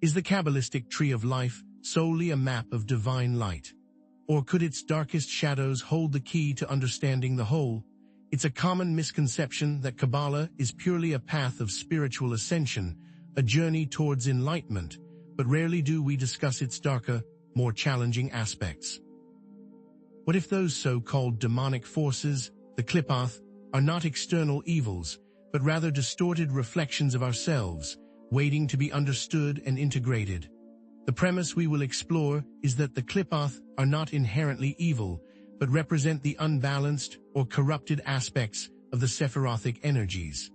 Is the Kabbalistic tree of life solely a map of divine light? Or could its darkest shadows hold the key to understanding the whole? It's a common misconception that Kabbalah is purely a path of spiritual ascension, a journey towards enlightenment, but rarely do we discuss its darker, more challenging aspects. What if those so-called demonic forces, the KLIPPOTH, are not external evils, but rather distorted reflections of ourselves, waiting to be understood and integrated? The premise we will explore is that the KLIPPOTH are not inherently evil, but represent the unbalanced or corrupted aspects of the Sephirothic energies.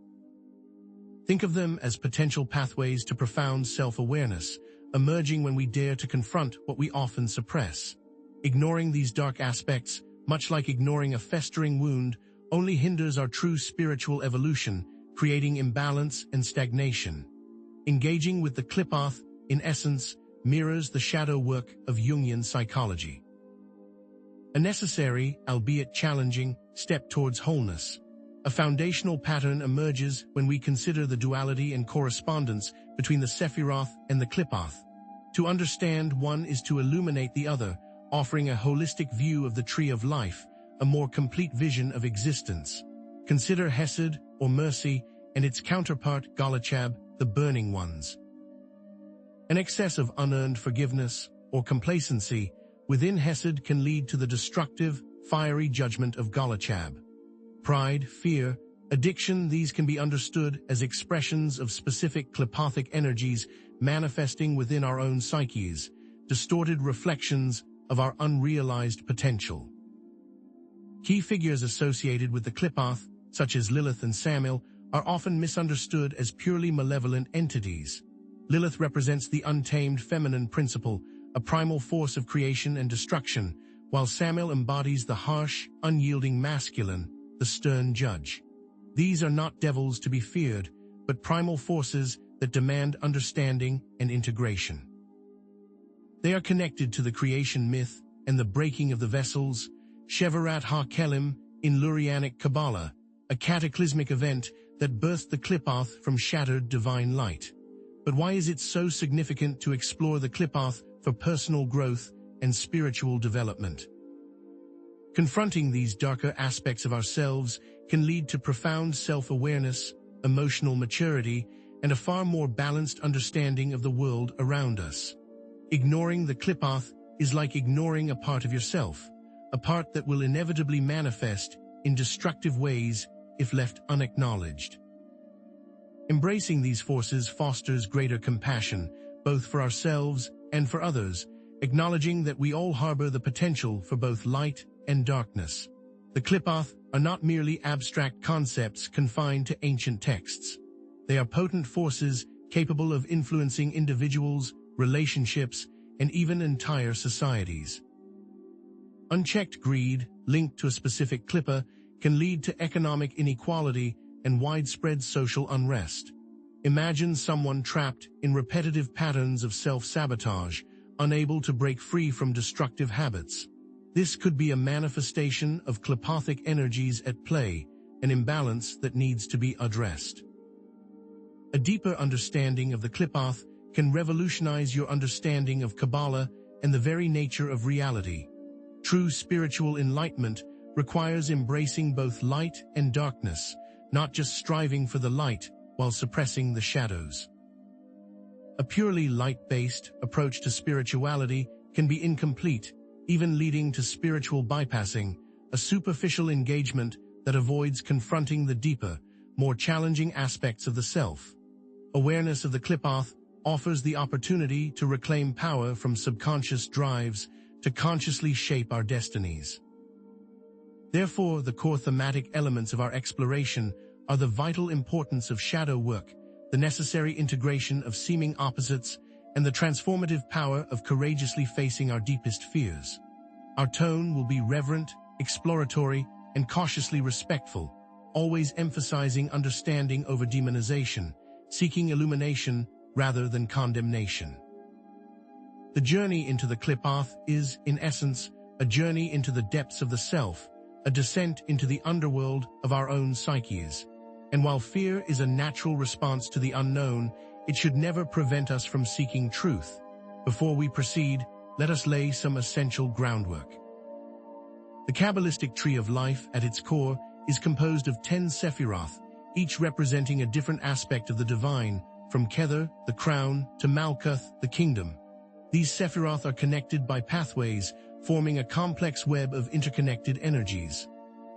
Think of them as potential pathways to profound self-awareness, emerging when we dare to confront what we often suppress. Ignoring these dark aspects, much like ignoring a festering wound, only hinders our true spiritual evolution, creating imbalance and stagnation. Engaging with the KLIPPOTH, in essence, mirrors the shadow work of Jungian psychology. A necessary, albeit challenging, step towards wholeness. A foundational pattern emerges when we consider the duality and correspondence between the Sephiroth and the KLIPPOTH. To understand one is to illuminate the other, offering a holistic view of the tree of life, a more complete vision of existence. Consider Hesed, or mercy, and its counterpart Galachab, the burning ones. An excess of unearned forgiveness, or complacency, within Hesed can lead to the destructive, fiery judgment of Galachab. Pride, fear, addiction, these can be understood as expressions of specific KLIPPOTHic energies manifesting within our own psyches, distorted reflections of our unrealized potential. Key figures associated with the KLIPPOTH, such as Lilith and Samael, are often misunderstood as purely malevolent entities. Lilith represents the untamed feminine principle, a primal force of creation and destruction, while Samael embodies the harsh, unyielding masculine, the stern judge. These are not devils to be feared, but primal forces that demand understanding and integration. They are connected to the creation myth and the breaking of the vessels, Shevarat HaKelim, in Lurianic Kabbalah, a cataclysmic event that birthed the KLIPPOTH from shattered divine light. But why is it so significant to explore the KLIPPOTH for personal growth and spiritual development? Confronting these darker aspects of ourselves can lead to profound self-awareness, emotional maturity, and a far more balanced understanding of the world around us. Ignoring the KLIPPOTH is like ignoring a part of yourself, a part that will inevitably manifest in destructive ways if left unacknowledged. Embracing these forces fosters greater compassion, both for ourselves and for others, acknowledging that we all harbor the potential for both light and darkness. The KLIPPOTH are not merely abstract concepts confined to ancient texts. They are potent forces capable of influencing individuals, relationships, and even entire societies. Unchecked greed, linked to a specific klippa, can lead to economic inequality and widespread social unrest. Imagine someone trapped in repetitive patterns of self-sabotage, unable to break free from destructive habits. This could be a manifestation of KLIPPOTHic energies at play, an imbalance that needs to be addressed. A deeper understanding of the KLIPPOTH can revolutionize your understanding of Kabbalah and the very nature of reality. True spiritual enlightenment requires embracing both light and darkness, not just striving for the light while suppressing the shadows. A purely light-based approach to spirituality can be incomplete, even leading to spiritual bypassing, a superficial engagement that avoids confronting the deeper, more challenging aspects of the self. Awareness of the KLIPPOTH offers the opportunity to reclaim power from subconscious drives to consciously shape our destinies. Therefore, the core thematic elements of our exploration are the vital importance of shadow work, the necessary integration of seeming opposites, and the transformative power of courageously facing our deepest fears. Our tone will be reverent, exploratory, and cautiously respectful, always emphasizing understanding over demonization, seeking illumination rather than condemnation. The journey into the KLIPPOTH is, in essence, a journey into the depths of the self, a descent into the underworld of our own psyches. And while fear is a natural response to the unknown, it should never prevent us from seeking truth. Before we proceed, let us lay some essential groundwork. The Kabbalistic tree of life, at its core, is composed of 10 Sephiroth, each representing a different aspect of the divine, from Kether, the crown, to Malkuth, the kingdom. These Sephiroth are connected by pathways, forming a complex web of interconnected energies.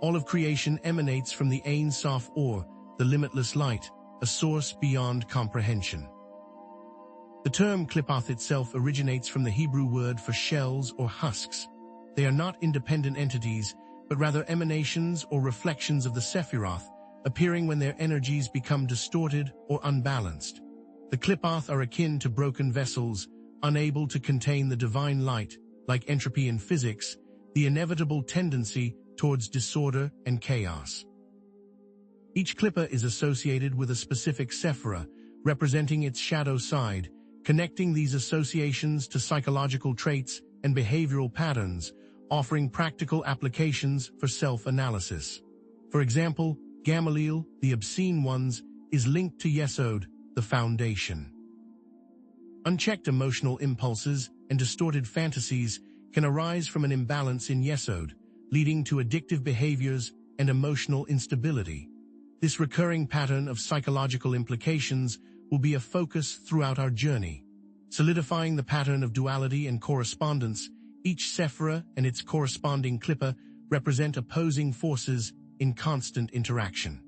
All of creation emanates from the Ein Sof Or, the limitless light, a source beyond comprehension. The term KLIPPOTH itself originates from the Hebrew word for shells or husks. They are not independent entities, but rather emanations or reflections of the Sephiroth, appearing when their energies become distorted or unbalanced. The KLIPPOTH are akin to broken vessels, unable to contain the divine light, like entropy in physics, the inevitable tendency towards disorder and chaos. Each klippa is associated with a specific sephira, representing its shadow side, connecting these associations to psychological traits and behavioral patterns, offering practical applications for self-analysis. For example, Gamaliel, the obscene ones, is linked to Yesod, the foundation. Unchecked emotional impulses and distorted fantasies can arise from an imbalance in Yesod, leading to addictive behaviors and emotional instability. This recurring pattern of psychological implications will be a focus throughout our journey. Solidifying the pattern of duality and correspondence, each sephira and its corresponding klippa represent opposing forces in constant interaction.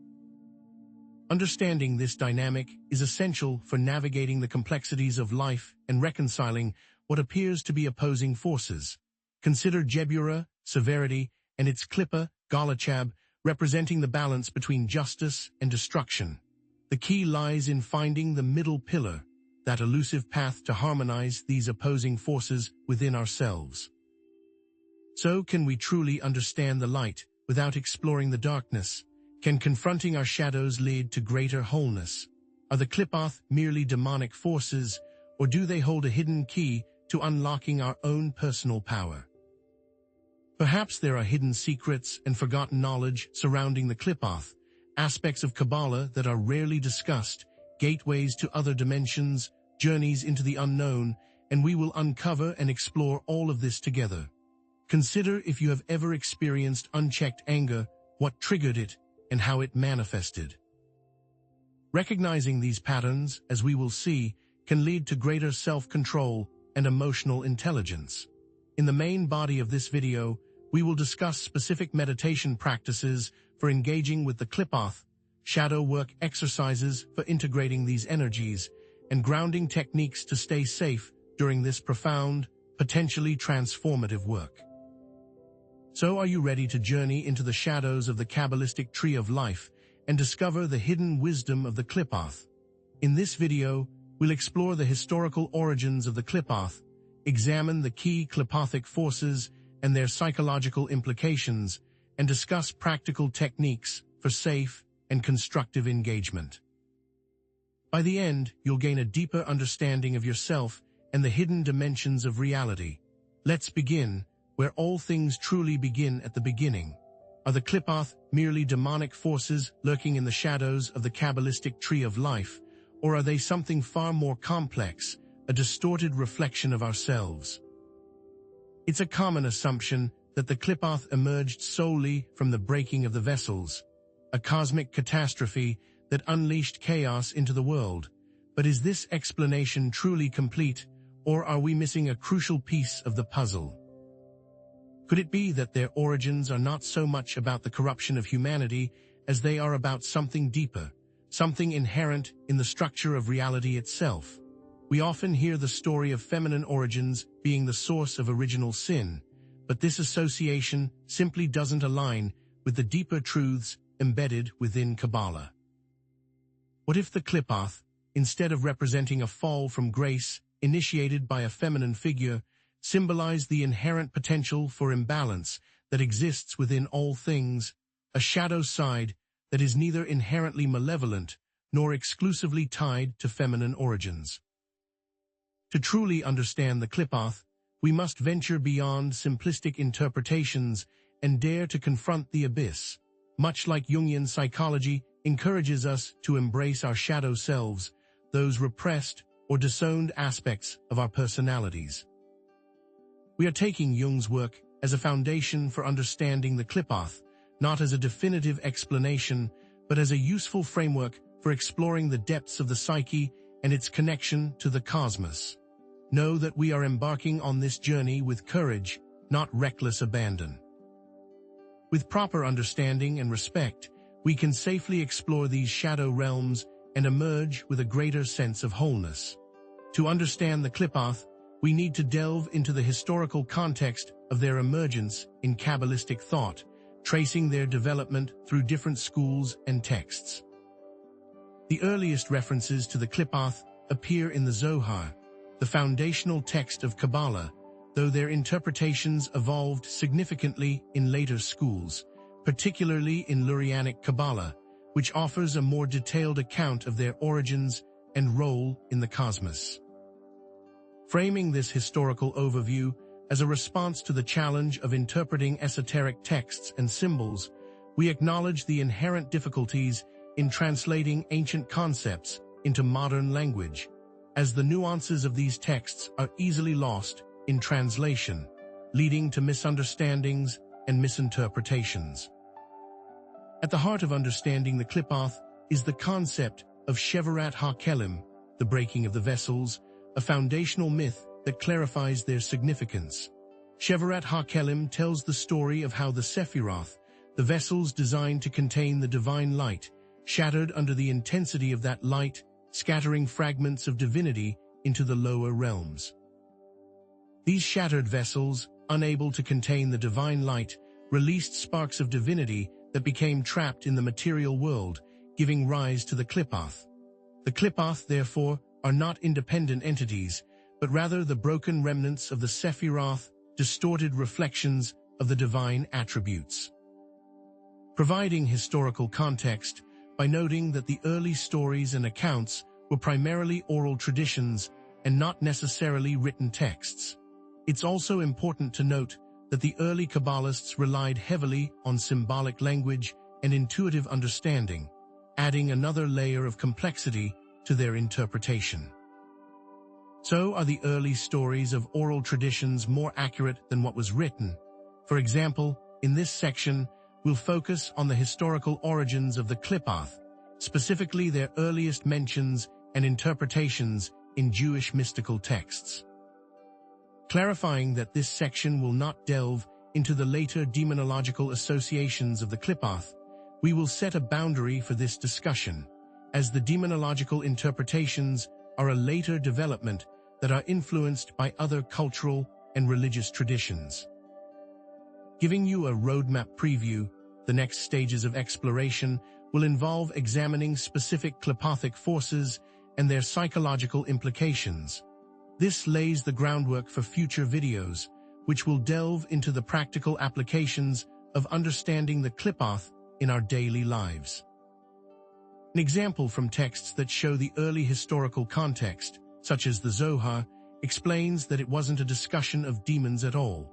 Understanding this dynamic is essential for navigating the complexities of life and reconciling what appears to be opposing forces. Consider Jebura, severity, and its klippa, Galachab, representing the balance between justice and destruction. The key lies in finding the middle pillar, that elusive path to harmonize these opposing forces within ourselves. So can we truly understand the light without exploring the darkness? Can confronting our shadows lead to greater wholeness? Are the KLIPPOTH merely demonic forces, or do they hold a hidden key to unlocking our own personal power? Perhaps there are hidden secrets and forgotten knowledge surrounding the KLIPPOTH, aspects of Kabbalah that are rarely discussed, gateways to other dimensions, journeys into the unknown, and we will uncover and explore all of this together. Consider if you have ever experienced unchecked anger, what triggered it, and how it manifested. Recognizing these patterns, as we will see, can lead to greater self-control and emotional intelligence. In the main body of this video, we will discuss specific meditation practices for engaging with the KLIPPOTH, shadow work exercises for integrating these energies, and grounding techniques to stay safe during this profound, potentially transformative work. So are you ready to journey into the shadows of the Kabbalistic tree of life and discover the hidden wisdom of the KLIPPOTH? In this video, we'll explore the historical origins of the KLIPPOTH, examine the key KLIPPOTHic forces and their psychological implications, and discuss practical techniques for safe and constructive engagement. By the end, you'll gain a deeper understanding of yourself and the hidden dimensions of reality. Let's begin, where all things truly begin at the beginning. Are the KLIPPOTH merely demonic forces lurking in the shadows of the Kabbalistic tree of life, or are they something far more complex, a distorted reflection of ourselves? It's a common assumption that the KLIPPOTH emerged solely from the breaking of the vessels, a cosmic catastrophe that unleashed chaos into the world. But is this explanation truly complete, or are we missing a crucial piece of the puzzle? Could it be that their origins are not so much about the corruption of humanity as they are about something deeper, something inherent in the structure of reality itself? We often hear the story of feminine origins being the source of original sin, but this association simply doesn't align with the deeper truths embedded within Kabbalah. What if the KLIPPOTH, instead of representing a fall from grace initiated by a feminine figure, symbolize the inherent potential for imbalance that exists within all things, a shadow side that is neither inherently malevolent nor exclusively tied to feminine origins? To truly understand the KLIPPOTH, we must venture beyond simplistic interpretations and dare to confront the abyss. Much like Jungian psychology encourages us to embrace our shadow selves, those repressed or disowned aspects of our personalities. We are taking Jung's work as a foundation for understanding the KLIPPOTH, not as a definitive explanation, but as a useful framework for exploring the depths of the psyche and its connection to the cosmos. Know that we are embarking on this journey with courage, not reckless abandon. With proper understanding and respect, we can safely explore these shadow realms and emerge with a greater sense of wholeness. To understand the KLIPPOTH, we need to delve into the historical context of their emergence in Kabbalistic thought, tracing their development through different schools and texts. The earliest references to the KLIPPOTH appear in the Zohar, the foundational text of Kabbalah, though their interpretations evolved significantly in later schools, particularly in Lurianic Kabbalah, which offers a more detailed account of their origins and role in the cosmos. Framing this historical overview as a response to the challenge of interpreting esoteric texts and symbols, we acknowledge the inherent difficulties in translating ancient concepts into modern language, as the nuances of these texts are easily lost in translation, leading to misunderstandings and misinterpretations. At the heart of understanding the KLIPPOTH is the concept of Shevarat HaKelim, the breaking of the vessels, a foundational myth that clarifies their significance. Shevarat HaKelim tells the story of how the Sephiroth, the vessels designed to contain the divine light, shattered under the intensity of that light, scattering fragments of divinity into the lower realms. These shattered vessels, unable to contain the divine light, released sparks of divinity that became trapped in the material world, giving rise to the KLIPPOTH. The KLIPPOTH, therefore, are not independent entities, but rather the broken remnants of the Sephiroth, distorted reflections of the divine attributes. Providing historical context by noting that the early stories and accounts were primarily oral traditions and not necessarily written texts. It's also important to note that the early Kabbalists relied heavily on symbolic language and intuitive understanding, adding another layer of complexity to their interpretation. So are the early stories of oral traditions more accurate than what was written? For example, in this section, we'll focus on the historical origins of the KLIPPOTH, specifically their earliest mentions and interpretations in Jewish mystical texts. Clarifying that this section will not delve into the later demonological associations of the KLIPPOTH, we will set a boundary for this discussion, as the demonological interpretations are a later development that are influenced by other cultural and religious traditions. Giving you a roadmap preview, the next stages of exploration will involve examining specific KLIPPOTHic forces and their psychological implications. This lays the groundwork for future videos, which will delve into the practical applications of understanding the KLIPPOTH in our daily lives. An example from texts that show the early historical context, such as the Zohar, explains that it wasn't a discussion of demons at all.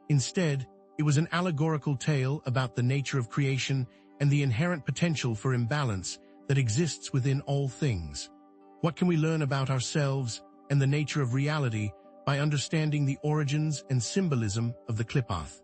Instead, it was an allegorical tale about the nature of creation and the inherent potential for imbalance that exists within all things. What can we learn about ourselves and the nature of reality by understanding the origins and symbolism of the KLIPPOTH?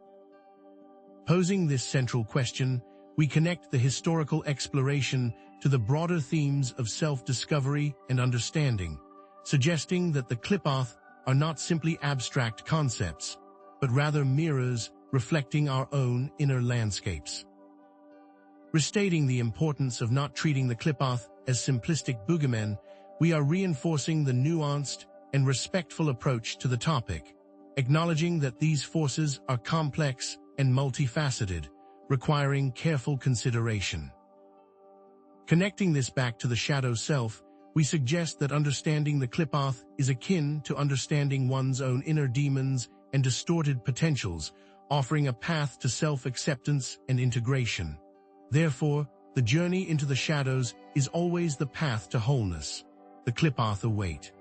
Posing this central question, we connect the historical exploration to the broader themes of self-discovery and understanding, suggesting that the KLIPPOTH are not simply abstract concepts, but rather mirrors reflecting our own inner landscapes. Restating the importance of not treating the KLIPPOTH as simplistic boogeymen, we are reinforcing the nuanced and respectful approach to the topic, acknowledging that these forces are complex and multifaceted, requiring careful consideration. Connecting this back to the shadow self, we suggest that understanding the KLIPPOTH is akin to understanding one's own inner demons and distorted potentials, offering a path to self-acceptance and integration. Therefore, the journey into the shadows is always the path to wholeness. The KLIPPOTH await.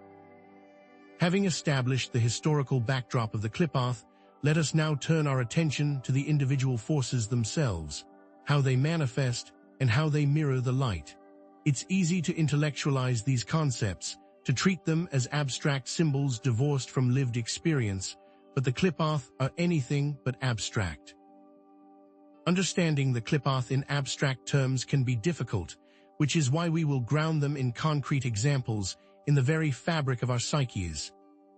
Having established the historical backdrop of the KLIPPOTH, let us now turn our attention to the individual forces themselves, how they manifest, and how they mirror the light. It's easy to intellectualize these concepts, to treat them as abstract symbols divorced from lived experience, but the KLIPPOTH are anything but abstract. Understanding the KLIPPOTH in abstract terms can be difficult, which is why we will ground them in concrete examples in the very fabric of our psyches.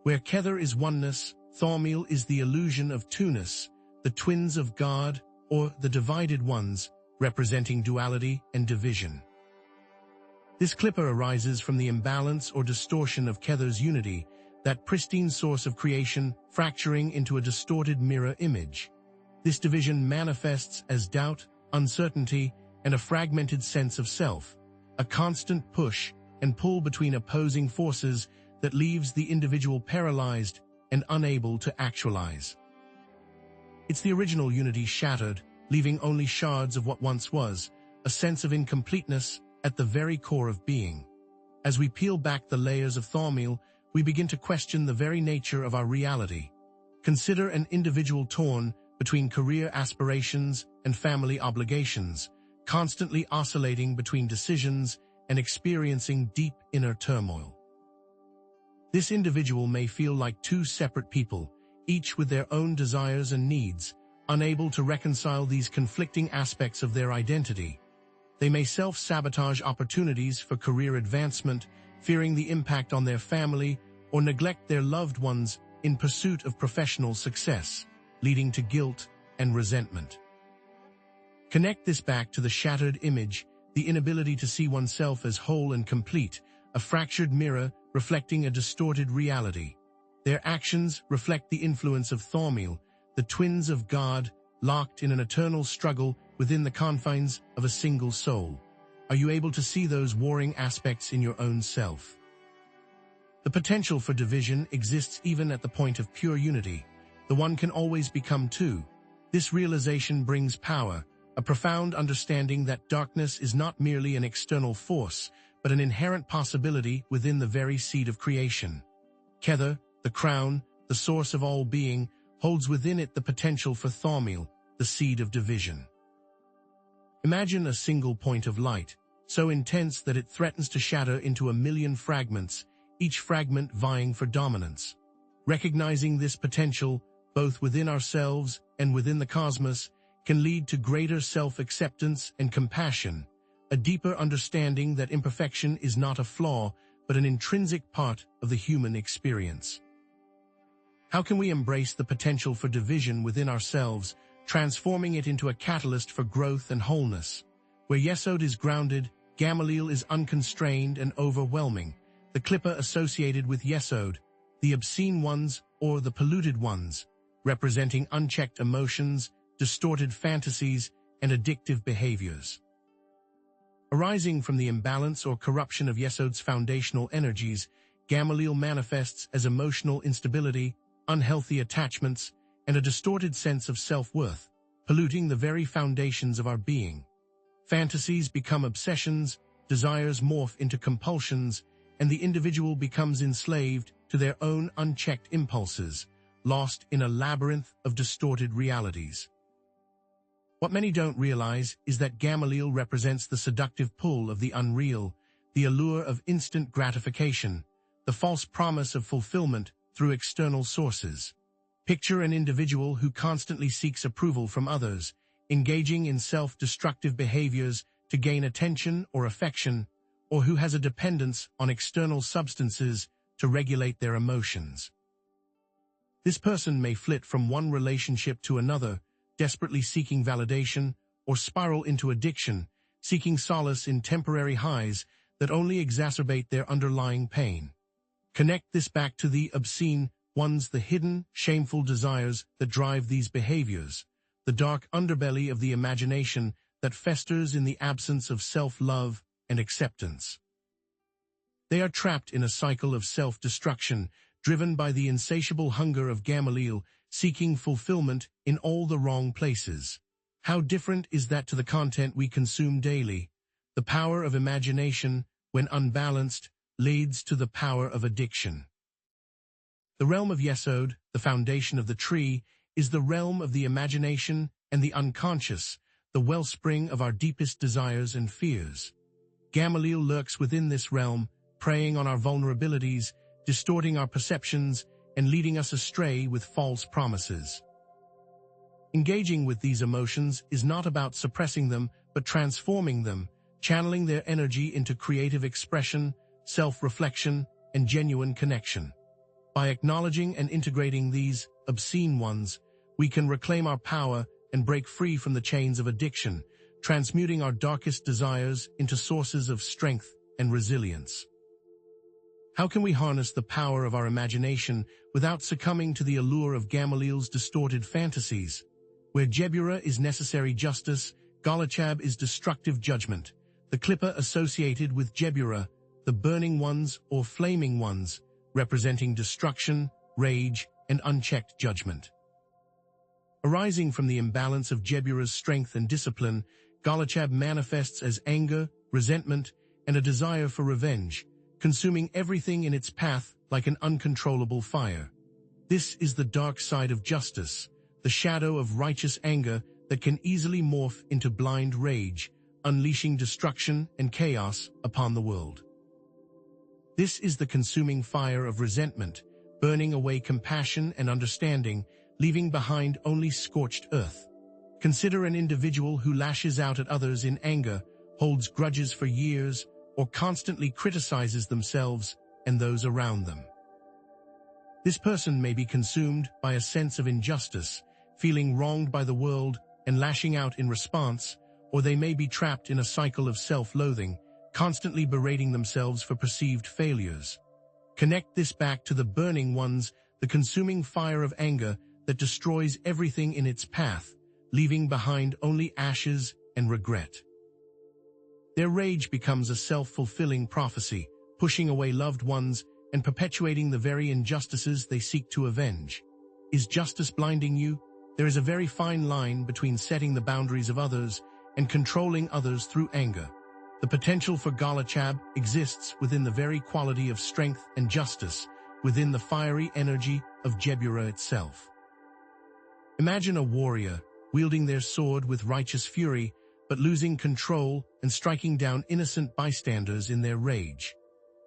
Where Kether is oneness, Thormil is the illusion of two-ness, the twins of God, or the divided ones, representing duality and division. This klippa arises from the imbalance or distortion of Kether's unity, that pristine source of creation fracturing into a distorted mirror image. This division manifests as doubt, uncertainty, and a fragmented sense of self, a constant push and pull between opposing forces that leaves the individual paralyzed and unable to actualize. It's the original unity shattered, leaving only shards of what once was, a sense of incompleteness at the very core of being. As we peel back the layers of Thormil, we begin to question the very nature of our reality. Consider an individual torn between career aspirations and family obligations, constantly oscillating between decisions and experiencing deep inner turmoil. This individual may feel like two separate people, each with their own desires and needs, unable to reconcile these conflicting aspects of their identity. They may self-sabotage opportunities for career advancement, fearing the impact on their family, or neglect their loved ones in pursuit of professional success, leading to guilt and resentment. Connect this back to the shattered image, the inability to see oneself as whole and complete, a fractured mirror reflecting a distorted reality. Their actions reflect the influence of Thormil, the twins of God, locked in an eternal struggle within the confines of a single soul. Are you able to see those warring aspects in your own self? The potential for division exists even at the point of pure unity. The one can always become two. This realization brings power, a profound understanding that darkness is not merely an external force, but an inherent possibility within the very seed of creation. Kether, the crown, the source of all being, holds within it the potential for Thormil, the seed of division. Imagine a single point of light, so intense that it threatens to shatter into a million fragments, each fragment vying for dominance. Recognizing this potential, both within ourselves and within the cosmos, can lead to greater self-acceptance and compassion, a deeper understanding that imperfection is not a flaw, but an intrinsic part of the human experience. How can we embrace the potential for division within ourselves, transforming it into a catalyst for growth and wholeness? Where Yesod is grounded, Gamaliel is unconstrained and overwhelming. The klippa associated with Yesod, the obscene ones or the polluted ones, representing unchecked emotions, distorted fantasies, and addictive behaviors. Arising from the imbalance or corruption of Yesod's foundational energies, Gamaliel manifests as emotional instability, unhealthy attachments, and a distorted sense of self-worth, polluting the very foundations of our being. Fantasies become obsessions, desires morph into compulsions, and the individual becomes enslaved to their own unchecked impulses, lost in a labyrinth of distorted realities. What many don't realize is that Gamaliel represents the seductive pull of the unreal, the allure of instant gratification, the false promise of fulfillment through external sources. Picture an individual who constantly seeks approval from others, engaging in self-destructive behaviors to gain attention or affection, or who has a dependence on external substances to regulate their emotions. This person may flit from one relationship to another, desperately seeking validation, or spiral into addiction, seeking solace in temporary highs that only exacerbate their underlying pain. Connect this back to the obscene ones, the hidden, shameful desires that drive these behaviors, the dark underbelly of the imagination that festers in the absence of self-love and acceptance. They are trapped in a cycle of self-destruction, driven by the insatiable hunger of Gamaliel, seeking fulfillment in all the wrong places. How different is that to the content we consume daily? The power of imagination, when unbalanced, leads to the power of addiction. The realm of Yesod, the foundation of the tree, is the realm of the imagination and the unconscious, the wellspring of our deepest desires and fears. Gamaliel lurks within this realm, preying on our vulnerabilities, distorting our perceptions, and leading us astray with false promises. Engaging with these emotions is not about suppressing them, but transforming them, channeling their energy into creative expression, self-reflection, and genuine connection. By acknowledging and integrating these obscene ones, we can reclaim our power and break free from the chains of addiction, transmuting our darkest desires into sources of strength and resilience. How can we harness the power of our imagination without succumbing to the allure of Gamaliel's distorted fantasies? Where Jebura is necessary justice, Golachab is destructive judgment. The Klippa associated with Jebura, the burning ones or flaming ones, representing destruction, rage, and unchecked judgment. Arising from the imbalance of Jebura's strength and discipline, Golachab manifests as anger, resentment, and a desire for revenge, consuming everything in its path like an uncontrollable fire. This is the dark side of justice, the shadow of righteous anger that can easily morph into blind rage, unleashing destruction and chaos upon the world. This is the consuming fire of resentment, burning away compassion and understanding, leaving behind only scorched earth. Consider an individual who lashes out at others in anger, holds grudges for years, or constantly criticizes themselves and those around them. This person may be consumed by a sense of injustice, feeling wronged by the world and lashing out in response, or they may be trapped in a cycle of self-loathing, constantly berating themselves for perceived failures. Connect this back to the burning ones, the consuming fire of anger that destroys everything in its path, leaving behind only ashes and regret. Their rage becomes a self-fulfilling prophecy, pushing away loved ones and perpetuating the very injustices they seek to avenge. Is justice blinding you? There is a very fine line between setting the boundaries of others and controlling others through anger. The potential for Golachab exists within the very quality of strength and justice, within the fiery energy of Jebura itself. Imagine a warrior wielding their sword with righteous fury, but losing control and striking down innocent bystanders in their rage.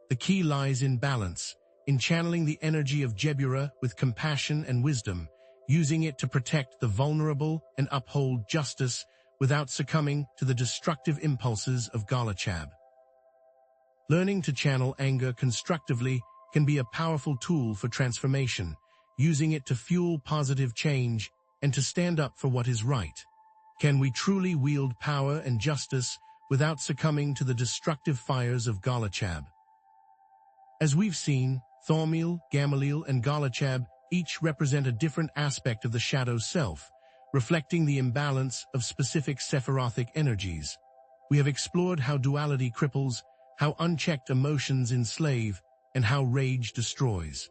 The key lies in balance, in channeling the energy of Jebura with compassion and wisdom, using it to protect the vulnerable and uphold justice without succumbing to the destructive impulses of Golachab. Learning to channel anger constructively can be a powerful tool for transformation, using it to fuel positive change and to stand up for what is right. Can we truly wield power and justice without succumbing to the destructive fires of Golachab? As we've seen, Thaumiel, Gamaliel, and Golachab each represent a different aspect of the shadow self, reflecting the imbalance of specific Sephirothic energies. We have explored how duality cripples, how unchecked emotions enslave, and how rage destroys.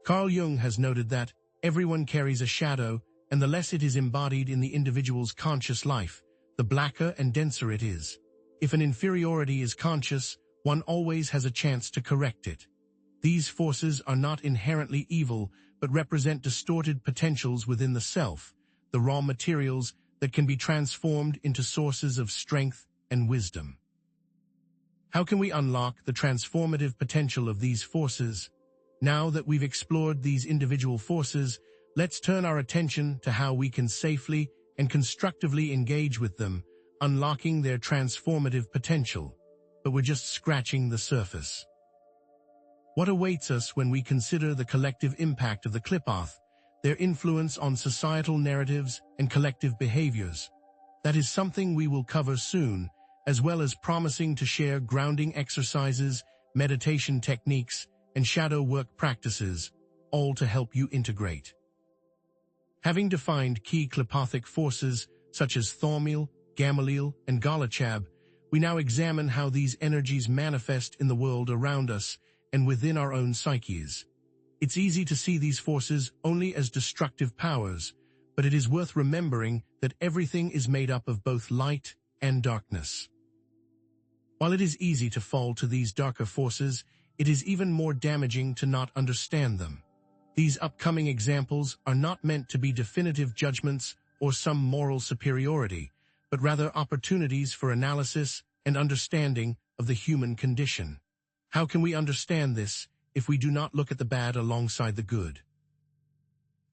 Carl Jung has noted that everyone carries a shadow, and the less it is embodied in the individual's conscious life, the blacker and denser it is. If an inferiority is conscious, one always has a chance to correct it. These forces are not inherently evil, but represent distorted potentials within the self, the raw materials that can be transformed into sources of strength and wisdom. How can we unlock the transformative potential of these forces? Now that we've explored these individual forces, let's turn our attention to how we can safely and constructively engage with them, unlocking their transformative potential. But we're just scratching the surface. What awaits us when we consider the collective impact of the KLIPPOTH, their influence on societal narratives and collective behaviors? That is something we will cover soon, as well as promising to share grounding exercises, meditation techniques, and shadow work practices, all to help you integrate. Having defined key KLIPPOTHic forces such as Thaumiel, Gamaliel, and Golachab, we now examine how these energies manifest in the world around us and within our own psyches. It's easy to see these forces only as destructive powers, but it is worth remembering that everything is made up of both light and darkness. While it is easy to fall to these darker forces, it is even more damaging to not understand them. These upcoming examples are not meant to be definitive judgments or some moral superiority, but rather opportunities for analysis and understanding of the human condition. How can we understand this if we do not look at the bad alongside the good?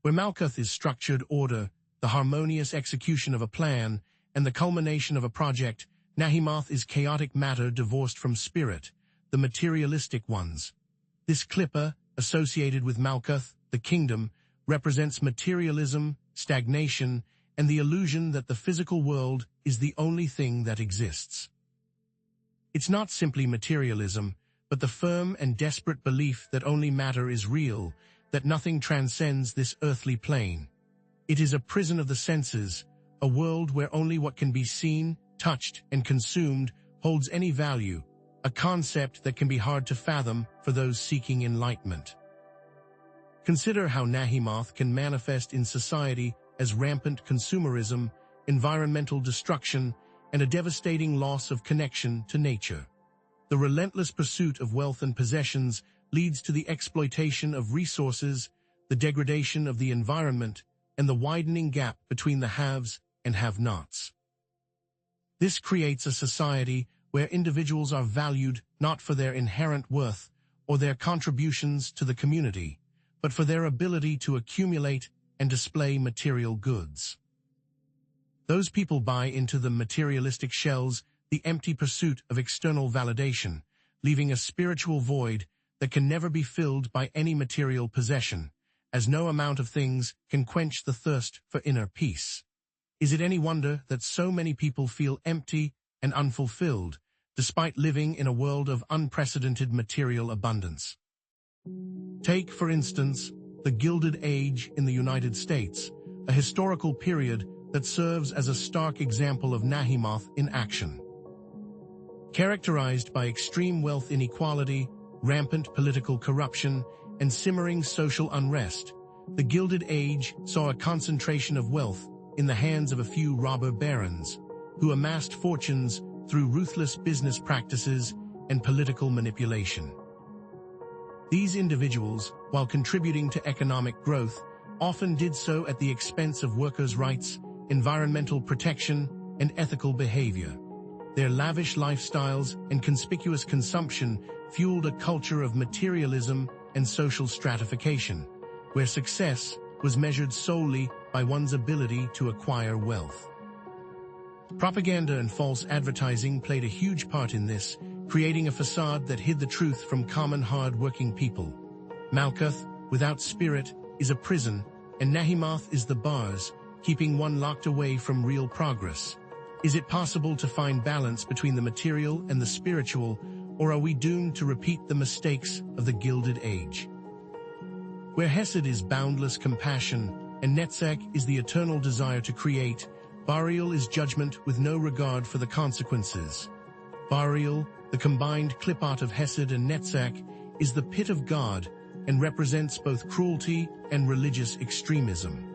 Where Malkuth is structured order, the harmonious execution of a plan, and the culmination of a project, Nahemoth is chaotic matter divorced from spirit, the materialistic ones. This klippa, associated with Malkuth, the kingdom, represents materialism, stagnation, and the illusion that the physical world is the only thing that exists. It's not simply materialism, but the firm and desperate belief that only matter is real, that nothing transcends this earthly plane. It is a prison of the senses, a world where only what can be seen, touched, and consumed holds any value, a concept that can be hard to fathom for those seeking enlightenment. Consider how Nahemoth can manifest in society as rampant consumerism, environmental destruction, and a devastating loss of connection to nature. The relentless pursuit of wealth and possessions leads to the exploitation of resources, the degradation of the environment, and the widening gap between the haves and have-nots. This creates a society where individuals are valued not for their inherent worth or their contributions to the community, but for their ability to accumulate and display material goods. Those people buy into the materialistic shells, the empty pursuit of external validation, leaving a spiritual void that can never be filled by any material possession, as no amount of things can quench the thirst for inner peace. Is it any wonder that so many people feel empty and unfulfilled, despite living in a world of unprecedented material abundance? Take, for instance, the Gilded Age in the United States, a historical period that serves as a stark example of Nahemoth in action. Characterized by extreme wealth inequality, rampant political corruption, and simmering social unrest, the Gilded Age saw a concentration of wealth in the hands of a few robber barons, who amassed fortunes through ruthless business practices and political manipulation. These individuals, while contributing to economic growth, often did so at the expense of workers' rights, environmental protection, and ethical behavior. Their lavish lifestyles and conspicuous consumption fueled a culture of materialism and social stratification, where success was measured solely by one's ability to acquire wealth. Propaganda and false advertising played a huge part in this, creating a facade that hid the truth from common hard-working people. Malkuth, without spirit, is a prison, and Nahemoth is the bars, keeping one locked away from real progress. Is it possible to find balance between the material and the spiritual, or are we doomed to repeat the mistakes of the Gilded Age? Where Hesed is boundless compassion, and Netzach is the eternal desire to create, Barial is judgment with no regard for the consequences. Barial, the combined KLIPPOTH of Hesed and Netzach, is the pit of God and represents both cruelty and religious extremism.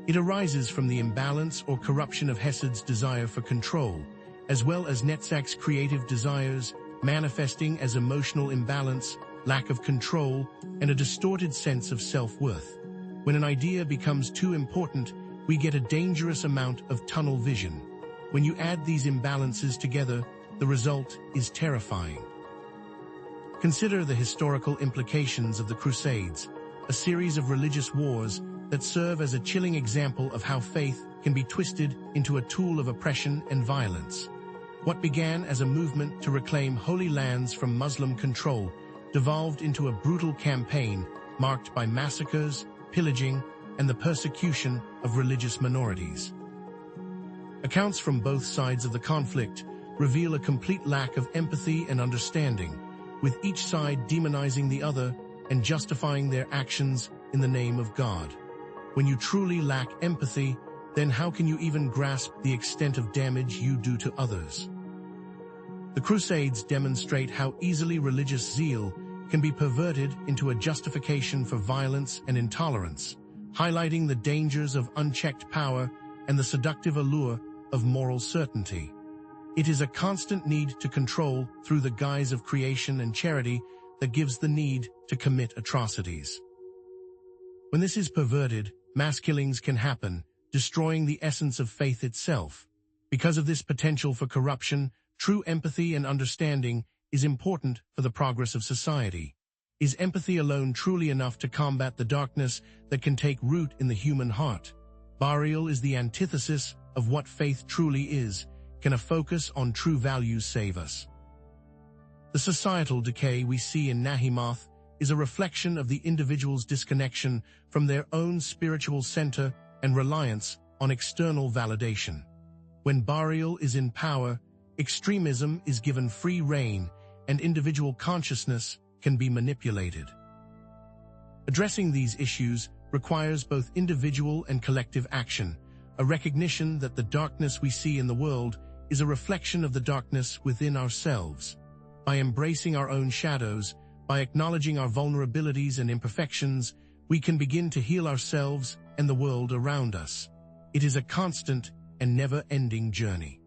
It arises from the imbalance or corruption of Hesed's desire for control, as well as Netzach's creative desires, manifesting as emotional imbalance, lack of control, and a distorted sense of self-worth. When an idea becomes too important, we get a dangerous amount of tunnel vision. When you add these imbalances together, the result is terrifying. Consider the historical implications of the Crusades, a series of religious wars that serve as a chilling example of how faith can be twisted into a tool of oppression and violence. What began as a movement to reclaim holy lands from Muslim control devolved into a brutal campaign marked by massacres, pillaging, and the persecution of religious minorities. Accounts from both sides of the conflict reveal a complete lack of empathy and understanding, with each side demonizing the other and justifying their actions in the name of God. When you truly lack empathy, then how can you even grasp the extent of damage you do to others? The Crusades demonstrate how easily religious zeal can be perverted into a justification for violence and intolerance, highlighting the dangers of unchecked power and the seductive allure of moral certainty. It is a constant need to control through the guise of creation and charity that gives the need to commit atrocities. When this is perverted, mass killings can happen, destroying the essence of faith itself. Because of this potential for corruption, true empathy and understanding is important for the progress of society. Is empathy alone truly enough to combat the darkness that can take root in the human heart? Burial is the antithesis of what faith truly is. Can a focus on true values save us? The societal decay we see in Nahimath is a reflection of the individual's disconnection from their own spiritual center and reliance on external validation. When Burial is in power, extremism is given free rein and individual consciousness can be manipulated. Addressing these issues requires both individual and collective action, a recognition that the darkness we see in the world is a reflection of the darkness within ourselves. By embracing our own shadows, by acknowledging our vulnerabilities and imperfections, we can begin to heal ourselves and the world around us. It is a constant and never-ending journey.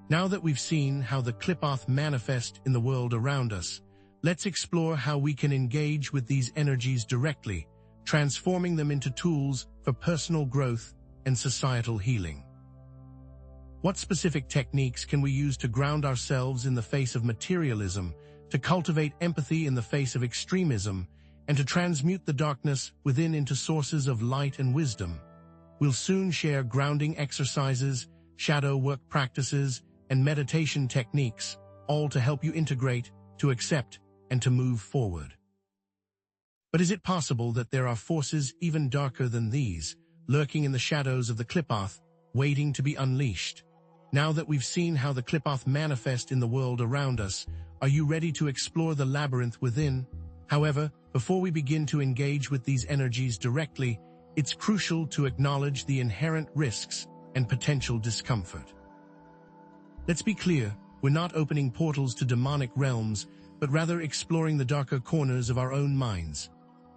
Now that we've seen how the KLIPPOTH manifest in the world around us, let's explore how we can engage with these energies directly, transforming them into tools for personal growth and societal healing. What specific techniques can we use to ground ourselves in the face of materialism, to cultivate empathy in the face of extremism, and to transmute the darkness within into sources of light and wisdom? We'll soon share grounding exercises, shadow work practices, and meditation techniques, all to help you integrate, to accept, and to move forward. But is it possible that there are forces even darker than these, lurking in the shadows of the KLIPPOTH, waiting to be unleashed? Now that we've seen how the KLIPPOTH manifest in the world around us, are you ready to explore the labyrinth within? However, before we begin to engage with these energies directly, it's crucial to acknowledge the inherent risks and potential discomfort. Let's be clear, we're not opening portals to demonic realms, but rather exploring the darker corners of our own minds.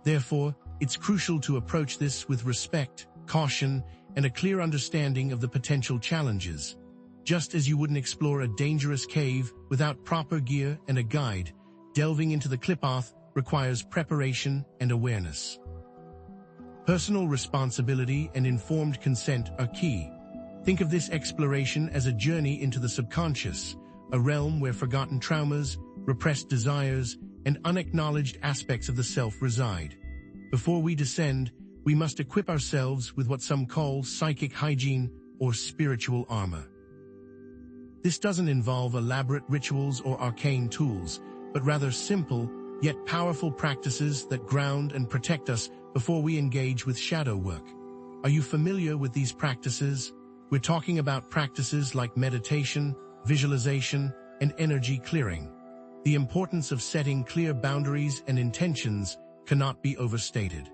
Therefore, it's crucial to approach this with respect, caution, and a clear understanding of the potential challenges. Just as you wouldn't explore a dangerous cave without proper gear and a guide, delving into the KLIPPOTH requires preparation and awareness. Personal responsibility and informed consent are key. Think of this exploration as a journey into the subconscious, a realm where forgotten traumas, repressed desires, and unacknowledged aspects of the self reside. Before we descend, we must equip ourselves with what some call psychic hygiene or spiritual armor. This doesn't involve elaborate rituals or arcane tools, but rather simple, yet powerful practices that ground and protect us before we engage with shadow work. Are you familiar with these practices? We're talking about practices like meditation, visualization, and energy clearing. The importance of setting clear boundaries and intentions cannot be overstated.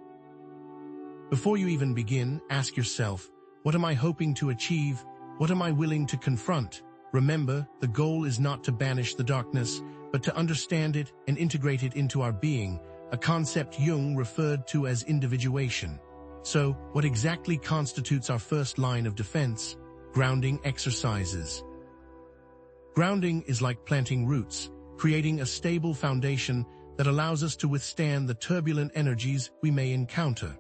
Before you even begin, ask yourself, what am I hoping to achieve? What am I willing to confront? Remember, the goal is not to banish the darkness, but to understand it and integrate it into our being, a concept Jung referred to as individuation. So, what exactly constitutes our first line of defense? Grounding exercises. Grounding is like planting roots, creating a stable foundation that allows us to withstand the turbulent energies we may encounter.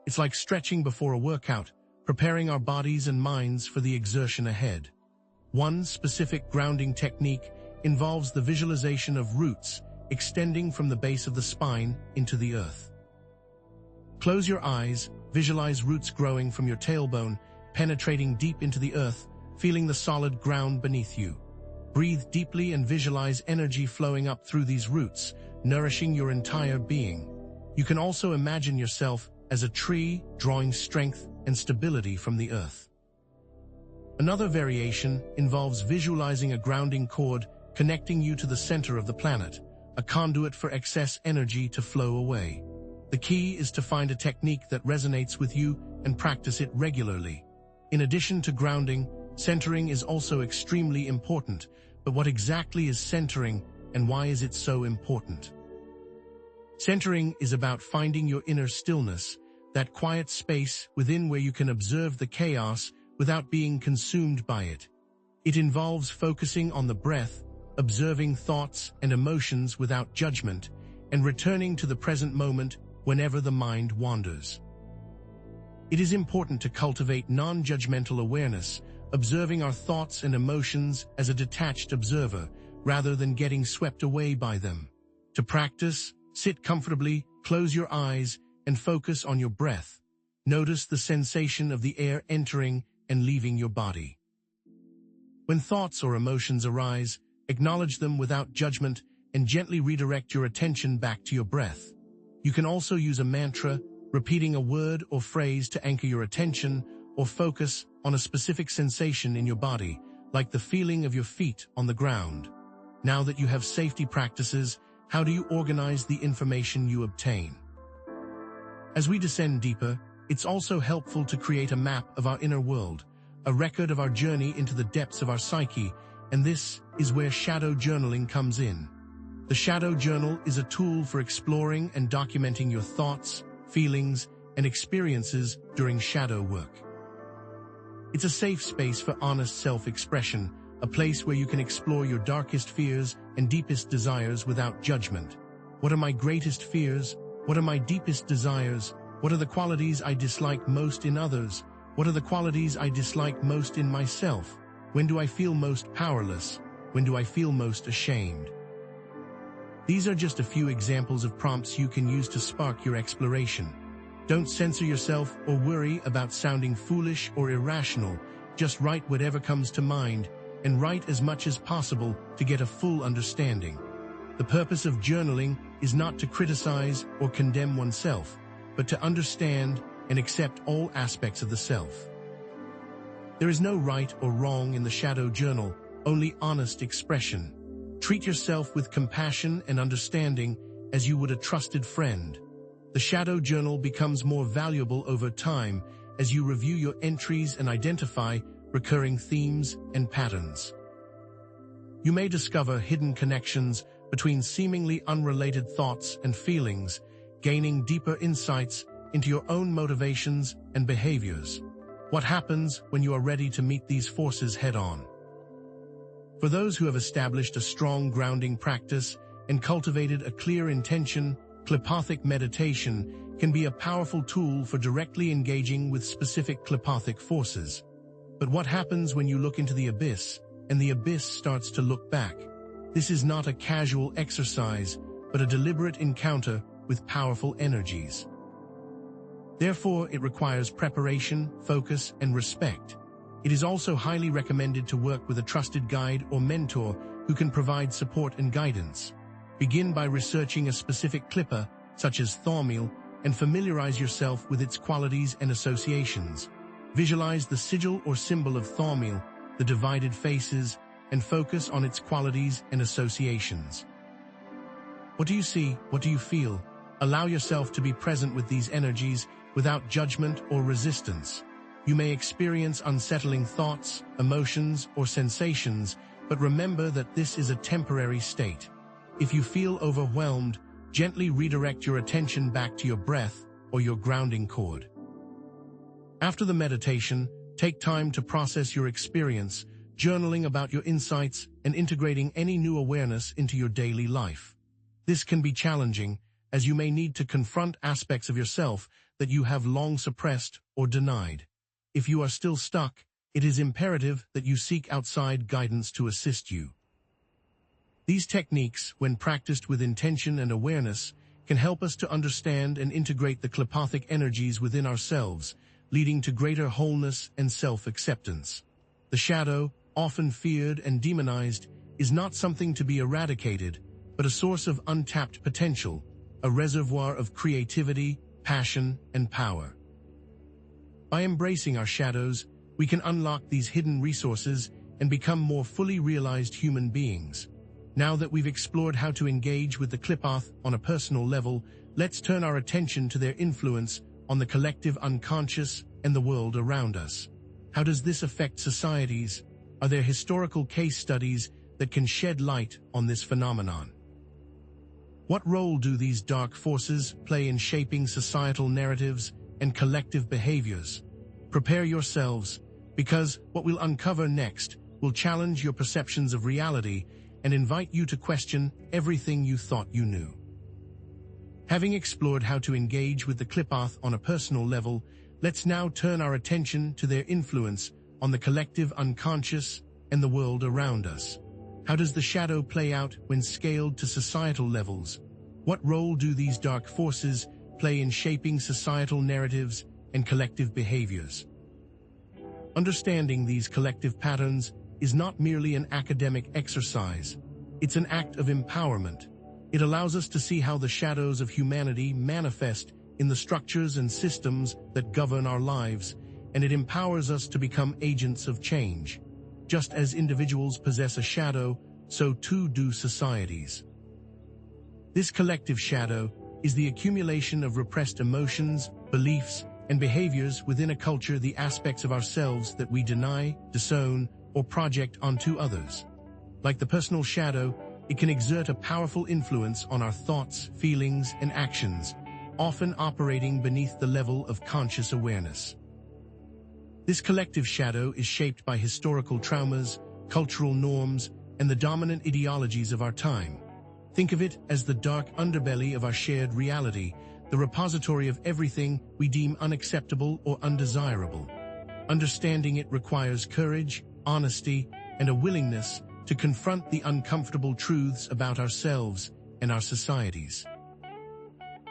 It's like stretching before a workout, preparing our bodies and minds for the exertion ahead. One specific grounding technique involves the visualization of roots extending from the base of the spine into the earth. Close your eyes, visualize roots growing from your tailbone, penetrating deep into the earth, feeling the solid ground beneath you. Breathe deeply and visualize energy flowing up through these roots, nourishing your entire being. You can also imagine yourself as a tree, drawing strength and stability from the earth. Another variation involves visualizing a grounding cord connecting you to the center of the planet, a conduit for excess energy to flow away. The key is to find a technique that resonates with you and practice it regularly. In addition to grounding, centering is also extremely important. But what exactly is centering and why is it so important? Centering is about finding your inner stillness, that quiet space within where you can observe the chaos without being consumed by it. It involves focusing on the breath, observing thoughts and emotions without judgment, and returning to the present moment whenever the mind wanders. It is important to cultivate non-judgmental awareness, observing our thoughts and emotions as a detached observer, rather than getting swept away by them. To practice, sit comfortably, close your eyes, and focus on your breath. Notice the sensation of the air entering and leaving your body. When thoughts or emotions arise, acknowledge them without judgment and gently redirect your attention back to your breath. You can also use a mantra, repeating a word or phrase to anchor your attention or focus on a specific sensation in your body, like the feeling of your feet on the ground. Now that you have safety practices, how do you organize the information you obtain? As we descend deeper, it's also helpful to create a map of our inner world, a record of our journey into the depths of our psyche, and this is where shadow journaling comes in. The shadow journal is a tool for exploring and documenting your thoughts, feelings, and experiences during shadow work. It's a safe space for honest self-expression, a place where you can explore your darkest fears and deepest desires without judgment. What are my greatest fears? What are my deepest desires? What are the qualities I dislike most in others? What are the qualities I dislike most in myself? When do I feel most powerless? When do I feel most ashamed? These are just a few examples of prompts you can use to spark your exploration. Don't censor yourself or worry about sounding foolish or irrational. Just write whatever comes to mind, and write as much as possible to get a full understanding. The purpose of journaling is not to criticize or condemn oneself, but to understand and accept all aspects of the self. There is no right or wrong in the shadow journal, only honest expression. Treat yourself with compassion and understanding as you would a trusted friend. The shadow journal becomes more valuable over time as you review your entries and identify recurring themes and patterns. You may discover hidden connections between seemingly unrelated thoughts and feelings, gaining deeper insights into your own motivations and behaviors. What happens when you are ready to meet these forces head-on? For those who have established a strong grounding practice and cultivated a clear intention, KLIPPOTHic meditation can be a powerful tool for directly engaging with specific KLIPPOTHic forces. But what happens when you look into the abyss, and the abyss starts to look back? This is not a casual exercise, but a deliberate encounter with powerful energies. Therefore, it requires preparation, focus, and respect. It is also highly recommended to work with a trusted guide or mentor who can provide support and guidance. Begin by researching a specific klippa, such as thornmeal, and familiarize yourself with its qualities and associations. Visualize the sigil or symbol of thornmeal, the divided faces, and focus on its qualities and associations. What do you see? What do you feel? Allow yourself to be present with these energies without judgment or resistance. You may experience unsettling thoughts, emotions, or sensations, but remember that this is a temporary state. If you feel overwhelmed, gently redirect your attention back to your breath or your grounding cord. After the meditation, take time to process your experience, journaling about your insights and integrating any new awareness into your daily life. This can be challenging, as you may need to confront aspects of yourself that you have long suppressed or denied. If you are still stuck, it is imperative that you seek outside guidance to assist you. These techniques, when practiced with intention and awareness, can help us to understand and integrate the KLIPPOTHic energies within ourselves, leading to greater wholeness and self-acceptance. The shadow, often feared and demonized, is not something to be eradicated, but a source of untapped potential, a reservoir of creativity, passion, and power. By embracing our shadows, we can unlock these hidden resources and become more fully realized human beings. Now that we've explored how to engage with the KLIPPOTH on a personal level, let's turn our attention to their influence on the collective unconscious and the world around us. How does this affect societies? Are there historical case studies that can shed light on this phenomenon? What role do these dark forces play in shaping societal narratives and collective behaviors? Prepare yourselves, because what we'll uncover next will challenge your perceptions of reality and invite you to question everything you thought you knew. Having explored how to engage with the KLIPPOTH on a personal level, let's now turn our attention to their influence on the collective unconscious and the world around us. How does the shadow play out when scaled to societal levels? What role do these dark forces play in shaping societal narratives and collective behaviors? Understanding these collective patterns is not merely an academic exercise. It's an act of empowerment. It allows us to see how the shadows of humanity manifest in the structures and systems that govern our lives, and it empowers us to become agents of change. Just as individuals possess a shadow, so too do societies. This collective shadow is the accumulation of repressed emotions, beliefs, and behaviors within a culture, the aspects of ourselves that we deny, disown, or project onto others. Like the personal shadow, it can exert a powerful influence on our thoughts, feelings, and actions, often operating beneath the level of conscious awareness. This collective shadow is shaped by historical traumas, cultural norms, and the dominant ideologies of our time. Think of it as the dark underbelly of our shared reality, the repository of everything we deem unacceptable or undesirable. Understanding it requires courage, honesty, and a willingness to confront the uncomfortable truths about ourselves and our societies.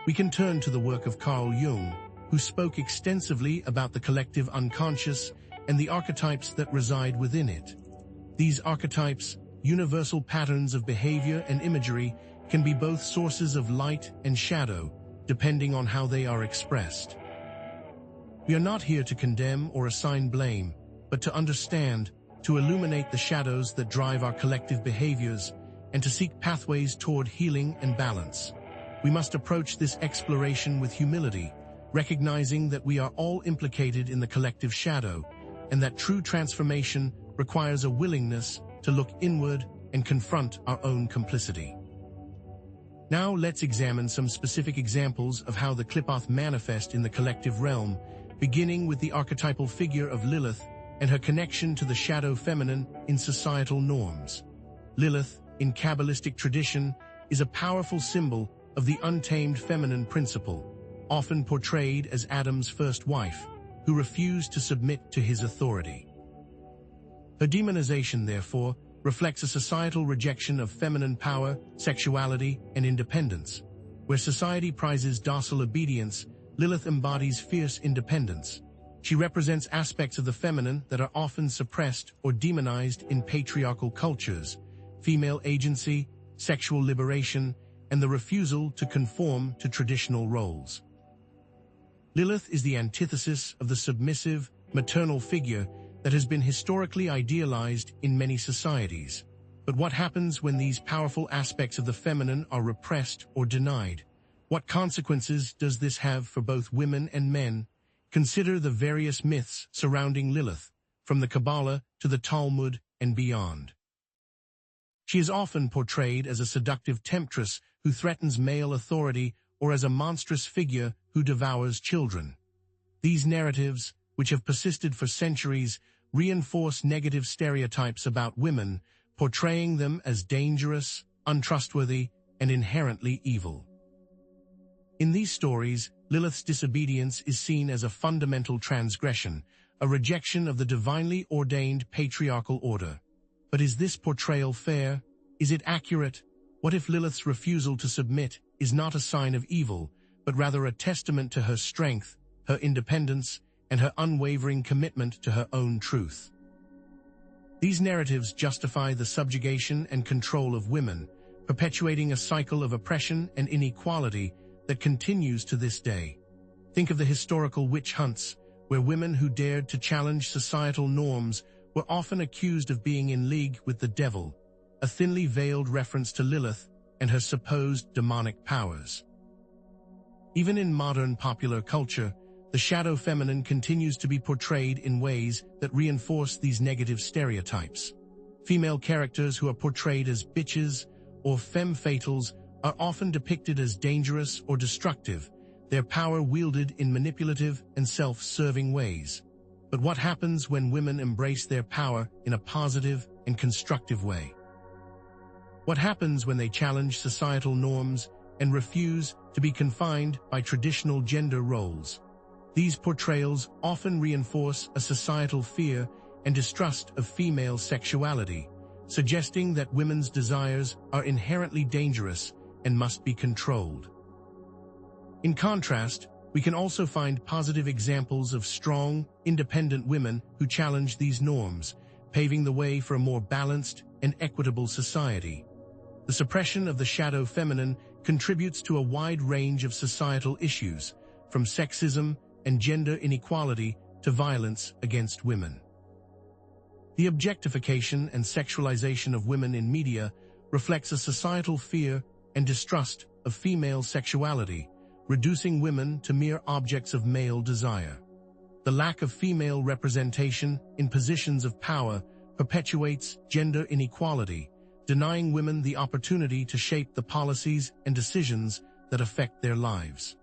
We can turn to the work of Carl Jung, who spoke extensively about the collective unconscious and the archetypes that reside within it. These archetypes, universal patterns of behavior and imagery, can be both sources of light and shadow, depending on how they are expressed. We are not here to condemn or assign blame, but to understand, to illuminate the shadows that drive our collective behaviors, and to seek pathways toward healing and balance. We must approach this exploration with humility, recognizing that we are all implicated in the collective shadow, and that true transformation requires a willingness to look inward and confront our own complicity. Now let's examine some specific examples of how the KLIPPOTH manifest in the collective realm, beginning with the archetypal figure of Lilith and her connection to the shadow feminine in societal norms. Lilith, in Kabbalistic tradition, is a powerful symbol of the untamed feminine principle, often portrayed as Adam's first wife, who refused to submit to his authority. Her demonization, therefore, reflects a societal rejection of feminine power, sexuality, and independence. Where society prizes docile obedience, Lilith embodies fierce independence. She represents aspects of the feminine that are often suppressed or demonized in patriarchal cultures: female agency, sexual liberation, and the refusal to conform to traditional roles. Lilith is the antithesis of the submissive, maternal figure that has been historically idealized in many societies. But what happens when these powerful aspects of the feminine are repressed or denied? What consequences does this have for both women and men? Consider the various myths surrounding Lilith, from the Kabbalah to the Talmud and beyond. She is often portrayed as a seductive temptress who threatens male authority, or as a monstrous figure who devours children. These narratives, which have persisted for centuries, reinforce negative stereotypes about women, portraying them as dangerous, untrustworthy, and inherently evil. In these stories, Lilith's disobedience is seen as a fundamental transgression, a rejection of the divinely ordained patriarchal order. But is this portrayal fair? Is it accurate? What if Lilith's refusal to submit is not a sign of evil, but rather a testament to her strength, her independence, and her unwavering commitment to her own truth? These narratives justify the subjugation and control of women, perpetuating a cycle of oppression and inequality that continues to this day. Think of the historical witch hunts, where women who dared to challenge societal norms were often accused of being in league with the devil, a thinly veiled reference to Lilith and her supposed demonic powers. Even in modern popular culture, the shadow feminine continues to be portrayed in ways that reinforce these negative stereotypes. Female characters who are portrayed as bitches or femme fatales are often depicted as dangerous or destructive, their power wielded in manipulative and self-serving ways. But what happens when women embrace their power in a positive and constructive way? What happens when they challenge societal norms and refuse to be confined by traditional gender roles? These portrayals often reinforce a societal fear and distrust of female sexuality, suggesting that women's desires are inherently dangerous and must be controlled. In contrast, we can also find positive examples of strong, independent women who challenge these norms, paving the way for a more balanced and equitable society. The suppression of the shadow feminine contributes to a wide range of societal issues, from sexism and gender inequality to violence against women. The objectification and sexualization of women in media reflects a societal fear and distrust of female sexuality, reducing women to mere objects of male desire. The lack of female representation in positions of power perpetuates gender inequality, denying women the opportunity to shape the policies and decisions that affect their lives.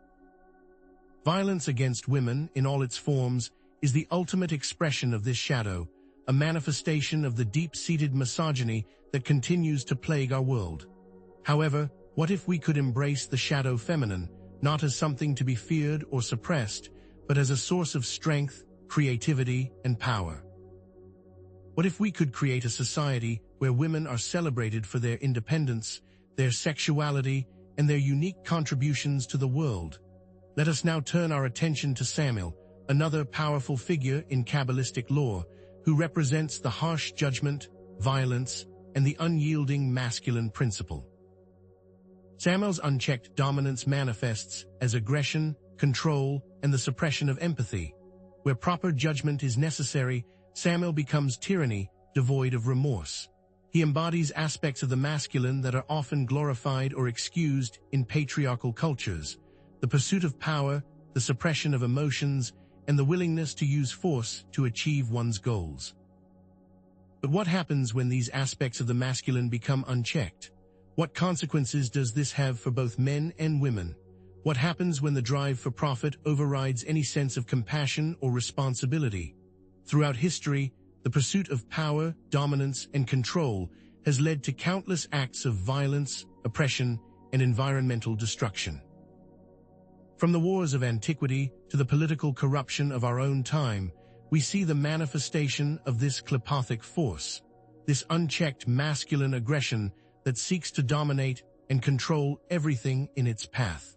Violence against women in all its forms is the ultimate expression of this shadow, a manifestation of the deep-seated misogyny that continues to plague our world. However, what if we could embrace the shadow feminine, not as something to be feared or suppressed, but as a source of strength, creativity, and power? What if we could create a society where women are celebrated for their independence, their sexuality, and their unique contributions to the world? Let us now turn our attention to Samael, another powerful figure in Kabbalistic lore, who represents the harsh judgment, violence, and the unyielding masculine principle. Samael's unchecked dominance manifests as aggression, control, and the suppression of empathy. Where proper judgment is necessary, Samael becomes tyranny, devoid of remorse. He embodies aspects of the masculine that are often glorified or excused in patriarchal cultures: the pursuit of power, the suppression of emotions, and the willingness to use force to achieve one's goals. But what happens when these aspects of the masculine become unchecked? What consequences does this have for both men and women? What happens when the drive for profit overrides any sense of compassion or responsibility? Throughout history, the pursuit of power, dominance, and control has led to countless acts of violence, oppression, and environmental destruction. From the wars of antiquity to the political corruption of our own time, we see the manifestation of this KLIPPOTHic force, this unchecked masculine aggression that seeks to dominate and control everything in its path.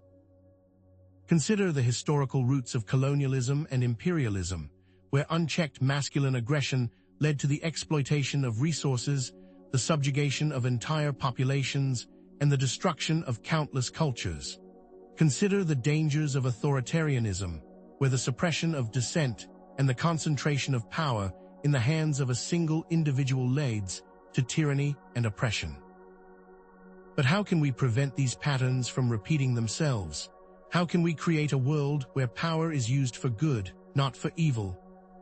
Consider the historical roots of colonialism and imperialism, where unchecked masculine aggression led to the exploitation of resources, the subjugation of entire populations, and the destruction of countless cultures. Consider the dangers of authoritarianism, where the suppression of dissent and the concentration of power in the hands of a single individual leads to tyranny and oppression. But how can we prevent these patterns from repeating themselves? How can we create a world where power is used for good, not for evil?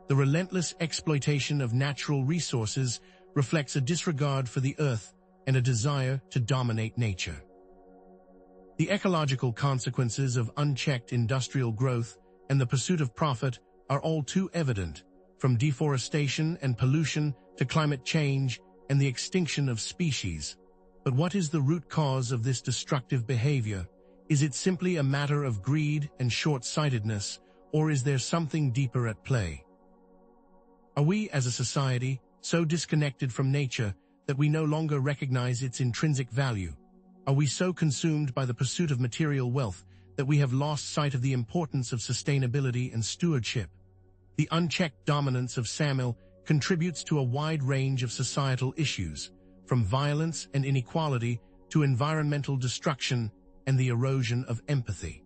The relentless exploitation of natural resources reflects a disregard for the earth and a desire to dominate nature. The ecological consequences of unchecked industrial growth and the pursuit of profit are all too evident, from deforestation and pollution to climate change and the extinction of species. But what is the root cause of this destructive behavior? Is it simply a matter of greed and short-sightedness, or is there something deeper at play? Are we, as a society, so disconnected from nature that we no longer recognize its intrinsic value? Are we so consumed by the pursuit of material wealth that we have lost sight of the importance of sustainability and stewardship? The unchecked dominance of Samael contributes to a wide range of societal issues, from violence and inequality to environmental destruction and the erosion of empathy.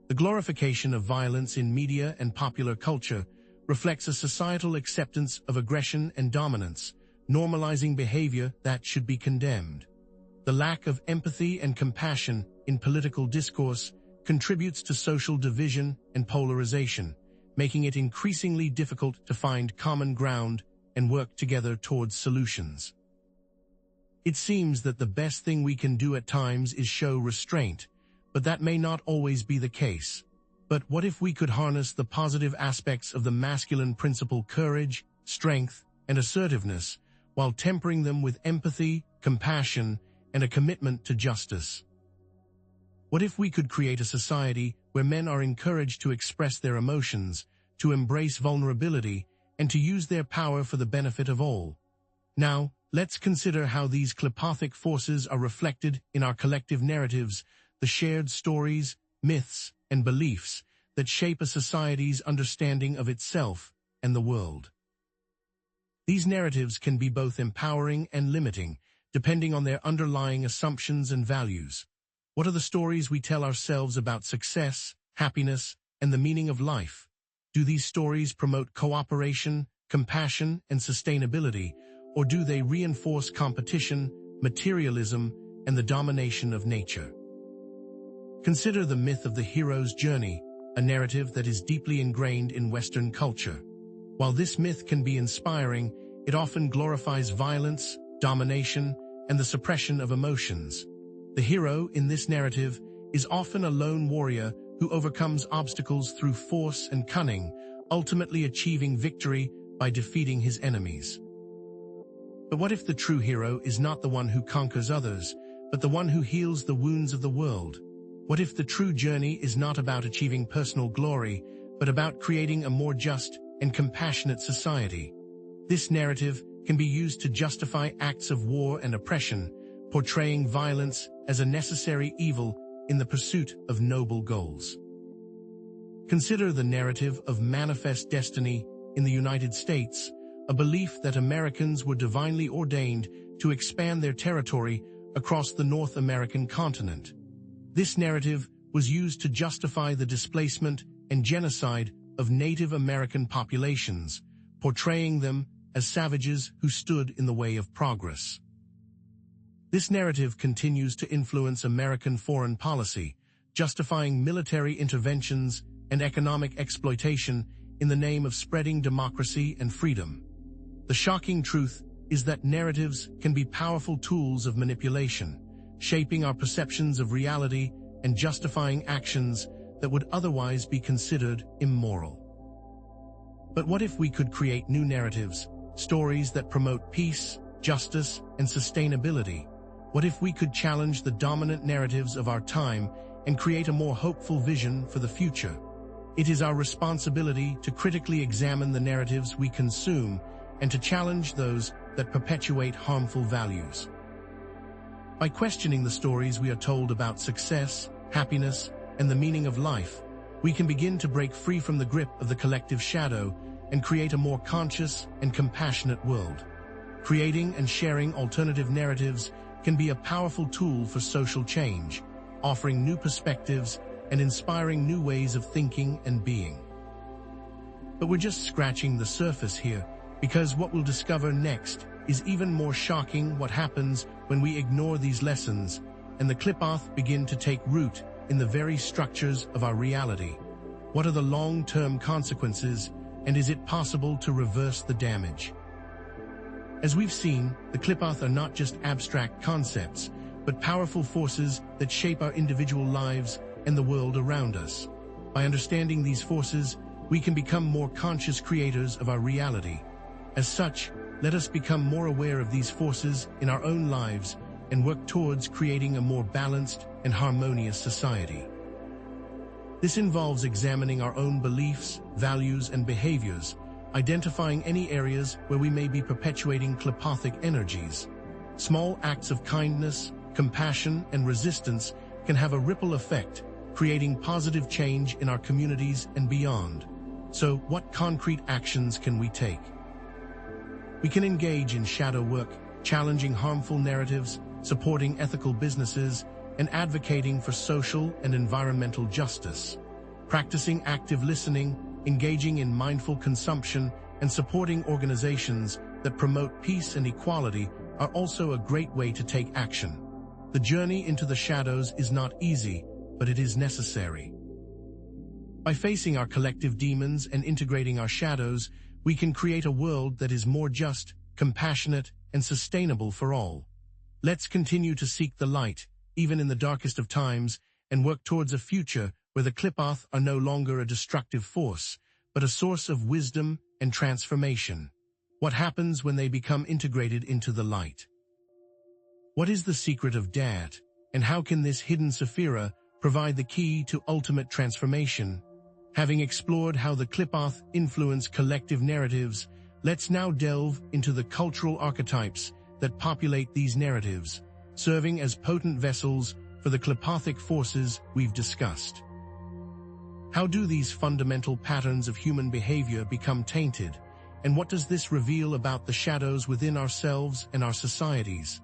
The glorification of violence in media and popular culture reflects a societal acceptance of aggression and dominance, normalizing behavior that should be condemned. The lack of empathy and compassion in political discourse contributes to social division and polarization, making it increasingly difficult to find common ground and work together towards solutions. It seems that the best thing we can do at times is show restraint, but that may not always be the case. But what if we could harness the positive aspects of the masculine principle: courage, strength, and assertiveness, while tempering them with empathy, compassion, and a commitment to justice? What if we could create a society where men are encouraged to express their emotions, to embrace vulnerability, and to use their power for the benefit of all. Now, let's consider how these KLIPPOTHic forces are reflected in our collective narratives, the shared stories, myths, and beliefs that shape a society's understanding of itself and the world. These narratives can be both empowering and limiting, depending on their underlying assumptions and values. What are the stories we tell ourselves about success, happiness, and the meaning of life? Do these stories promote cooperation, compassion, and sustainability, or do they reinforce competition, materialism, and the domination of nature? Consider the myth of the hero's journey, a narrative that is deeply ingrained in Western culture. While this myth can be inspiring, it often glorifies violence, domination, and the suppression of emotions. The hero in this narrative is often a lone warrior who overcomes obstacles through force and cunning, ultimately achieving victory by defeating his enemies. But what if the true hero is not the one who conquers others, but the one who heals the wounds of the world? What if the true journey is not about achieving personal glory, but about creating a more just and compassionate society? This narrative can be used to justify acts of war and oppression, portraying violence as a necessary evil in the pursuit of noble goals. Consider the narrative of manifest destiny in the United States, a belief that Americans were divinely ordained to expand their territory across the North American continent. This narrative was used to justify the displacement and genocide of Native American populations, portraying them as savages who stood in the way of progress. This narrative continues to influence American foreign policy, justifying military interventions and economic exploitation in the name of spreading democracy and freedom. The shocking truth is that narratives can be powerful tools of manipulation, shaping our perceptions of reality and justifying actions that would otherwise be considered immoral. But what if we could create new narratives, stories that promote peace, justice, and sustainability? What if we could challenge the dominant narratives of our time and create a more hopeful vision for the future? It is our responsibility to critically examine the narratives we consume and to challenge those that perpetuate harmful values. By questioning the stories we are told about success, happiness, and the meaning of life, we can begin to break free from the grip of the collective shadow and create a more conscious and compassionate world. Creating and sharing alternative narratives can be a powerful tool for social change, offering new perspectives and inspiring new ways of thinking and being. But we're just scratching the surface here, because what we'll discover next is even more shocking. What happens when we ignore these lessons and the KLIPPOTH begin to take root in the very structures of our reality? What are the long-term consequences, and is it possible to reverse the damage? As we've seen, the KLIPPOTH are not just abstract concepts, but powerful forces that shape our individual lives and the world around us. By understanding these forces, we can become more conscious creators of our reality. As such, let us become more aware of these forces in our own lives and work towards creating a more balanced and harmonious society. This involves examining our own beliefs, values, and behaviors, identifying any areas where we may be perpetuating KLIPPOTHic energies. Small acts of kindness, compassion, and resistance can have a ripple effect, creating positive change in our communities and beyond. So, what concrete actions can we take? We can engage in shadow work, challenging harmful narratives, supporting ethical businesses, and advocating for social and environmental justice. Practicing active listening, engaging in mindful consumption, and supporting organizations that promote peace and equality are also a great way to take action. The journey into the shadows is not easy, but it is necessary. By facing our collective demons and integrating our shadows, we can create a world that is more just, compassionate, and sustainable for all. Let's continue to seek the light, even in the darkest of times, and work towards a future where the KLIPPOTH are no longer a destructive force, but a source of wisdom and transformation. What happens when they become integrated into the light? What is the secret of that, and how can this hidden sephira provide the key to ultimate transformation? Having explored how the KLIPPOTH influence collective narratives, let's now delve into the cultural archetypes that populate these narratives, serving as potent vessels for the KLIPPOTHic forces we've discussed. How do these fundamental patterns of human behavior become tainted, and what does this reveal about the shadows within ourselves and our societies?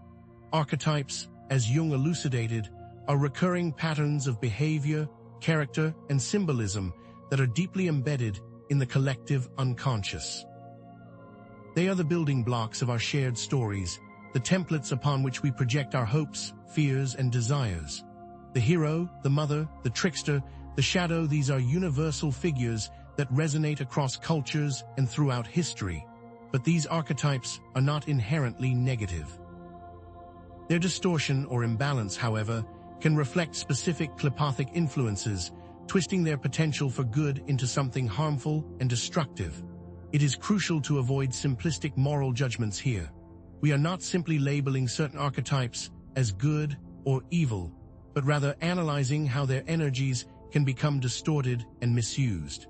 Archetypes, as Jung elucidated, are recurring patterns of behavior, character, and symbolism that are deeply embedded in the collective unconscious. They are the building blocks of our shared stories, the templates upon which we project our hopes, fears, and desires. The hero, the mother, the trickster, the shadow, these are universal figures that resonate across cultures and throughout history. But these archetypes are not inherently negative. Their distortion or imbalance, however, can reflect specific KLIPPOTHic influences, twisting their potential for good into something harmful and destructive. It is crucial to avoid simplistic moral judgments here. We are not simply labeling certain archetypes as good or evil, but rather analyzing how their energies can become distorted and misused.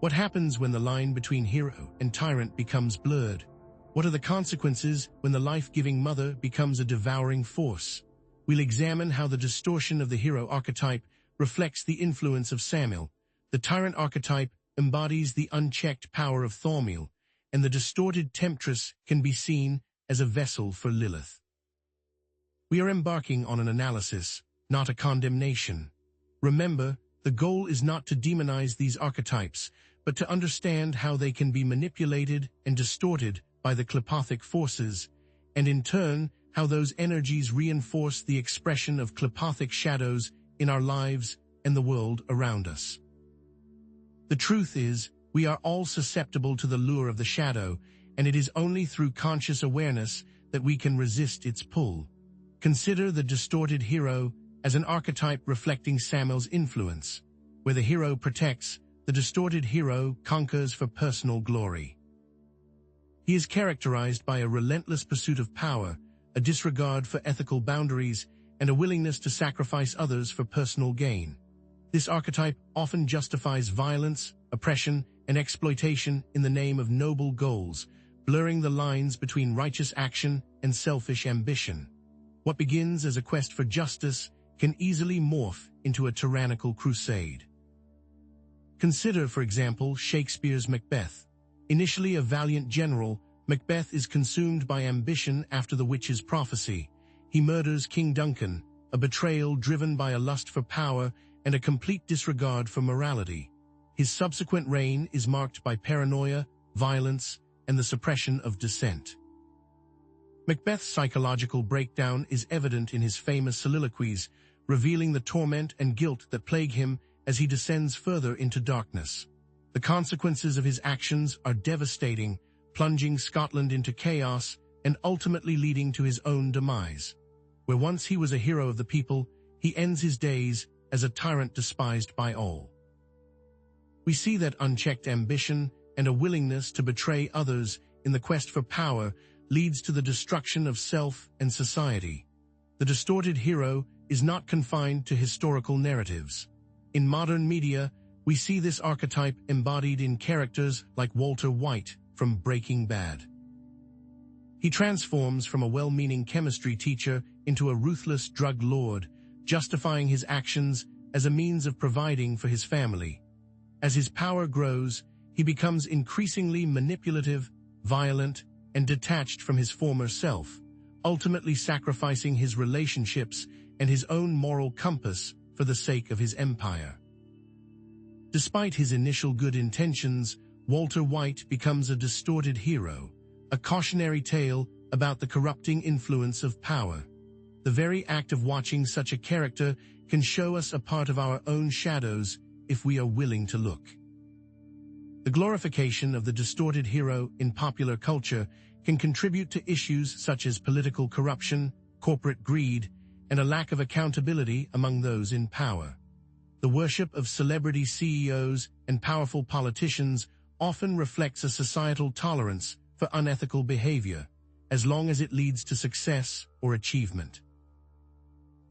What happens when the line between hero and tyrant becomes blurred? What are the consequences when the life-giving mother becomes a devouring force? We'll examine how the distortion of the hero archetype reflects the influence of Samuel. The tyrant archetype embodies the unchecked power of Thaumiel, and the distorted temptress can be seen as a vessel for Lilith. We are embarking on an analysis, not a condemnation. Remember, the goal is not to demonize these archetypes, but to understand how they can be manipulated and distorted by the KLIPPOTHic forces, and in turn, how those energies reinforce the expression of KLIPPOTHic shadows in our lives and the world around us. The truth is, we are all susceptible to the lure of the shadow, and it is only through conscious awareness that we can resist its pull. Consider the distorted hero as an archetype reflecting Samuel's influence. Where the hero protects, the distorted hero conquers for personal glory. He is characterized by a relentless pursuit of power, a disregard for ethical boundaries, and a willingness to sacrifice others for personal gain. This archetype often justifies violence, oppression, and exploitation in the name of noble goals, blurring the lines between righteous action and selfish ambition. What begins as a quest for justice can easily morph into a tyrannical crusade. Consider, for example, Shakespeare's Macbeth. Initially a valiant general, Macbeth is consumed by ambition after the witch's prophecy. He murders King Duncan, a betrayal driven by a lust for power and a complete disregard for morality. His subsequent reign is marked by paranoia, violence, and the suppression of dissent. Macbeth's psychological breakdown is evident in his famous soliloquies, revealing the torment and guilt that plague him as he descends further into darkness. The consequences of his actions are devastating, plunging Scotland into chaos and ultimately leading to his own demise. Where once he was a hero of the people, he ends his days as a tyrant despised by all. We see that unchecked ambition and a willingness to betray others in the quest for power leads to the destruction of self and society. The distorted hero is not confined to historical narratives. In modern media, we see this archetype embodied in characters like Walter White from Breaking Bad. He transforms from a well-meaning chemistry teacher into a ruthless drug lord, justifying his actions as a means of providing for his family. As his power grows, he becomes increasingly manipulative, violent, and detached from his former self, ultimately sacrificing his relationships and his own moral compass for the sake of his empire. Despite his initial good intentions, Walter White becomes a distorted hero, a cautionary tale about the corrupting influence of power. The very act of watching such a character can show us a part of our own shadows if we are willing to look. The glorification of the distorted hero in popular culture can contribute to issues such as political corruption, corporate greed, and a lack of accountability among those in power. The worship of celebrity CEOs and powerful politicians often reflects a societal tolerance for unethical behavior, as long as it leads to success or achievement.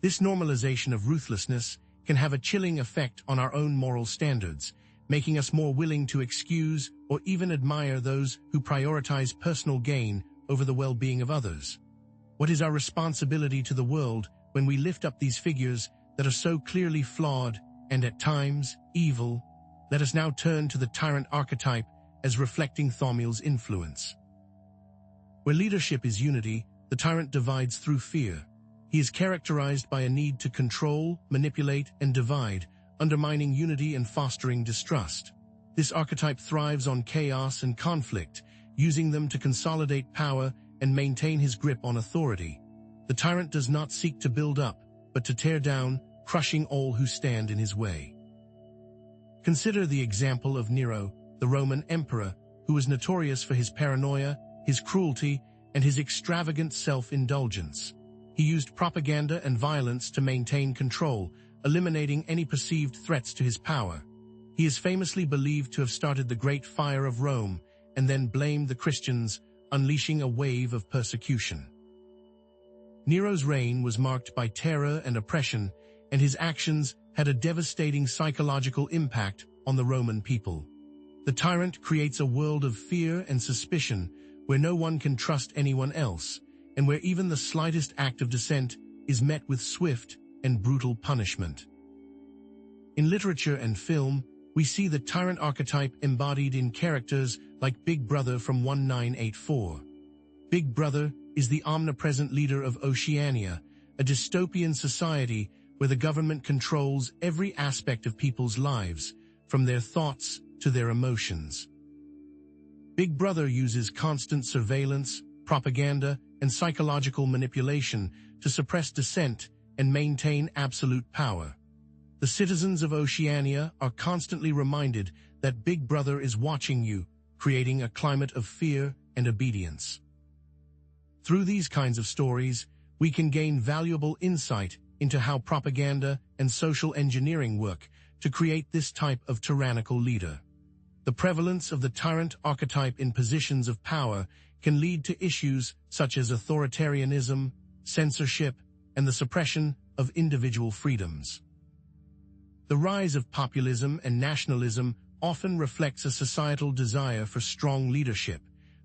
This normalization of ruthlessness can have a chilling effect on our own moral standards, making us more willing to excuse or even admire those who prioritize personal gain over the well-being of others. What is our responsibility to the world when we lift up these figures that are so clearly flawed and at times evil? Let us now turn to the tyrant archetype as reflecting Thaumiel's influence. Where leadership is unity, the tyrant divides through fear. He is characterized by a need to control, manipulate, and divide, undermining unity and fostering distrust. This archetype thrives on chaos and conflict, using them to consolidate power and maintain his grip on authority. The tyrant does not seek to build up, but to tear down, crushing all who stand in his way. Consider the example of Nero, the Roman emperor, who was notorious for his paranoia, his cruelty, and his extravagant self-indulgence. He used propaganda and violence to maintain control, eliminating any perceived threats to his power. He is famously believed to have started the Great Fire of Rome and then blamed the Christians, unleashing a wave of persecution. Nero's reign was marked by terror and oppression, and his actions had a devastating psychological impact on the Roman people. The tyrant creates a world of fear and suspicion where no one can trust anyone else, and where even the slightest act of dissent is met with swift and brutal punishment. In literature and film, we see the tyrant archetype embodied in characters like Big Brother from 1984. Big Brother is the omnipresent leader of Oceania, a dystopian society where the government controls every aspect of people's lives, from their thoughts to their emotions. Big Brother uses constant surveillance, propaganda, and psychological manipulation to suppress dissent and maintain absolute power. The citizens of Oceania are constantly reminded that Big Brother is watching you, creating a climate of fear and obedience. Through these kinds of stories, we can gain valuable insight into how propaganda and social engineering work to create this type of tyrannical leader. The prevalence of the tyrant archetype in positions of power can lead to issues such as authoritarianism, censorship, and the suppression of individual freedoms. The rise of populism and nationalism often reflects a societal desire for strong leadership,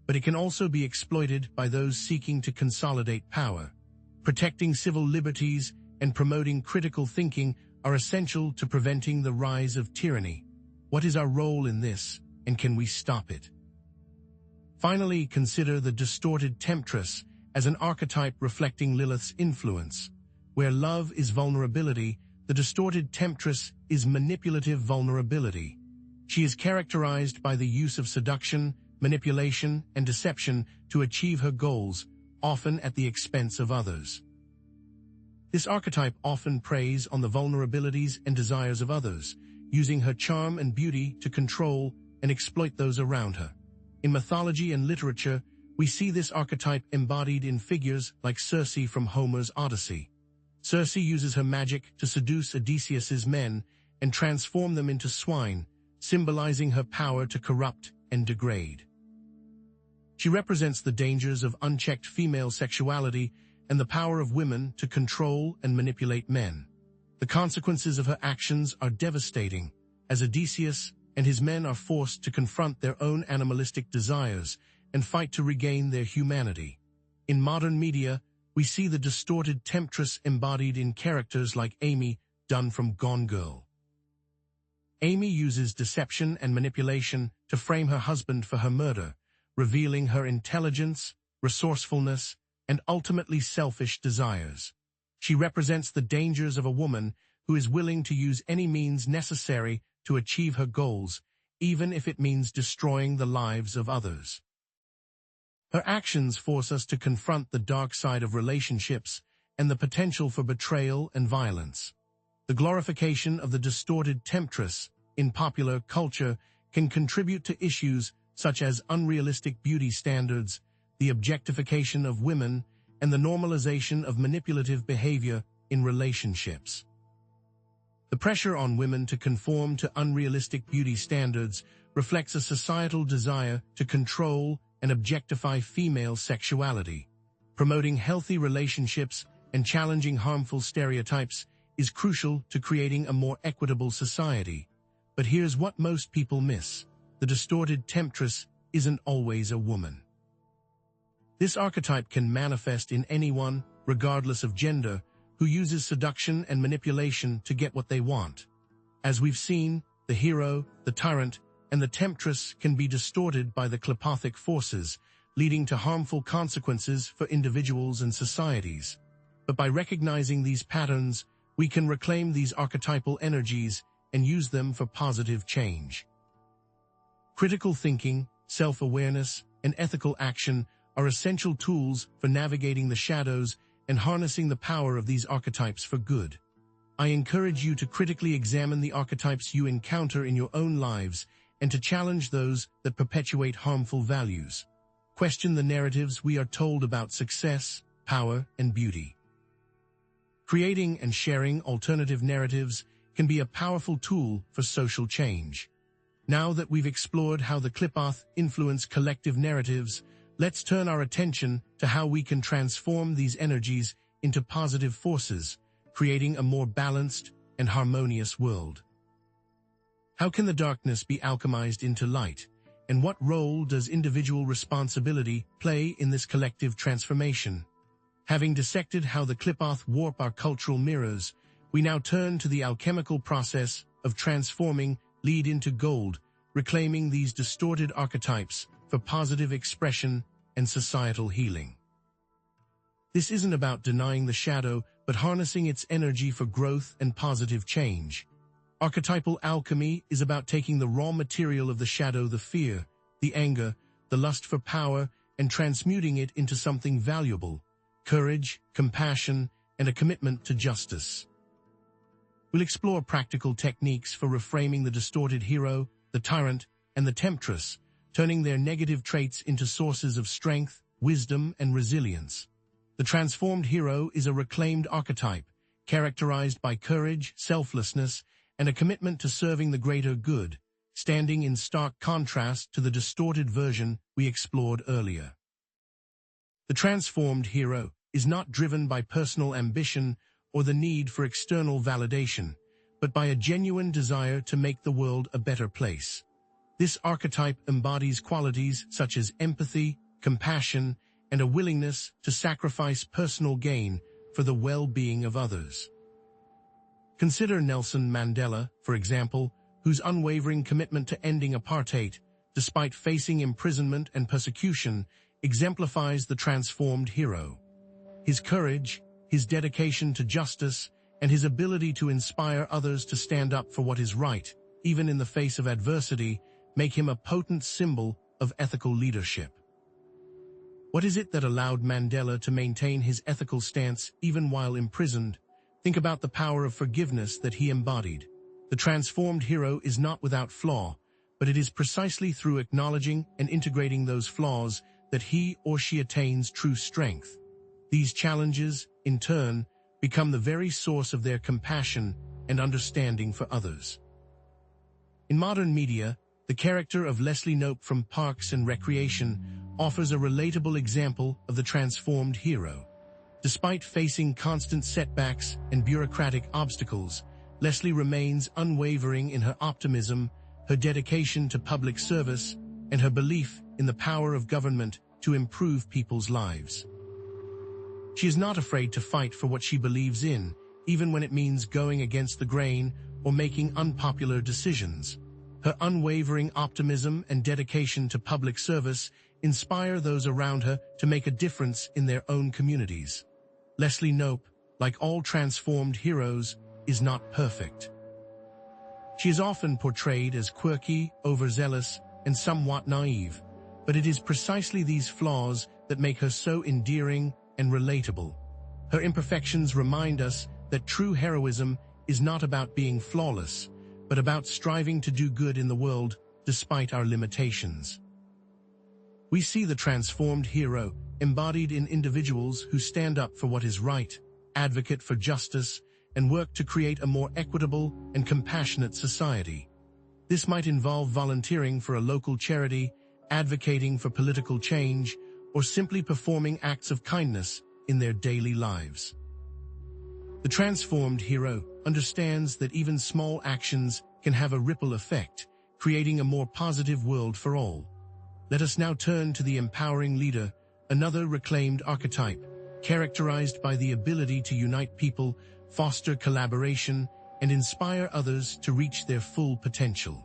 but it can also be exploited by those seeking to consolidate power. Protecting civil liberties and promoting critical thinking are essential to preventing the rise of tyranny. What is our role in this, and can we stop it? Finally, consider the distorted temptress as an archetype reflecting Lilith's influence. Where love is vulnerability, the distorted temptress is manipulative vulnerability. She is characterized by the use of seduction, manipulation, and deception to achieve her goals, often at the expense of others. This archetype often preys on the vulnerabilities and desires of others, using her charm and beauty to control and exploit those around her. In mythology and literature, we see this archetype embodied in figures like Circe from Homer's Odyssey. Circe uses her magic to seduce Odysseus's men and transform them into swine, symbolizing her power to corrupt and degrade. She represents the dangers of unchecked female sexuality and the power of women to control and manipulate men. The consequences of her actions are devastating, as Odysseus and his men are forced to confront their own animalistic desires and fight to regain their humanity. In modern media, we see the distorted temptress embodied in characters like Amy, done from Gone Girl. Amy uses deception and manipulation to frame her husband for her murder, revealing her intelligence, resourcefulness, and ultimately selfish desires. She represents the dangers of a woman who is willing to use any means necessary to achieve her goals, even if it means destroying the lives of others. Her actions force us to confront the dark side of relationships and the potential for betrayal and violence. The glorification of the distorted temptress in popular culture can contribute to issues such as unrealistic beauty standards, the objectification of women, and the normalization of manipulative behavior in relationships. The pressure on women to conform to unrealistic beauty standards reflects a societal desire to control and objectify female sexuality. Promoting healthy relationships and challenging harmful stereotypes is crucial to creating a more equitable society. But here's what most people miss. The distorted temptress isn't always a woman. This archetype can manifest in anyone, regardless of gender, who uses seduction and manipulation to get what they want. As we've seen, the hero, the tyrant, and the temptress can be distorted by the KLIPPOThic forces, leading to harmful consequences for individuals and societies. But by recognizing these patterns, we can reclaim these archetypal energies and use them for positive change. Critical thinking, self-awareness, and ethical action are essential tools for navigating the shadows and harnessing the power of these archetypes for good. I encourage you to critically examine the archetypes you encounter in your own lives and to challenge those that perpetuate harmful values. Question the narratives we are told about success, power, and beauty. Creating and sharing alternative narratives can be a powerful tool for social change. Now that we've explored how the KLIPPOTH influence collective narratives, let's turn our attention to how we can transform these energies into positive forces, creating a more balanced and harmonious world. How can the darkness be alchemized into light, and what role does individual responsibility play in this collective transformation? Having dissected how the KLIPPOTH warp our cultural mirrors, we now turn to the alchemical process of transforming lead into gold, reclaiming these distorted archetypes for positive expression and societal healing. This isn't about denying the shadow, but harnessing its energy for growth and positive change. Archetypal alchemy is about taking the raw material of the shadow, the fear, the anger, the lust for power, and transmuting it into something valuable: courage, compassion, and a commitment to justice. We'll explore practical techniques for reframing the distorted hero, the tyrant, and the temptress, turning their negative traits into sources of strength, wisdom, and resilience. The transformed hero is a reclaimed archetype, characterized by courage, selflessness, and a commitment to serving the greater good, standing in stark contrast to the distorted version we explored earlier. The transformed hero is not driven by personal ambition or the need for external validation, but by a genuine desire to make the world a better place. This archetype embodies qualities such as empathy, compassion, and a willingness to sacrifice personal gain for the well-being of others. Consider Nelson Mandela, for example, whose unwavering commitment to ending apartheid, despite facing imprisonment and persecution, exemplifies the transformed hero. His courage, his dedication to justice, and his ability to inspire others to stand up for what is right, even in the face of adversity, make him a potent symbol of ethical leadership. What is it that allowed Mandela to maintain his ethical stance even while imprisoned? Think about the power of forgiveness that he embodied. The transformed hero is not without flaw, but it is precisely through acknowledging and integrating those flaws that he or she attains true strength. These challenges, in turn, become the very source of their compassion and understanding for others. In modern media, the character of Leslie Knope from Parks and Recreation offers a relatable example of the transformed hero. Despite facing constant setbacks and bureaucratic obstacles, Leslie remains unwavering in her optimism, her dedication to public service, and her belief in the power of government to improve people's lives. She is not afraid to fight for what she believes in, even when it means going against the grain or making unpopular decisions. Her unwavering optimism and dedication to public service inspire those around her to make a difference in their own communities. Leslie Knope, like all transformed heroes, is not perfect. She is often portrayed as quirky, overzealous, and somewhat naive, but it is precisely these flaws that make her so endearing and relatable. Her imperfections remind us that true heroism is not about being flawless, but about striving to do good in the world despite our limitations. We see the transformed hero embodied in individuals who stand up for what is right, advocate for justice, and work to create a more equitable and compassionate society. This might involve volunteering for a local charity, advocating for political change, or simply performing acts of kindness in their daily lives. The transformed hero understands that even small actions can have a ripple effect, creating a more positive world for all. Let us now turn to the empowering leader, another reclaimed archetype, characterized by the ability to unite people, foster collaboration, and inspire others to reach their full potential.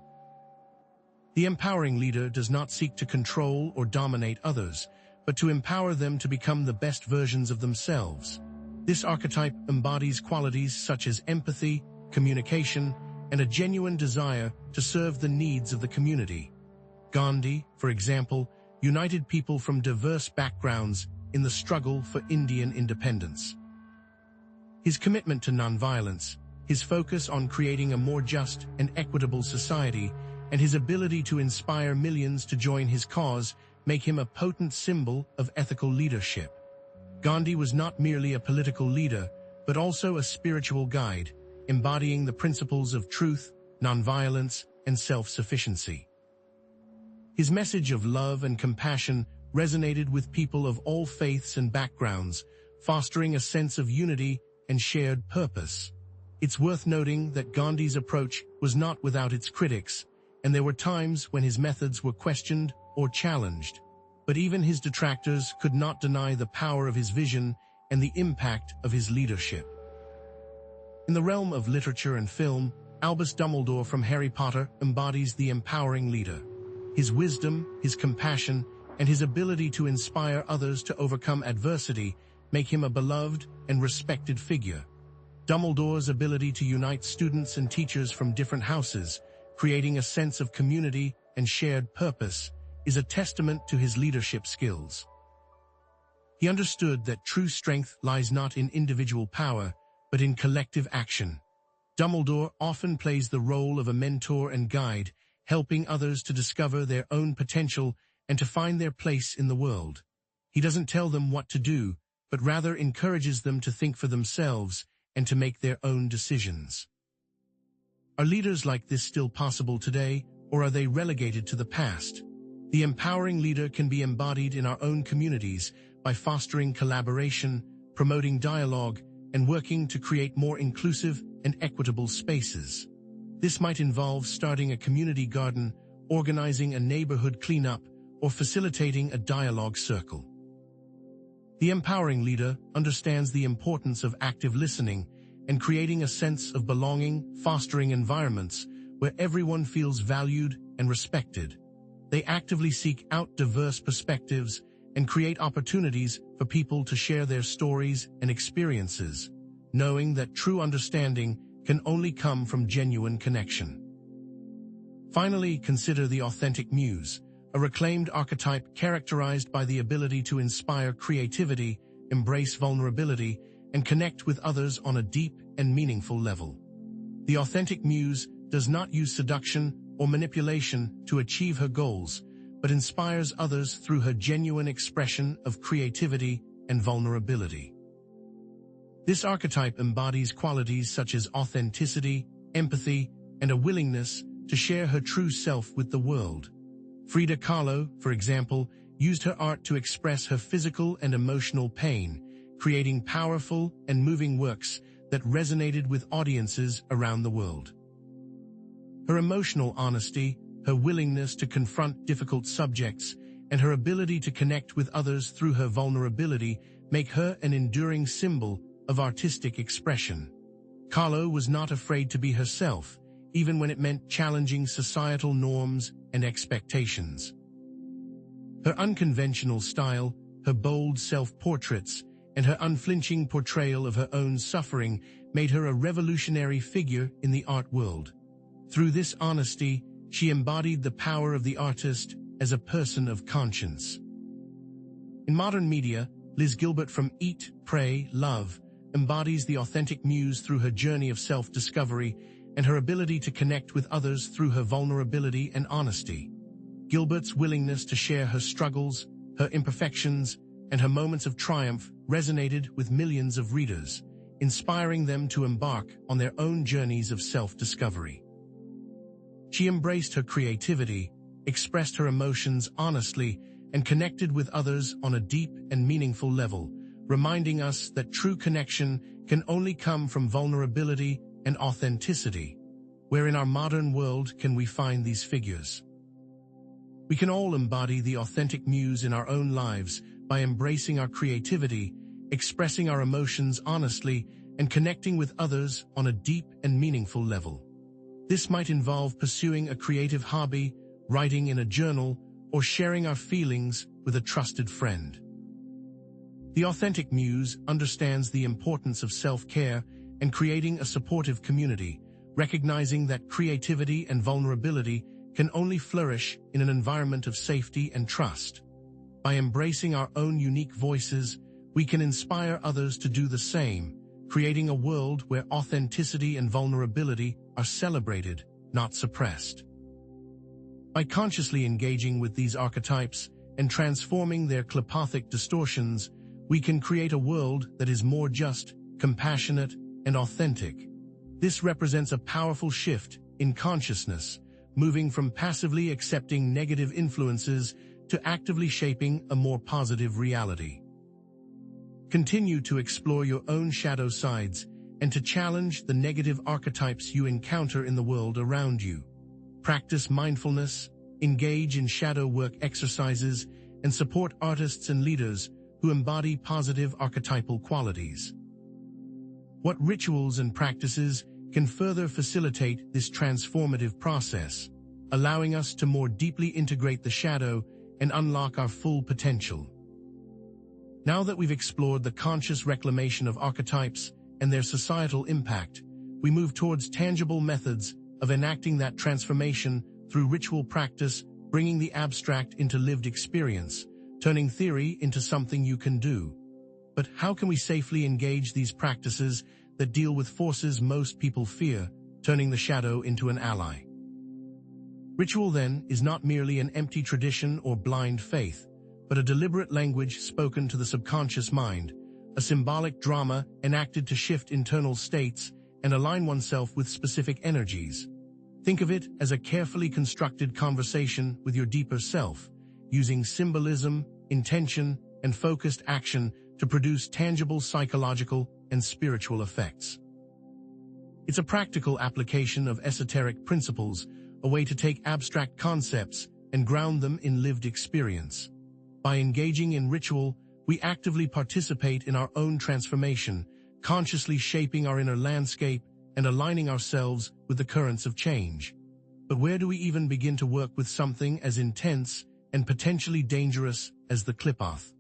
The empowering leader does not seek to control or dominate others, but to empower them to become the best versions of themselves. This archetype embodies qualities such as empathy, communication, and a genuine desire to serve the needs of the community. Gandhi, for example, united people from diverse backgrounds in the struggle for Indian independence. His commitment to nonviolence, his focus on creating a more just and equitable society, and his ability to inspire millions to join his cause make him a potent symbol of ethical leadership. Gandhi was not merely a political leader, but also a spiritual guide, embodying the principles of truth, nonviolence, and self-sufficiency. His message of love and compassion resonated with people of all faiths and backgrounds, fostering a sense of unity and shared purpose. It's worth noting that Gandhi's approach was not without its critics, and there were times when his methods were questioned or challenged. But even his detractors could not deny the power of his vision and the impact of his leadership. In the realm of literature and film, Albus Dumbledore from Harry Potter embodies the empowering leader. His wisdom, his compassion, and his ability to inspire others to overcome adversity make him a beloved and respected figure. Dumbledore's ability to unite students and teachers from different houses, creating a sense of community and shared purpose, is a testament to his leadership skills. He understood that true strength lies not in individual power, but in collective action. Dumbledore often plays the role of a mentor and guide, helping others to discover their own potential and to find their place in the world. He doesn't tell them what to do, but rather encourages them to think for themselves and to make their own decisions. Are leaders like this still possible today, or are they relegated to the past? The empowering leader can be embodied in our own communities by fostering collaboration, promoting dialogue, and working to create more inclusive and equitable spaces. This might involve starting a community garden, organizing a neighborhood cleanup, or facilitating a dialogue circle. The empowering leader understands the importance of active listening and creating a sense of belonging, fostering environments where everyone feels valued and respected. They actively seek out diverse perspectives and create opportunities for people to share their stories and experiences, knowing that true understanding can only come from genuine connection. Finally, consider the authentic muse, a reclaimed archetype characterized by the ability to inspire creativity, embrace vulnerability, and connect with others on a deep and meaningful level. The authentic muse does not use seduction or manipulation to achieve her goals, but inspires others through her genuine expression of creativity and vulnerability. This archetype embodies qualities such as authenticity, empathy, and a willingness to share her true self with the world. Frida Kahlo, for example, used her art to express her physical and emotional pain, creating powerful and moving works that resonated with audiences around the world. Her emotional honesty, her willingness to confront difficult subjects, and her ability to connect with others through her vulnerability make her an enduring symbol of artistic expression. Kahlo was not afraid to be herself, even when it meant challenging societal norms and expectations. Her unconventional style, her bold self-portraits, and her unflinching portrayal of her own suffering made her a revolutionary figure in the art world. Through this honesty, she embodied the power of the artist as a person of conscience. In modern media, Liz Gilbert from Eat, Pray, Love embodies the authentic muse through her journey of self-discovery and her ability to connect with others through her vulnerability and honesty. Gilbert's willingness to share her struggles, her imperfections, and her moments of triumph resonated with millions of readers, inspiring them to embark on their own journeys of self-discovery. She embraced her creativity, expressed her emotions honestly, and connected with others on a deep and meaningful level, reminding us that true connection can only come from vulnerability and authenticity. Where in our modern world can we find these figures? We can all embody the authentic muse in our own lives by embracing our creativity, expressing our emotions honestly, and connecting with others on a deep and meaningful level. This might involve pursuing a creative hobby, writing in a journal, or sharing our feelings with a trusted friend. The authentic muse understands the importance of self-care and creating a supportive community, recognizing that creativity and vulnerability can only flourish in an environment of safety and trust. By embracing our own unique voices, we can inspire others to do the same, creating a world where authenticity and vulnerability are celebrated, not suppressed. By consciously engaging with these archetypes and transforming their KLIPPOTHic distortions, we can create a world that is more just, compassionate, and authentic. This represents a powerful shift in consciousness, moving from passively accepting negative influences to actively shaping a more positive reality. Continue to explore your own shadow sides and to challenge the negative archetypes you encounter in the world around you. Practice mindfulness, engage in shadow work exercises, and support artists and leaders who embody positive archetypal qualities. What rituals and practices can further facilitate this transformative process, allowing us to more deeply integrate the shadow and unlock our full potential? Now that we've explored the conscious reclamation of archetypes and their societal impact, we move towards tangible methods of enacting that transformation through ritual practice, bringing the abstract into lived experience, turning theory into something you can do. But how can we safely engage these practices that deal with forces most people fear, turning the shadow into an ally? Ritual, then, is not merely an empty tradition or blind faith, but a deliberate language spoken to the subconscious mind, a symbolic drama enacted to shift internal states and align oneself with specific energies. Think of it as a carefully constructed conversation with your deeper self, using symbolism, intention, and focused action to produce tangible psychological and spiritual effects. It's a practical application of esoteric principles, a way to take abstract concepts and ground them in lived experience. By engaging in ritual, we actively participate in our own transformation, consciously shaping our inner landscape and aligning ourselves with the currents of change. But where do we even begin to work with something as intense and potentially dangerous as the KLIPPOTH?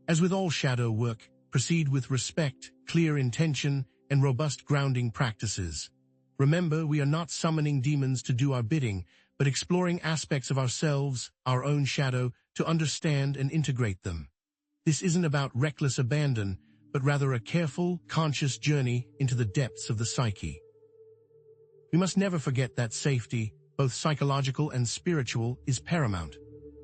As with all shadow work, proceed with respect, clear intention, and robust grounding practices. Remember, we are not summoning demons to do our bidding, but exploring aspects of ourselves, our own shadow, to understand and integrate them. This isn't about reckless abandon, but rather a careful, conscious journey into the depths of the psyche. We must never forget that safety, both psychological and spiritual, is paramount.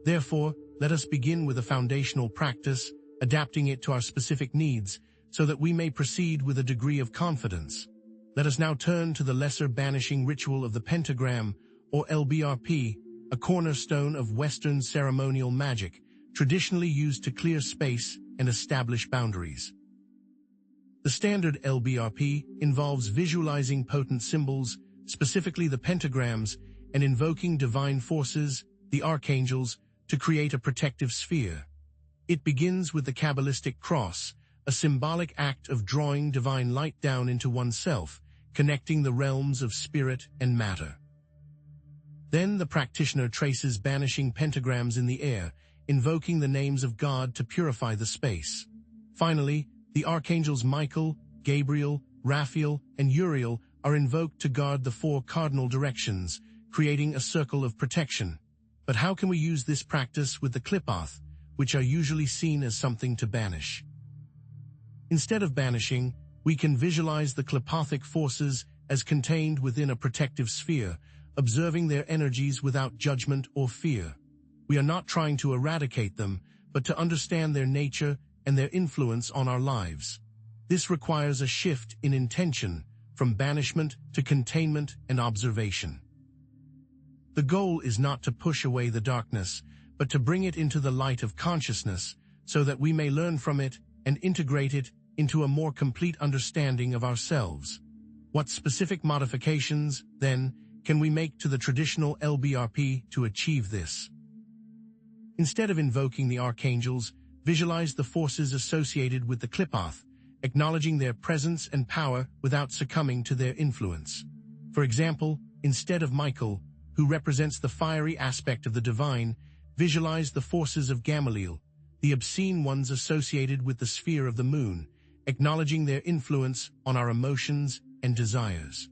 Therefore, let us begin with a foundational practice, adapting it to our specific needs, so that we may proceed with a degree of confidence. Let us now turn to the lesser banishing ritual of the pentagram, or LBRP, a cornerstone of Western ceremonial magic, traditionally used to clear space and establish boundaries. The standard LBRP involves visualizing potent symbols, specifically the pentagrams, and invoking divine forces, the archangels, to create a protective sphere. It begins with the Kabbalistic cross, a symbolic act of drawing divine light down into oneself, connecting the realms of spirit and matter. Then the practitioner traces banishing pentagrams in the air, invoking the names of God to purify the space. Finally, the archangels Michael, Gabriel, Raphael, and Uriel are invoked to guard the four cardinal directions, creating a circle of protection. But how can we use this practice with the KLIPPOTH, which are usually seen as something to banish? Instead of banishing, we can visualize the KLIPPOTHic forces as contained within a protective sphere, observing their energies without judgment or fear. We are not trying to eradicate them, but to understand their nature and their influence on our lives. This requires a shift in intention, from banishment to containment and observation. The goal is not to push away the darkness, but to bring it into the light of consciousness, so that we may learn from it and integrate it into a more complete understanding of ourselves. What specific modifications, then, can we make to the traditional LBRP to achieve this? Instead of invoking the archangels, visualize the forces associated with the KLIPPOTH, acknowledging their presence and power without succumbing to their influence. For example, instead of Michael, who represents the fiery aspect of the divine, visualize the forces of Gamaliel, the obscene ones associated with the sphere of the moon, acknowledging their influence on our emotions and desires.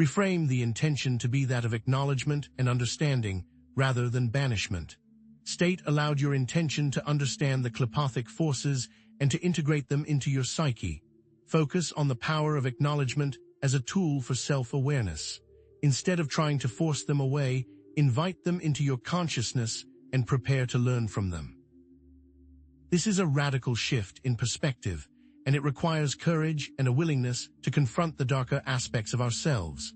Reframe the intention to be that of acknowledgement and understanding rather than banishment. State aloud your intention to understand the KLIPPOTHic forces and to integrate them into your psyche. Focus on the power of acknowledgement as a tool for self-awareness. Instead of trying to force them away, invite them into your consciousness and prepare to learn from them. This is a radical shift in perspective, and it requires courage and a willingness to confront the darker aspects of ourselves.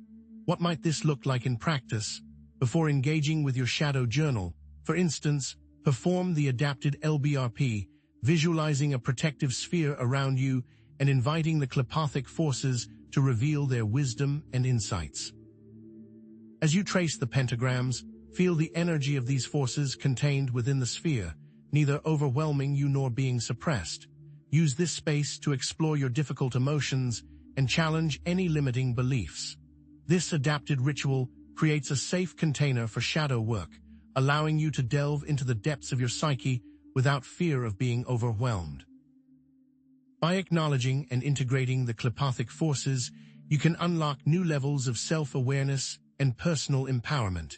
What might this look like in practice? Before engaging with your shadow journal, for instance, perform the adapted LBRP, visualizing a protective sphere around you and inviting the KLIPPOTHic forces to reveal their wisdom and insights. As you trace the pentagrams, feel the energy of these forces contained within the sphere, neither overwhelming you nor being suppressed. Use this space to explore your difficult emotions and challenge any limiting beliefs. This adapted ritual creates a safe container for shadow work, allowing you to delve into the depths of your psyche without fear of being overwhelmed. By acknowledging and integrating the KLIPPOTHic forces, you can unlock new levels of self-awareness and personal empowerment.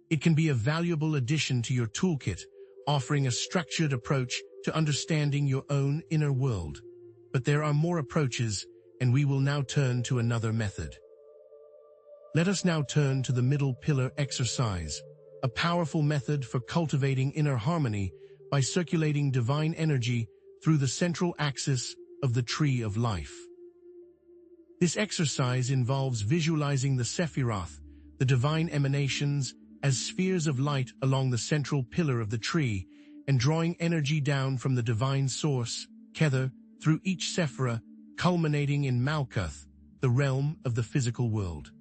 It can be a valuable addition to your toolkit, offering a structured approach to understanding your own inner world. But there are more approaches, and we will now turn to another method. Let us now turn to the middle pillar exercise, a powerful method for cultivating inner harmony by circulating divine energy through the central axis of the tree of life. This exercise involves visualizing the Sephiroth, the divine emanations, as spheres of light along the central pillar of the tree, and drawing energy down from the divine source, Kether, through each Sephira, culminating in Malkuth, the realm of the physical world.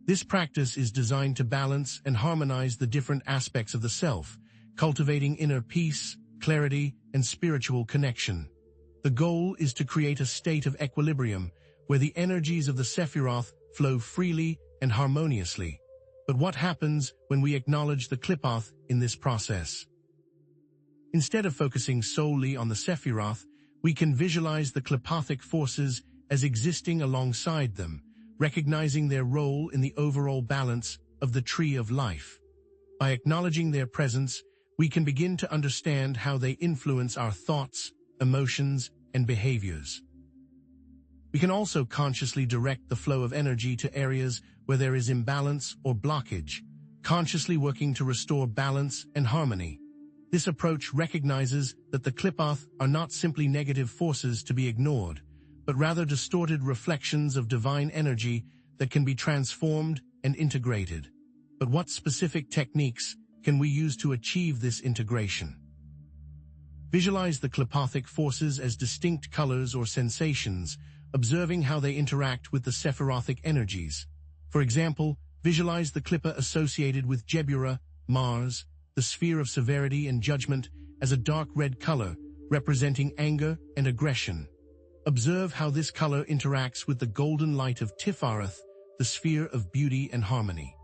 This practice is designed to balance and harmonize the different aspects of the self, cultivating inner peace, clarity, and spiritual connection. The goal is to create a state of equilibrium where the energies of the Sephiroth flow freely and harmoniously. But what happens when we acknowledge the KLIPPOTH in this process? Instead of focusing solely on the Sephiroth, we can visualize the KLIPPOTHic forces as existing alongside them, recognizing their role in the overall balance of the tree of life. By acknowledging their presence, we can begin to understand how they influence our thoughts, emotions, and behaviors. We can also consciously direct the flow of energy to areas where there is imbalance or blockage, consciously working to restore balance and harmony. This approach recognizes that the KLIPPOTH are not simply negative forces to be ignored, but rather distorted reflections of divine energy that can be transformed and integrated. But what specific techniques can we use to achieve this integration? Visualize the KLIPPOTHic forces as distinct colors or sensations, observing how they interact with the Sephirothic energies. For example, visualize the Klippa associated with Jebura, Mars, the sphere of severity and judgment, as a dark red color, representing anger and aggression. Observe how this color interacts with the golden light of Tifareth, the sphere of beauty and harmony.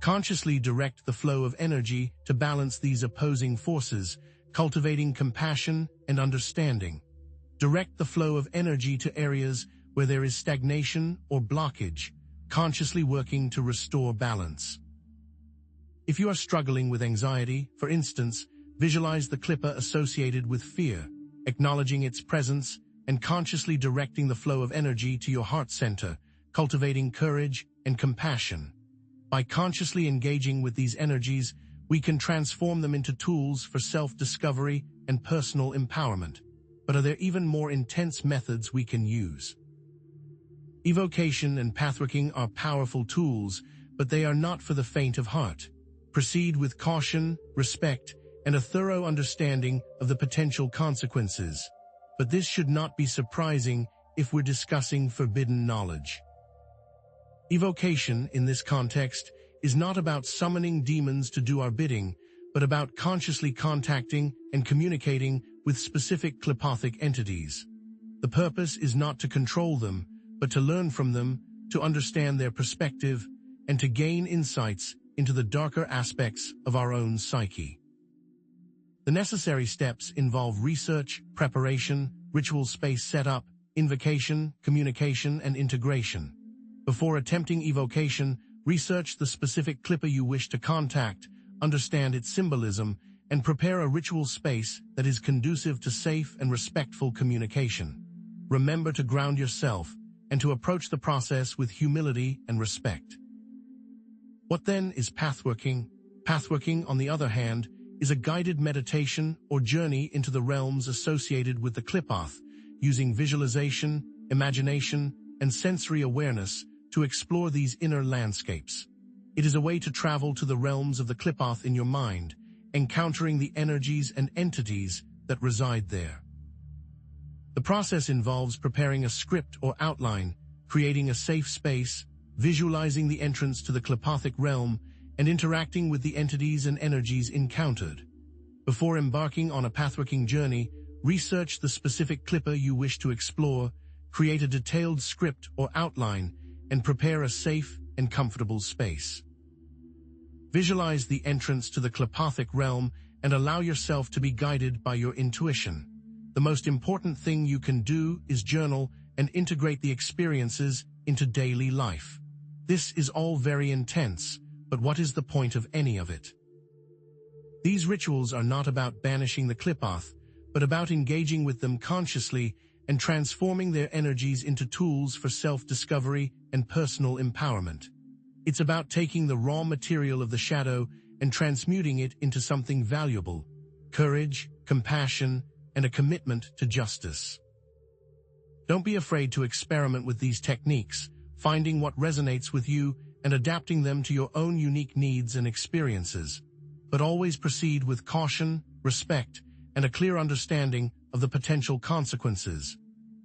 Consciously direct the flow of energy to balance these opposing forces, cultivating compassion and understanding. Direct the flow of energy to areas where there is stagnation or blockage, consciously working to restore balance. If you are struggling with anxiety, for instance, visualize the Klippa associated with fear, acknowledging its presence and consciously directing the flow of energy to your heart center, cultivating courage and compassion. By consciously engaging with these energies, we can transform them into tools for self-discovery and personal empowerment. But are there even more intense methods we can use? Evocation and pathworking are powerful tools, but they are not for the faint of heart. Proceed with caution, respect, and a thorough understanding of the potential consequences. But this should not be surprising if we're discussing forbidden knowledge. Evocation, in this context, is not about summoning demons to do our bidding, but about consciously contacting and communicating with specific klippothic entities. The purpose is not to control them, but to learn from them, to understand their perspective, and to gain insights into the darker aspects of our own psyche. The necessary steps involve research, preparation, ritual space setup, invocation, communication, and integration. Before attempting evocation, research the specific klippa you wish to contact, understand its symbolism, and prepare a ritual space that is conducive to safe and respectful communication. Remember to ground yourself and to approach the process with humility and respect. What then is pathworking? Pathworking, on the other hand, is a guided meditation or journey into the realms associated with the KLIPPOTH, using visualization, imagination, and sensory awareness to explore these inner landscapes. It is a way to travel to the realms of the KLIPPOTH in your mind, encountering the energies and entities that reside there. The process involves preparing a script or outline, creating a safe space, visualizing the entrance to the klippothic realm, and interacting with the entities and energies encountered. Before embarking on a pathworking journey, research the specific klippa you wish to explore, create a detailed script or outline, and prepare a safe and comfortable space. Visualize the entrance to the klippothic realm and allow yourself to be guided by your intuition. The most important thing you can do is journal and integrate the experiences into daily life. This is all very intense, but what is the point of any of it? These rituals are not about banishing the KLIPPOTH, but about engaging with them consciously and transforming their energies into tools for self-discovery and personal empowerment. It's about taking the raw material of the shadow and transmuting it into something valuable: courage, compassion, and a commitment to justice. Don't be afraid to experiment with these techniques, finding what resonates with you and adapting them to your own unique needs and experiences. But always proceed with caution, respect, and a clear understanding of the potential consequences.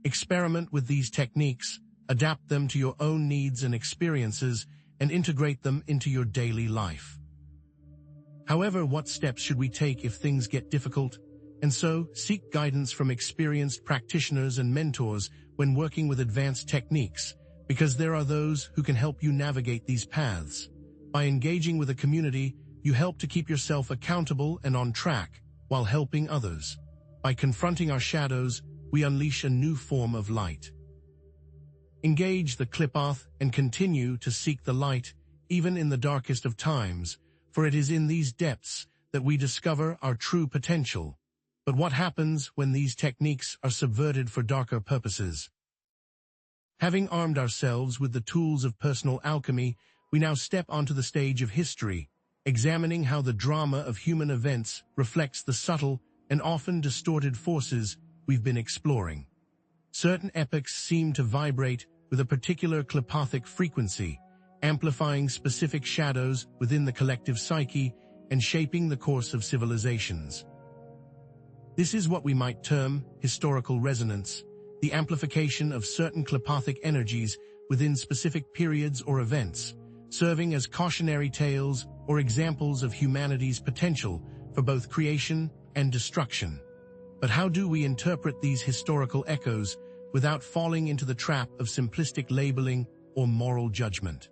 Experiment with these techniques, adapt them to your own needs and experiences, and integrate them into your daily life. However, what steps should we take if things get difficult? And so, seek guidance from experienced practitioners and mentors when working with advanced techniques, because there are those who can help you navigate these paths. By engaging with a community, you help to keep yourself accountable and on track, while helping others. By confronting our shadows, we unleash a new form of light. Engage the KLIPPOTH and continue to seek the light, even in the darkest of times, for it is in these depths that we discover our true potential. But what happens when these techniques are subverted for darker purposes? Having armed ourselves with the tools of personal alchemy, we now step onto the stage of history, examining how the drama of human events reflects the subtle and often distorted forces we've been exploring. Certain epochs seem to vibrate with a particular klippothic frequency, amplifying specific shadows within the collective psyche and shaping the course of civilizations. This is what we might term historical resonance, the amplification of certain klippothic energies within specific periods or events, serving as cautionary tales or examples of humanity's potential for both creation and destruction. But how do we interpret these historical echoes without falling into the trap of simplistic labeling or moral judgment?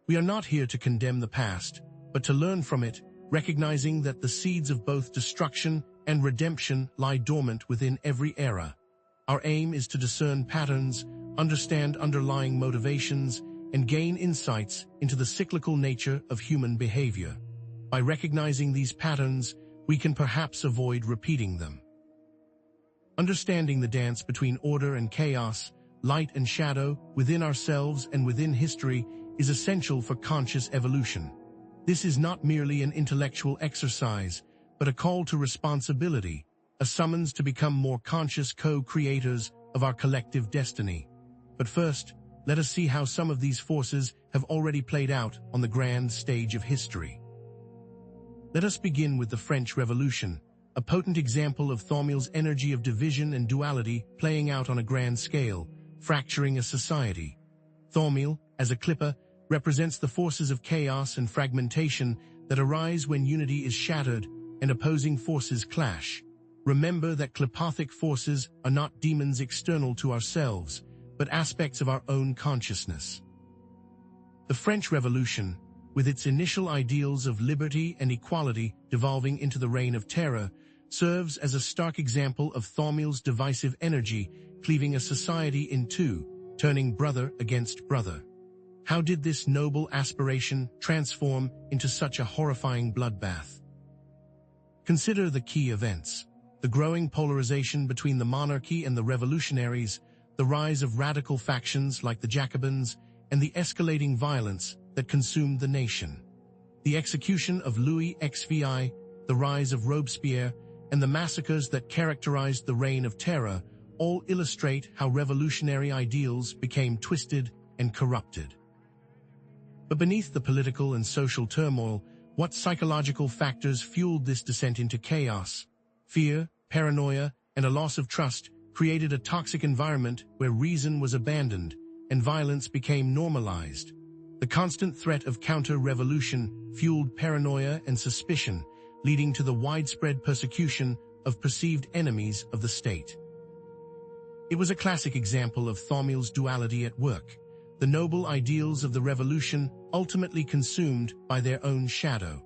We are not here to condemn the past, but to learn from it, recognizing that the seeds of both destruction and redemption lie dormant within every era. Our aim is to discern patterns, understand underlying motivations, and gain insights into the cyclical nature of human behavior. By recognizing these patterns, we can perhaps avoid repeating them. Understanding the dance between order and chaos, light and shadow, within ourselves and within history, is essential for conscious evolution. This is not merely an intellectual exercise, but a call to responsibility, a summons to become more conscious co-creators of our collective destiny. But first, let us see how some of these forces have already played out on the grand stage of history. Let us begin with the French Revolution, a potent example of Thaumiel's energy of division and duality playing out on a grand scale, fracturing a society. Thaumiel, as a clipper, represents the forces of chaos and fragmentation that arise when unity is shattered and opposing forces clash. Remember that klippothic forces are not demons external to ourselves, but aspects of our own consciousness. The French Revolution, with its initial ideals of liberty and equality devolving into the Reign of Terror, serves as a stark example of Thaumiel's divisive energy, cleaving a society in two, turning brother against brother. How did this noble aspiration transform into such a horrifying bloodbath? Consider the key events: the growing polarization between the monarchy and the revolutionaries, the rise of radical factions like the Jacobins, and the escalating violence that consumed the nation. The execution of Louis XVI, the rise of Robespierre, and the massacres that characterized the Reign of Terror all illustrate how revolutionary ideals became twisted and corrupted. But beneath the political and social turmoil, what psychological factors fueled this descent into chaos? Fear, paranoia, and a loss of trust created a toxic environment where reason was abandoned and violence became normalized. The constant threat of counter-revolution fueled paranoia and suspicion, leading to the widespread persecution of perceived enemies of the state. It was a classic example of Thaumiel's duality at work, the noble ideals of the revolution ultimately consumed by their own shadow.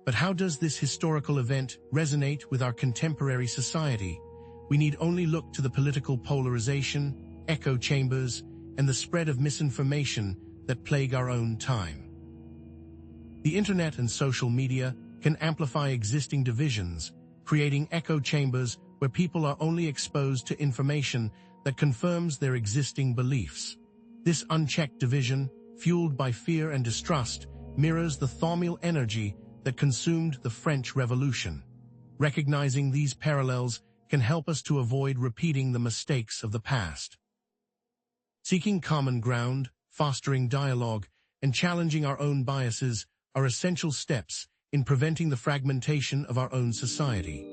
But how does this historical event resonate with our contemporary society? We need only look to the political polarization, echo chambers, and the spread of misinformation that plague our own time. The internet and social media can amplify existing divisions, creating echo chambers where people are only exposed to information that confirms their existing beliefs. This unchecked division, fueled by fear and distrust, mirrors the Thaumiel energy that consumed the French Revolution. Recognizing these parallels can help us to avoid repeating the mistakes of the past. Seeking common ground, fostering dialogue, and challenging our own biases are essential steps in preventing the fragmentation of our own society.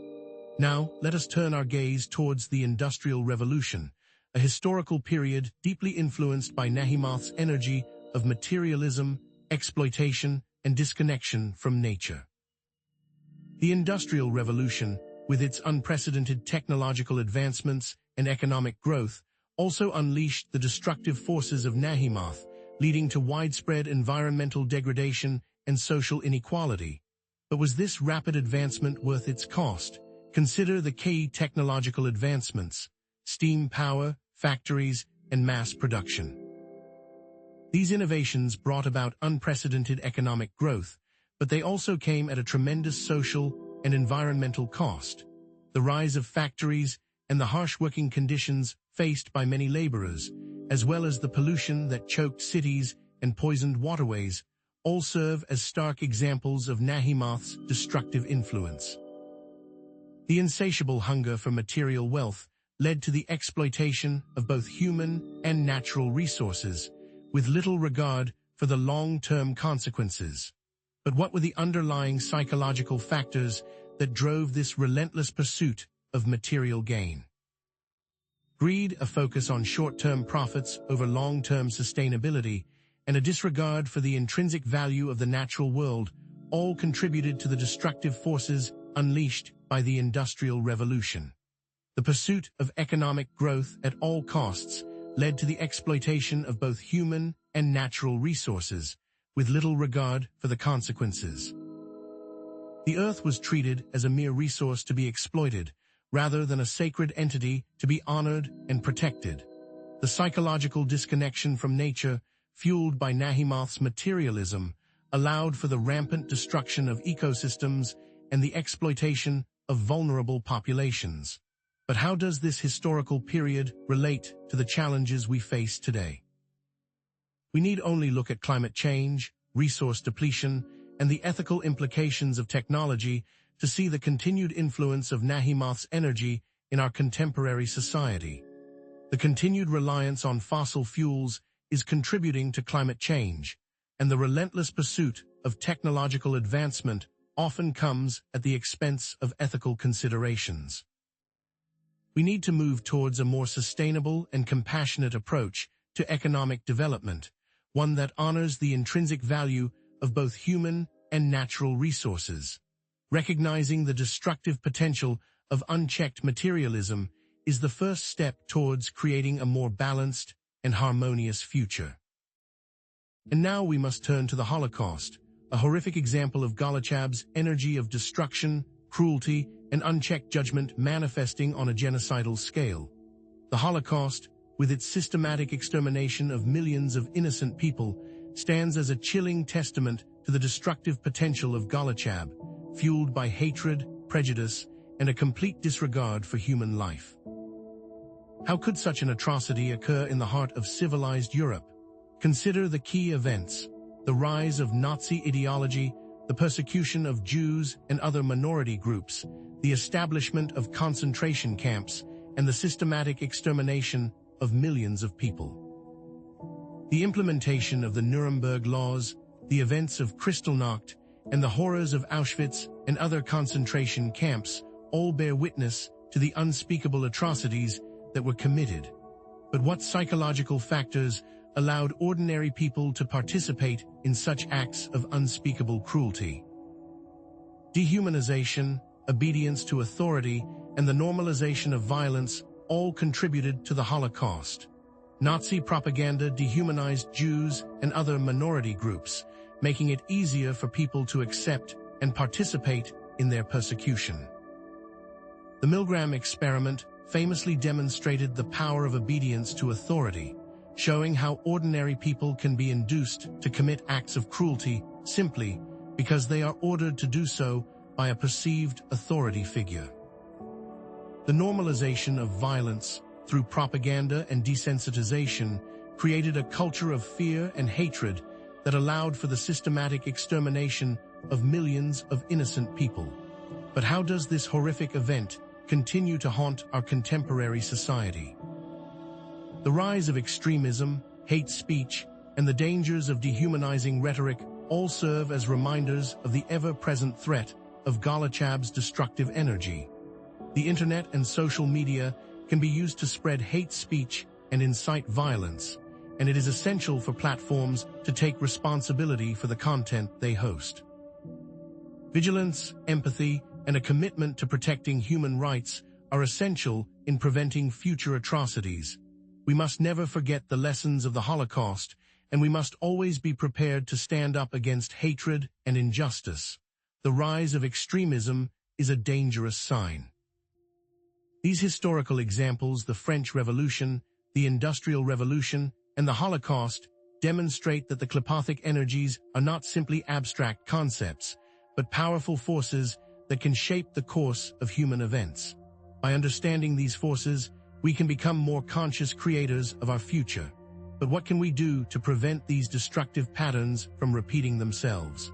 Now, let us turn our gaze towards the Industrial Revolution, a historical period deeply influenced by Nahimath's energy of materialism, exploitation, and disconnection from nature. The Industrial Revolution, with its unprecedented technological advancements and economic growth, also unleashed the destructive forces of Nahimath, leading to widespread environmental degradation and social inequality. But was this rapid advancement worth its cost? Consider the key technological advancements: steam power, factories, and mass production. These innovations brought about unprecedented economic growth, but they also came at a tremendous social and environmental cost. The rise of factories and the harsh working conditions faced by many laborers, as well as the pollution that choked cities and poisoned waterways, all serve as stark examples of Nahimath's destructive influence. The insatiable hunger for material wealth led to the exploitation of both human and natural resources, with little regard for the long-term consequences. But what were the underlying psychological factors that drove this relentless pursuit of material gain? Greed, a focus on short-term profits over long-term sustainability, and a disregard for the intrinsic value of the natural world all contributed to the destructive forces unleashed by the Industrial Revolution. The pursuit of economic growth at all costs led to the exploitation of both human and natural resources, with little regard for the consequences. The earth was treated as a mere resource to be exploited, rather than a sacred entity to be honored and protected. The psychological disconnection from nature, fueled by Nahimath's materialism, allowed for the rampant destruction of ecosystems and the exploitation of vulnerable populations. But how does this historical period relate to the challenges we face today? We need only look at climate change, resource depletion, and the ethical implications of technology to see the continued influence of Nahimath's energy in our contemporary society. The continued reliance on fossil fuels is contributing to climate change, and the relentless pursuit of technological advancement often comes at the expense of ethical considerations. We need to move towards a more sustainable and compassionate approach to economic development, one that honors the intrinsic value of both human and natural resources. Recognizing the destructive potential of unchecked materialism is the first step towards creating a more balanced and harmonious future. And now we must turn to the Holocaust, a horrific example of Golachab's energy of destruction, cruelty, and unchecked judgment manifesting on a genocidal scale. The Holocaust, with its systematic extermination of millions of innocent people, stands as a chilling testament to the destructive potential of Golachab, fueled by hatred, prejudice, and a complete disregard for human life. How could such an atrocity occur in the heart of civilized Europe? Consider the key events: the rise of Nazi ideology, the persecution of Jews and other minority groups, the establishment of concentration camps, and the systematic extermination of millions of people. The implementation of the Nuremberg laws, the events of Kristallnacht, and the horrors of Auschwitz and other concentration camps all bear witness to the unspeakable atrocities that were committed. But what psychological factors allowed ordinary people to participate in such acts of unspeakable cruelty? Dehumanization, obedience to authority, and the normalization of violence all contributed to the Holocaust. Nazi propaganda dehumanized Jews and other minority groups, making it easier for people to accept and participate in their persecution. The Milgram experiment famously demonstrated the power of obedience to authority, showing how ordinary people can be induced to commit acts of cruelty simply because they are ordered to do so by a perceived authority figure. The normalization of violence through propaganda and desensitization created a culture of fear and hatred that allowed for the systematic extermination of millions of innocent people. But how does this horrific event continue to haunt our contemporary society? The rise of extremism, hate speech, and the dangers of dehumanizing rhetoric all serve as reminders of the ever-present threat of Golachab's destructive energy. The internet and social media can be used to spread hate speech and incite violence, and it is essential for platforms to take responsibility for the content they host. Vigilance, empathy, and a commitment to protecting human rights are essential in preventing future atrocities. We must never forget the lessons of the Holocaust, and we must always be prepared to stand up against hatred and injustice. The rise of extremism is a dangerous sign. These historical examples, the French Revolution, the Industrial Revolution, and the Holocaust, demonstrate that the KLIPPOThic energies are not simply abstract concepts, but powerful forces that can shape the course of human events. By understanding these forces, we can become more conscious creators of our future. But what can we do to prevent these destructive patterns from repeating themselves?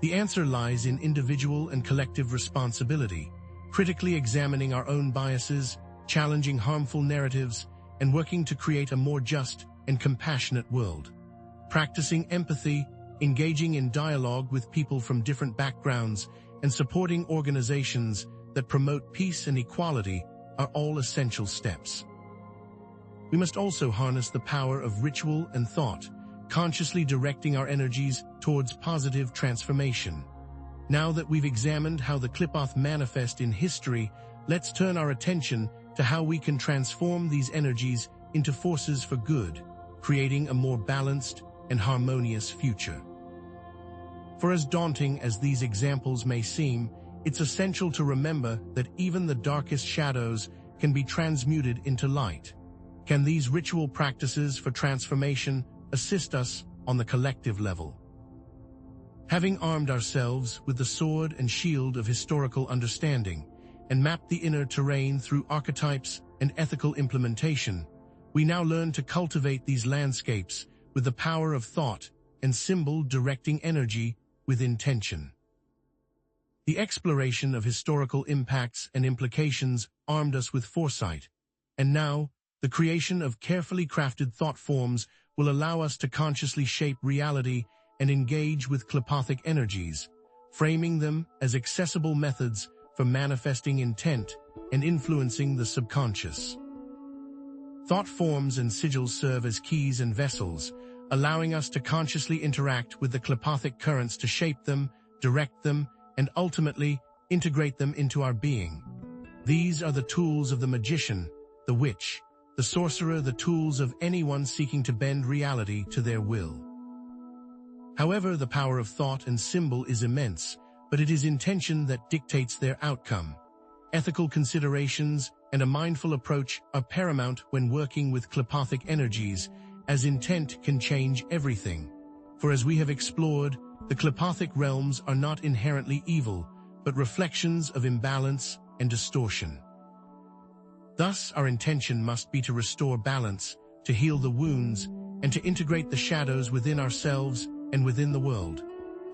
The answer lies in individual and collective responsibility, critically examining our own biases, challenging harmful narratives, and working to create a more just and compassionate world. Practicing empathy, engaging in dialogue with people from different backgrounds, and supporting organizations that promote peace and equality are all essential steps. We must also harness the power of ritual and thought, consciously directing our energies towards positive transformation. Now that we've examined how the KLIPPOTH manifest in history, let's turn our attention to how we can transform these energies into forces for good, creating a more balanced and harmonious future. For as daunting as these examples may seem, it's essential to remember that even the darkest shadows can be transmuted into light. Can these ritual practices for transformation assist us on the collective level? Having armed ourselves with the sword and shield of historical understanding and mapped the inner terrain through archetypes and ethical implementation, we now learn to cultivate these landscapes with the power of thought and symbol directing energy with intention. The exploration of historical impacts and implications armed us with foresight, and now, the creation of carefully crafted thought forms will allow us to consciously shape reality and engage with KLIPPOThic energies, framing them as accessible methods for manifesting intent and influencing the subconscious. Thought forms and sigils serve as keys and vessels, allowing us to consciously interact with the KLIPPOTHic currents to shape them, direct them, and ultimately integrate them into our being. These are the tools of the magician, the witch, the sorcerer, the tools of anyone seeking to bend reality to their will. However, the power of thought and symbol is immense, but it is intention that dictates their outcome. Ethical considerations and a mindful approach are paramount when working with KLIPPOTHic energies, as intent can change everything. For as we have explored, the KLIPPOTHic realms are not inherently evil, but reflections of imbalance and distortion. Thus, our intention must be to restore balance, to heal the wounds, and to integrate the shadows within ourselves and within the world.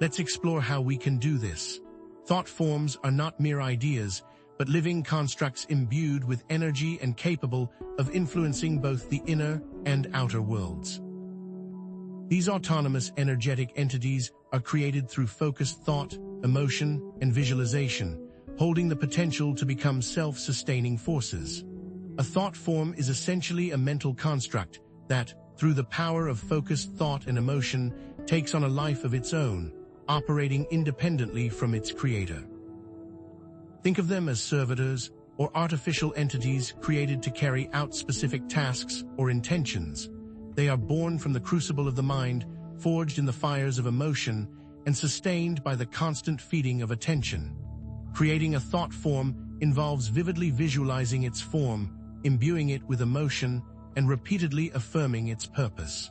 Let's explore how we can do this. Thought forms are not mere ideas, but living constructs imbued with energy and capable of influencing both the inner and outer worlds. These autonomous energetic entities are created through focused thought, emotion, and visualization, holding the potential to become self-sustaining forces. A thought form is essentially a mental construct that, through the power of focused thought and emotion, takes on a life of its own, operating independently from its creator. Think of them as servitors or artificial entities created to carry out specific tasks or intentions. They are born from the crucible of the mind, forged in the fires of emotion, and sustained by the constant feeding of attention. Creating a thought form involves vividly visualizing its form, imbuing it with emotion, and repeatedly affirming its purpose.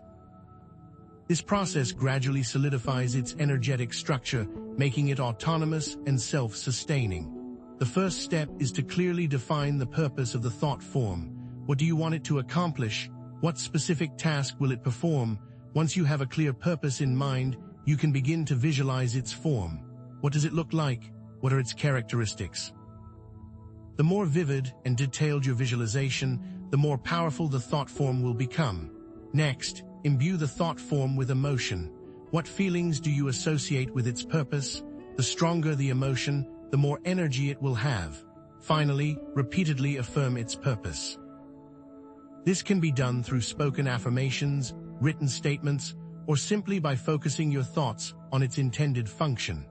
This process gradually solidifies its energetic structure, making it autonomous and self-sustaining. The first step is to clearly define the purpose of the thought form. What do you want it to accomplish? What specific task will it perform? Once you have a clear purpose in mind, you can begin to visualize its form. What does it look like? What are its characteristics? The more vivid and detailed your visualization, the more powerful the thought form will become. Next, imbue the thought form with emotion. What feelings do you associate with its purpose? The stronger the emotion, the more energy it will have. Finally, repeatedly affirm its purpose. This can be done through spoken affirmations, written statements, or simply by focusing your thoughts on its intended function.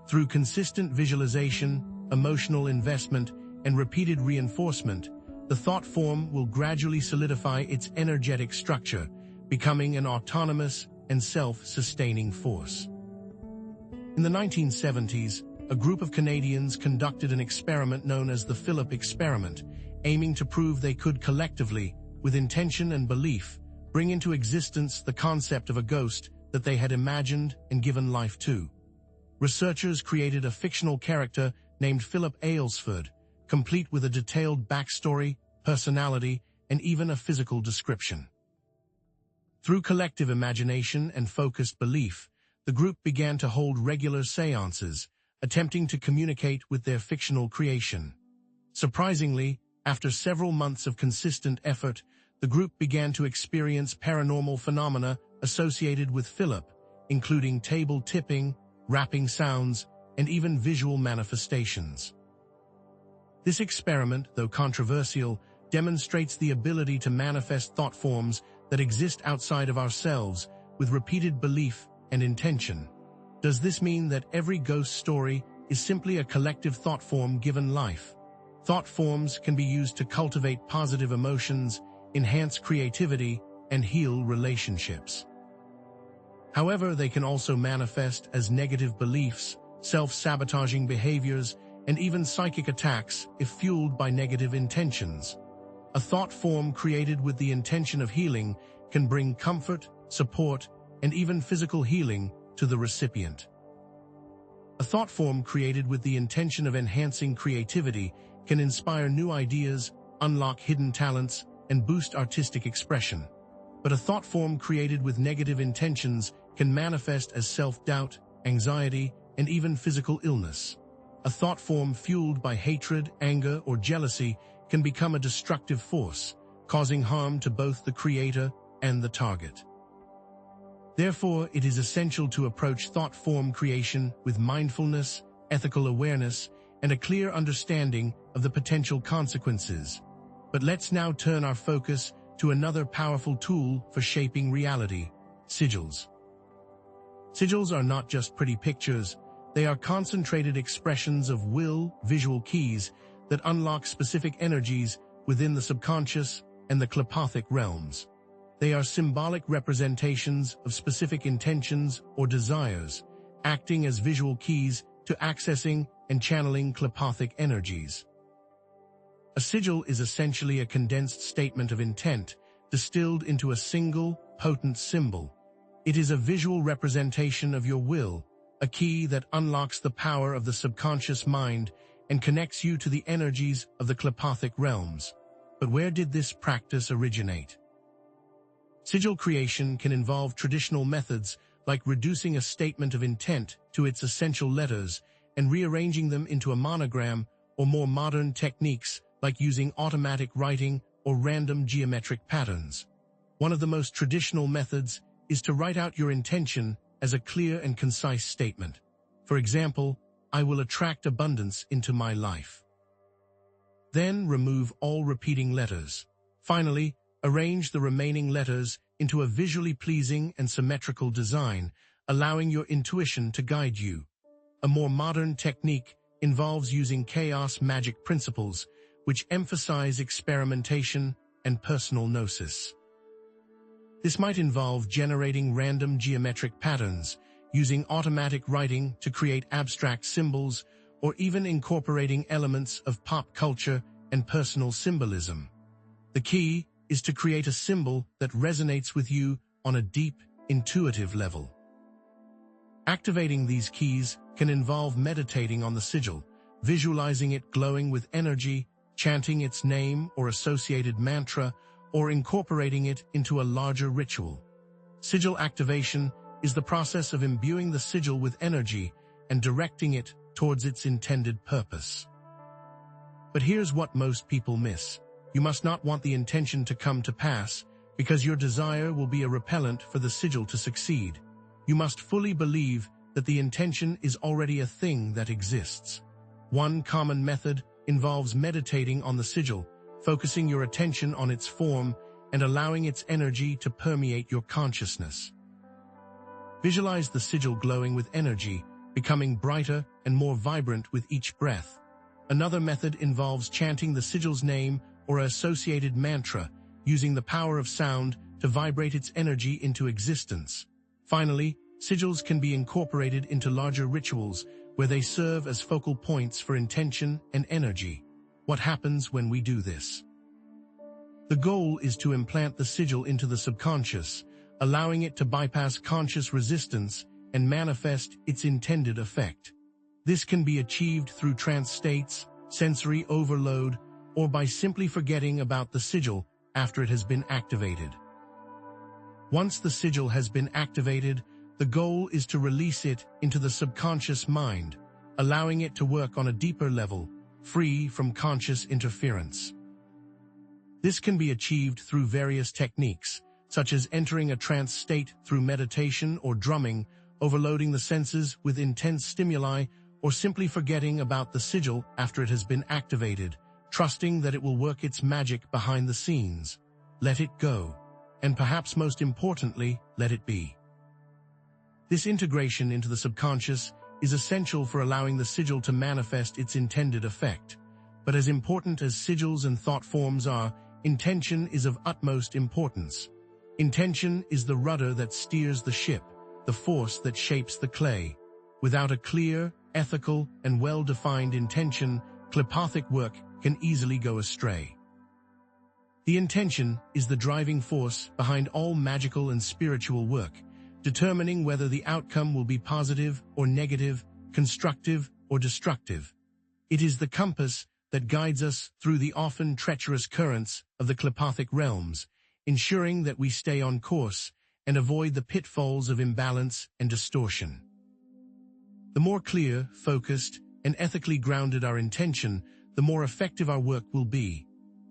Through consistent visualization, emotional investment, and repeated reinforcement, the thought form will gradually solidify its energetic structure, becoming an autonomous and self-sustaining force. In the 1970s, a group of Canadians conducted an experiment known as the Philip experiment, aiming to prove they could collectively, with intention and belief, bring into existence the concept of a ghost that they had imagined and given life to. Researchers created a fictional character named Philip Aylesford, complete with a detailed backstory, personality, and even a physical description. Through collective imagination and focused belief, the group began to hold regular seances, attempting to communicate with their fictional creation. Surprisingly, after several months of consistent effort, the group began to experience paranormal phenomena associated with Philip, including table tipping, rapping sounds, and even visual manifestations. This experiment, though controversial, demonstrates the ability to manifest thought forms that exist outside of ourselves with repeated belief and intention. Does this mean that every ghost story is simply a collective thought form given life? Thought forms can be used to cultivate positive emotions, enhance creativity, and heal relationships. However, they can also manifest as negative beliefs, self-sabotaging behaviors, and even psychic attacks if fueled by negative intentions. A thought form created with the intention of healing can bring comfort, support, and even physical healing to the recipient. A thought form created with the intention of enhancing creativity can inspire new ideas, unlock hidden talents, and boost artistic expression. But a thought form created with negative intentions can manifest as self-doubt, anxiety, and even physical illness. A thought form fueled by hatred, anger, or jealousy can become a destructive force, causing harm to both the creator and the target. Therefore, it is essential to approach thought form creation with mindfulness, ethical awareness, and a clear understanding of the potential consequences. But let's now turn our focus to another powerful tool for shaping reality: sigils. Sigils are not just pretty pictures, they are concentrated expressions of will, visual keys that unlock specific energies within the subconscious and the KLIPPOTHic realms. They are symbolic representations of specific intentions or desires, acting as visual keys to accessing and channeling KLIPPOTHic energies. A sigil is essentially a condensed statement of intent, distilled into a single, potent symbol. It is a visual representation of your will, a key that unlocks the power of the subconscious mind and connects you to the energies of the KLIPPOTHic realms. But where did this practice originate? Sigil creation can involve traditional methods like reducing a statement of intent to its essential letters and rearranging them into a monogram, or more modern techniques like using automatic writing or random geometric patterns. One of the most traditional methods is to write out your intention as a clear and concise statement. For example, I will attract abundance into my life. Then remove all repeating letters. Finally, arrange the remaining letters into a visually pleasing and symmetrical design, allowing your intuition to guide you. A more modern technique involves using chaos magic principles, which emphasize experimentation and personal gnosis. This might involve generating random geometric patterns, using automatic writing to create abstract symbols, or even incorporating elements of pop culture and personal symbolism. The key is to create a symbol that resonates with you on a deep, intuitive level. Activating these keys can involve meditating on the sigil, visualizing it glowing with energy, chanting its name or associated mantra, or incorporating it into a larger ritual. Sigil activation is the process of imbuing the sigil with energy and directing it towards its intended purpose. But here's what most people miss. You must not want the intention to come to pass, because your desire will be a repellent for the sigil to succeed. You must fully believe that the intention is already a thing that exists. One common method involves meditating on the sigil, focusing your attention on its form and allowing its energy to permeate your consciousness. Visualize the sigil glowing with energy, becoming brighter and more vibrant with each breath. Another method involves chanting the sigil's name or associated mantra, using the power of sound to vibrate its energy into existence. Finally, sigils can be incorporated into larger rituals where they serve as focal points for intention and energy. What happens when we do this? The goal is to implant the sigil into the subconscious, allowing it to bypass conscious resistance and manifest its intended effect. This can be achieved through trance states, sensory overload, or by simply forgetting about the sigil after it has been activated. Once the sigil has been activated, the goal is to release it into the subconscious mind, allowing it to work on a deeper level, free from conscious interference. This can be achieved through various techniques, such as entering a trance state through meditation or drumming, overloading the senses with intense stimuli, or simply forgetting about the sigil after it has been activated, trusting that it will work its magic behind the scenes. Let it go, and perhaps most importantly, let it be. This integration into the subconscious is essential for allowing the sigil to manifest its intended effect. But as important as sigils and thought forms are, intention is of utmost importance. Intention is the rudder that steers the ship, the force that shapes the clay. Without a clear, ethical, and well-defined intention, KLIPPOTHic work can easily go astray. The intention is the driving force behind all magical and spiritual work, determining whether the outcome will be positive or negative, constructive or destructive. It is the compass that guides us through the often treacherous currents of the KLIPPOTHic realms, ensuring that we stay on course and avoid the pitfalls of imbalance and distortion. The more clear, focused, and ethically grounded our intention, the more effective our work will be.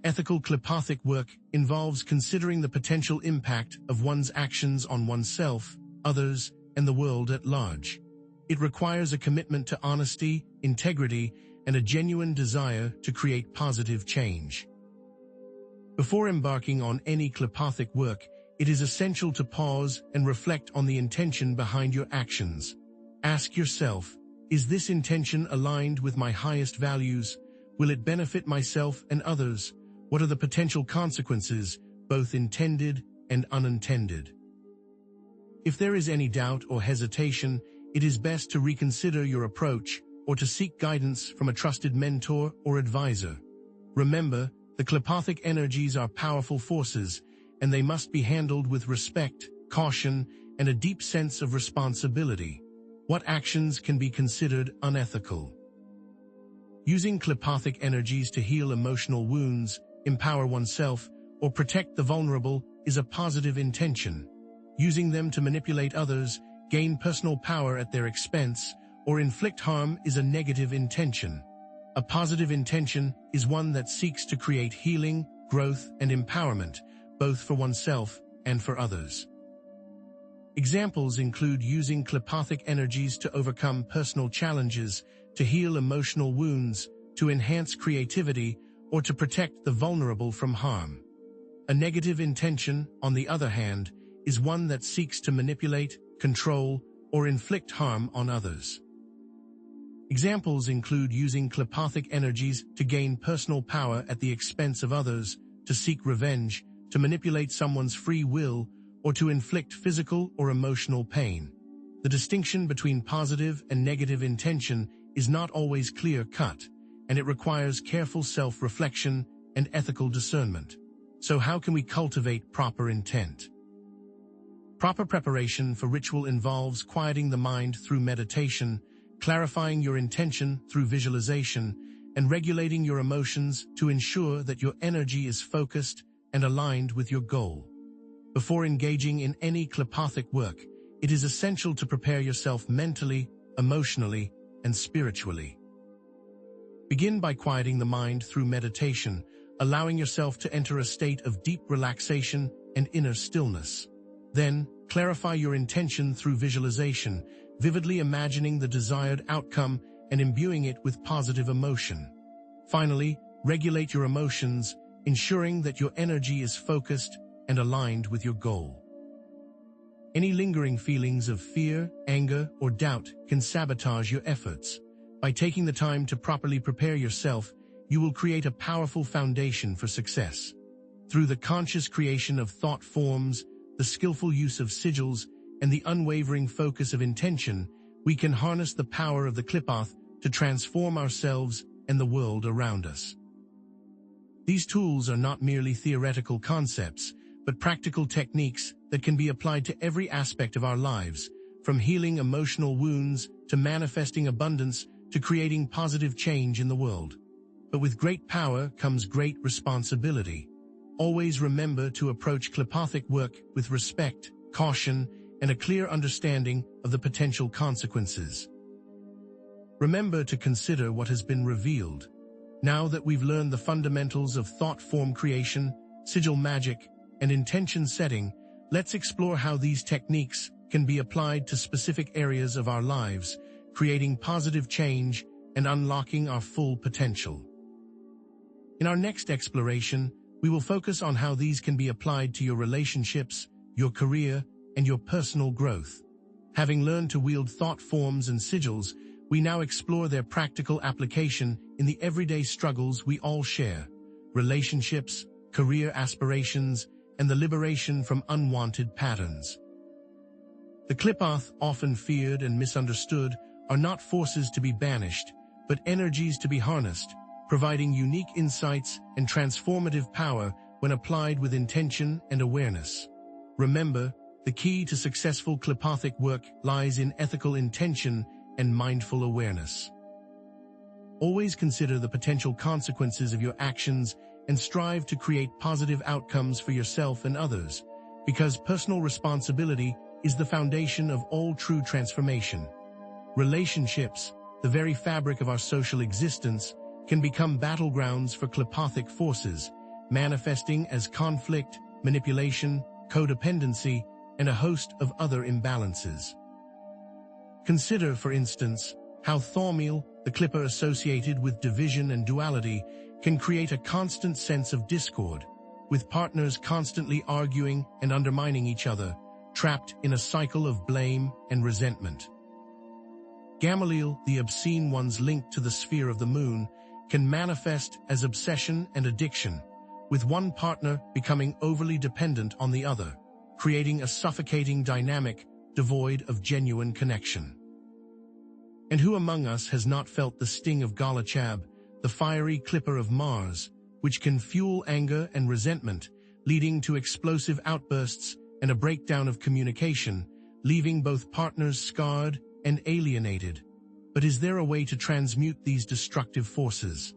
Ethical KLIPPOTHic work involves considering the potential impact of one's actions on oneself, others, and the world at large. It requires a commitment to honesty, integrity, and a genuine desire to create positive change. Before embarking on any KLIPPOTHic work, it is essential to pause and reflect on the intention behind your actions. Ask yourself, is this intention aligned with my highest values? Will it benefit myself and others? What are the potential consequences, both intended and unintended? If there is any doubt or hesitation, it is best to reconsider your approach or to seek guidance from a trusted mentor or advisor. Remember, the KLIPPOTHic energies are powerful forces, and they must be handled with respect, caution, and a deep sense of responsibility. What actions can be considered unethical? Using KLIPPOTHic energies to heal emotional wounds, empower oneself, or protect the vulnerable is a positive intention. Using them to manipulate others, gain personal power at their expense, or inflict harm is a negative intention. A positive intention is one that seeks to create healing, growth, and empowerment, both for oneself and for others. Examples include using KLIPPOTHic energies to overcome personal challenges, to heal emotional wounds, to enhance creativity, or to protect the vulnerable from harm. A negative intention, on the other hand, is one that seeks to manipulate, control, or inflict harm on others. Examples include using KLIPPOTHic energies to gain personal power at the expense of others, to seek revenge, to manipulate someone's free will, or to inflict physical or emotional pain. The distinction between positive and negative intention is not always clear-cut, and it requires careful self-reflection and ethical discernment. So how can we cultivate proper intent? Proper preparation for ritual involves quieting the mind through meditation, clarifying your intention through visualization, and regulating your emotions to ensure that your energy is focused and aligned with your goal. Before engaging in any KLIPPOTHic work, it is essential to prepare yourself mentally, emotionally, and spiritually. Begin by quieting the mind through meditation, allowing yourself to enter a state of deep relaxation and inner stillness. Then, clarify your intention through visualization, vividly imagining the desired outcome and imbuing it with positive emotion. Finally, regulate your emotions, ensuring that your energy is focused and aligned with your goal. Any lingering feelings of fear, anger, or doubt can sabotage your efforts. By taking the time to properly prepare yourself, you will create a powerful foundation for success. Through the conscious creation of thought forms, the skillful use of sigils, and the unwavering focus of intention, we can harness the power of the KLIPPOTH to transform ourselves and the world around us. These tools are not merely theoretical concepts, but practical techniques that can be applied to every aspect of our lives, from healing emotional wounds to manifesting abundance to creating positive change in the world. But with great power comes great responsibility. Always remember to approach KLIPPOTHic work with respect, caution, and a clear understanding of the potential consequences. Remember to consider what has been revealed. Now that we've learned the fundamentals of thought form creation, sigil magic, and intention setting, let's explore how these techniques can be applied to specific areas of our lives, creating positive change and unlocking our full potential. In our next exploration, we will focus on how these can be applied to your relationships, your career, and your personal growth. Having learned to wield thought forms and sigils, we now explore their practical application in the everyday struggles we all share: relationships, career aspirations, and the liberation from unwanted patterns. The KLIPPOTH, often feared and misunderstood, are not forces to be banished, but energies to be harnessed, providing unique insights and transformative power when applied with intention and awareness. Remember, the key to successful KLIPPOTHic work lies in ethical intention and mindful awareness. Always consider the potential consequences of your actions and strive to create positive outcomes for yourself and others, because personal responsibility is the foundation of all true transformation. Relationships, the very fabric of our social existence, can become battlegrounds for KLIPPOTHic forces, manifesting as conflict, manipulation, codependency, and a host of other imbalances. Consider, for instance, how Thormeal, the clipper associated with division and duality, can create a constant sense of discord, with partners constantly arguing and undermining each other, trapped in a cycle of blame and resentment. Gamaliel, the obscene one's link to the sphere of the moon, can manifest as obsession and addiction, with one partner becoming overly dependent on the other, creating a suffocating dynamic devoid of genuine connection. And who among us has not felt the sting of Galachab, the fiery clipper of Mars, which can fuel anger and resentment, leading to explosive outbursts and a breakdown of communication, leaving both partners scarred and alienated? But is there a way to transmute these destructive forces?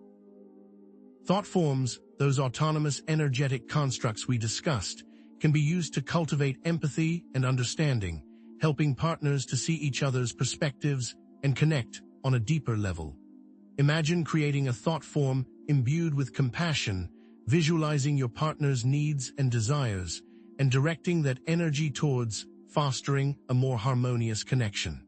Thought forms, those autonomous energetic constructs we discussed, can be used to cultivate empathy and understanding, helping partners to see each other's perspectives and connect on a deeper level. Imagine creating a thought form imbued with compassion, visualizing your partner's needs and desires, and directing that energy towards fostering a more harmonious connection.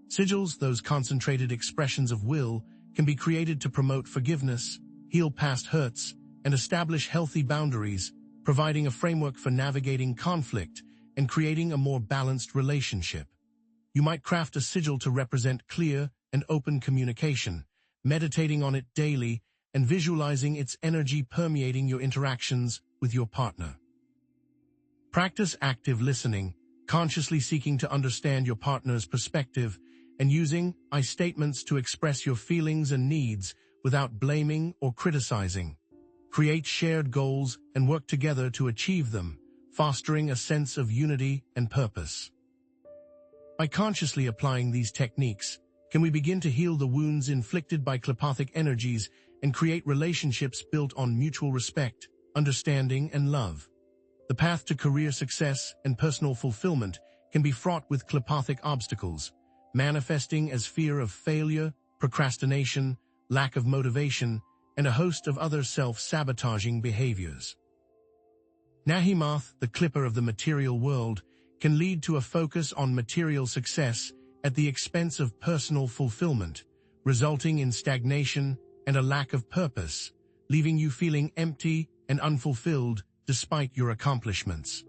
Sigils, those concentrated expressions of will, can be created to promote forgiveness, heal past hurts, and establish healthy boundaries, providing a framework for navigating conflict and creating a more balanced relationship. You might craft a sigil to represent clear and open communication, meditating on it daily and visualizing its energy permeating your interactions with your partner. Practice active listening, consciously seeking to understand your partner's perspective and using I statements to express your feelings and needs without blaming or criticizing. Create shared goals and work together to achieve them, fostering a sense of unity and purpose. By consciously applying these techniques, can we begin to heal the wounds inflicted by klippothic energies and create relationships built on mutual respect, understanding, and love? The path to career success and personal fulfillment can be fraught with klippothic obstacles, manifesting as fear of failure, procrastination, lack of motivation, and a host of other self-sabotaging behaviors. Nahimath, the clipper of the material world, can lead to a focus on material success at the expense of personal fulfillment, resulting in stagnation and a lack of purpose, leaving you feeling empty and unfulfilled despite your accomplishments.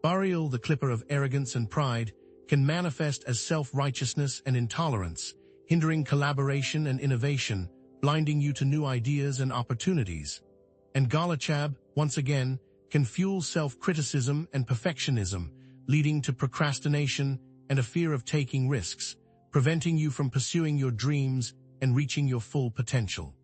Bariel, the clipper of arrogance and pride, can manifest as self-righteousness and intolerance, hindering collaboration and innovation, blinding you to new ideas and opportunities. And Galachab, once again, can fuel self-criticism and perfectionism, leading to procrastination and a fear of taking risks, preventing you from pursuing your dreams and reaching your full potential.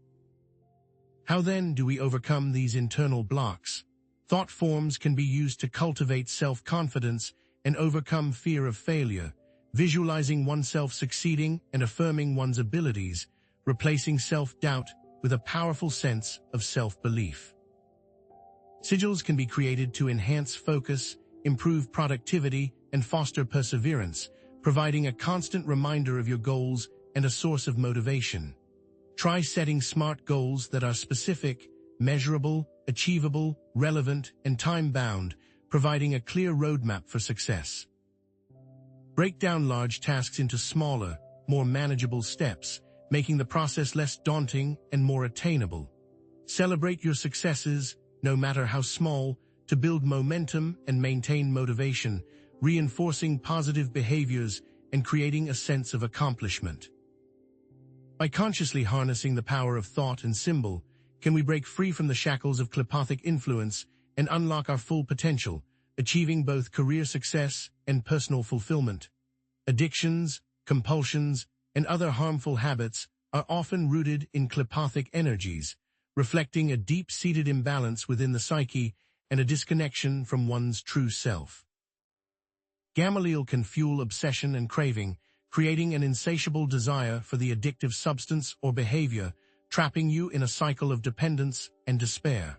How then do we overcome these internal blocks? Thought forms can be used to cultivate self-confidence and overcome fear of failure, visualizing oneself succeeding and affirming one's abilities, replacing self-doubt with a powerful sense of self-belief. Sigils can be created to enhance focus, improve productivity, and foster perseverance, providing a constant reminder of your goals and a source of motivation. Try setting SMART goals that are specific, measurable, achievable, relevant, and time-bound, providing a clear roadmap for success. Break down large tasks into smaller, more manageable steps, making the process less daunting and more attainable. Celebrate your successes, no matter how small, to build momentum and maintain motivation, reinforcing positive behaviors and creating a sense of accomplishment. By consciously harnessing the power of thought and symbol, can we break free from the shackles of klippothic influence and unlock our full potential, achieving both career success and personal fulfillment. Addictions, compulsions, and other harmful habits are often rooted in klippothic energies, reflecting a deep-seated imbalance within the psyche and a disconnection from one's true self. Gamaliel can fuel obsession and craving, creating an insatiable desire for the addictive substance or behavior, trapping you in a cycle of dependence and despair.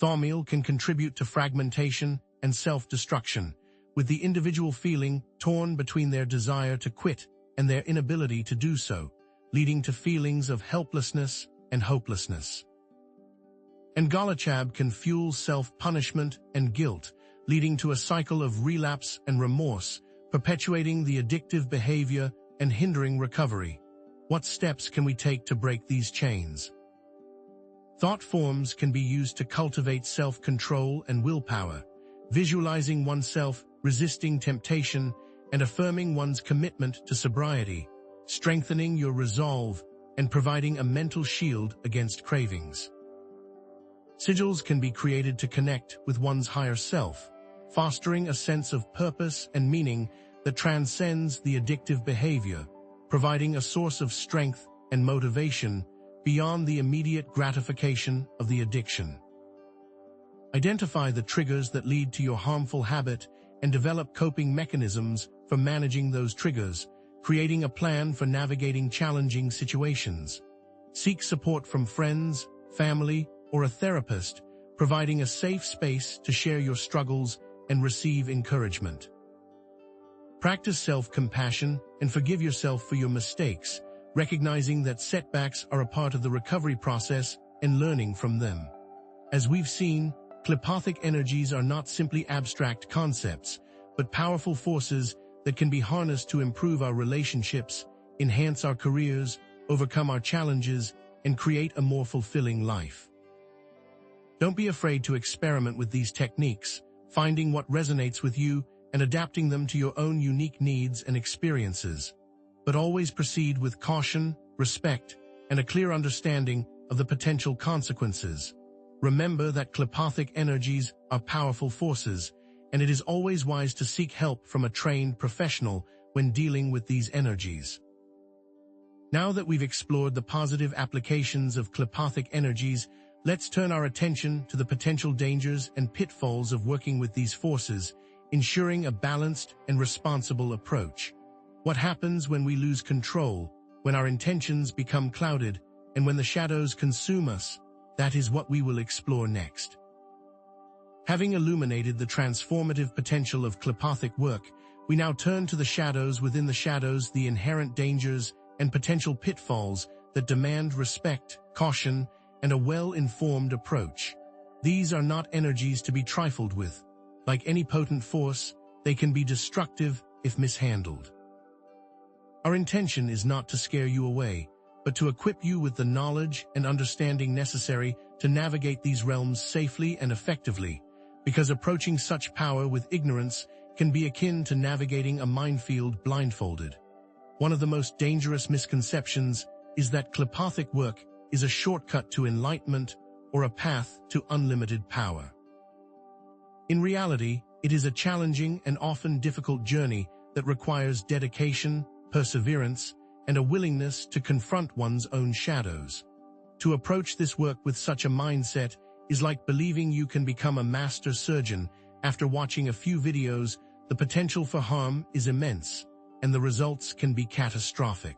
Thormeal can contribute to fragmentation and self-destruction, with the individual feeling torn between their desire to quit and their inability to do so, leading to feelings of helplessness and hopelessness. And Galachab can fuel self-punishment and guilt, leading to a cycle of relapse and remorse, perpetuating the addictive behavior and hindering recovery. What steps can we take to break these chains? Thought forms can be used to cultivate self-control and willpower, visualizing oneself resisting temptation and affirming one's commitment to sobriety, strengthening your resolve and providing a mental shield against cravings. Sigils can be created to connect with one's higher self, fostering a sense of purpose and meaning that transcends the addictive behavior, providing a source of strength and motivation beyond the immediate gratification of the addiction. Identify the triggers that lead to your harmful habit and develop coping mechanisms for managing those triggers, creating a plan for navigating challenging situations. Seek support from friends, family, or a therapist, providing a safe space to share your struggles and receive encouragement. Practice self-compassion and forgive yourself for your mistakes, recognizing that setbacks are a part of the recovery process and learning from them. As we've seen, KLIPPOTH energies are not simply abstract concepts, but powerful forces that can be harnessed to improve our relationships, enhance our careers, overcome our challenges, and create a more fulfilling life. Don't be afraid to experiment with these techniques, finding what resonates with you and adapting them to your own unique needs and experiences. But always proceed with caution, respect, and a clear understanding of the potential consequences. Remember that KLIPPOTH energies are powerful forces, and it is always wise to seek help from a trained professional when dealing with these energies. Now that we've explored the positive applications of KLIPPOTH energies, let's turn our attention to the potential dangers and pitfalls of working with these forces, ensuring a balanced and responsible approach. What happens when we lose control, when our intentions become clouded, and when the shadows consume us? That is what we will explore next. Having illuminated the transformative potential of KLIPPOTH work, we now turn to the shadows within the shadows, the inherent dangers and potential pitfalls that demand respect, caution, and a well-informed approach. These are not energies to be trifled with. Like any potent force, they can be destructive if mishandled. Our intention is not to scare you away, but to equip you with the knowledge and understanding necessary to navigate these realms safely and effectively, because approaching such power with ignorance can be akin to navigating a minefield blindfolded. One of the most dangerous misconceptions is that KLIPPOTH work is a shortcut to enlightenment or a path to unlimited power. In reality, it is a challenging and often difficult journey that requires dedication, perseverance, and a willingness to confront one's own shadows. To approach this work with such a mindset is like believing you can become a master surgeon after watching a few videos. The potential for harm is immense, and the results can be catastrophic.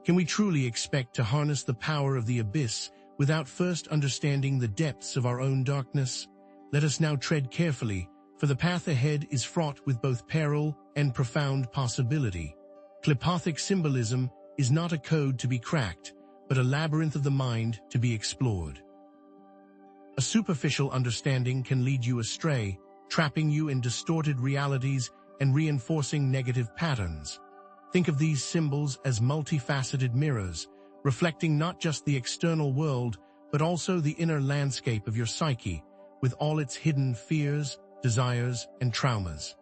Can we truly expect to harness the power of the abyss without first understanding the depths of our own darkness? Let us now tread carefully, for the path ahead is fraught with both peril and profound possibility. KLIPPOTH symbolism is not a code to be cracked, but a labyrinth of the mind to be explored. A superficial understanding can lead you astray, trapping you in distorted realities and reinforcing negative patterns. Think of these symbols as multifaceted mirrors, reflecting not just the external world, but also the inner landscape of your psyche, with all its hidden fears, desires, and traumas.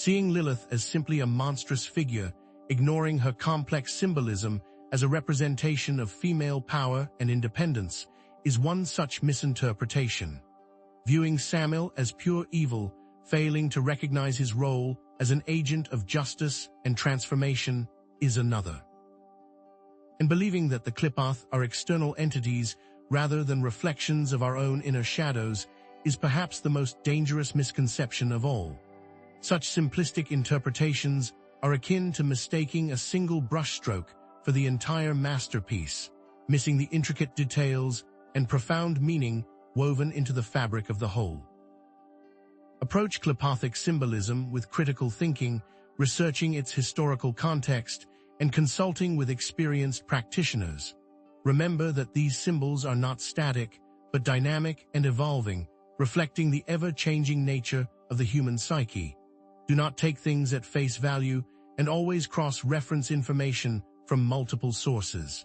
Seeing Lilith as simply a monstrous figure, ignoring her complex symbolism as a representation of female power and independence, is one such misinterpretation. Viewing Samael as pure evil, failing to recognize his role as an agent of justice and transformation, is another. And believing that the KLIPPOTH are external entities rather than reflections of our own inner shadows is perhaps the most dangerous misconception of all. Such simplistic interpretations are akin to mistaking a single brushstroke for the entire masterpiece, missing the intricate details and profound meaning woven into the fabric of the whole. Approach KLIPPOTH symbolism with critical thinking, researching its historical context, and consulting with experienced practitioners. Remember that these symbols are not static, but dynamic and evolving, reflecting the ever-changing nature of the human psyche. Do not take things at face value and always cross-reference information from multiple sources.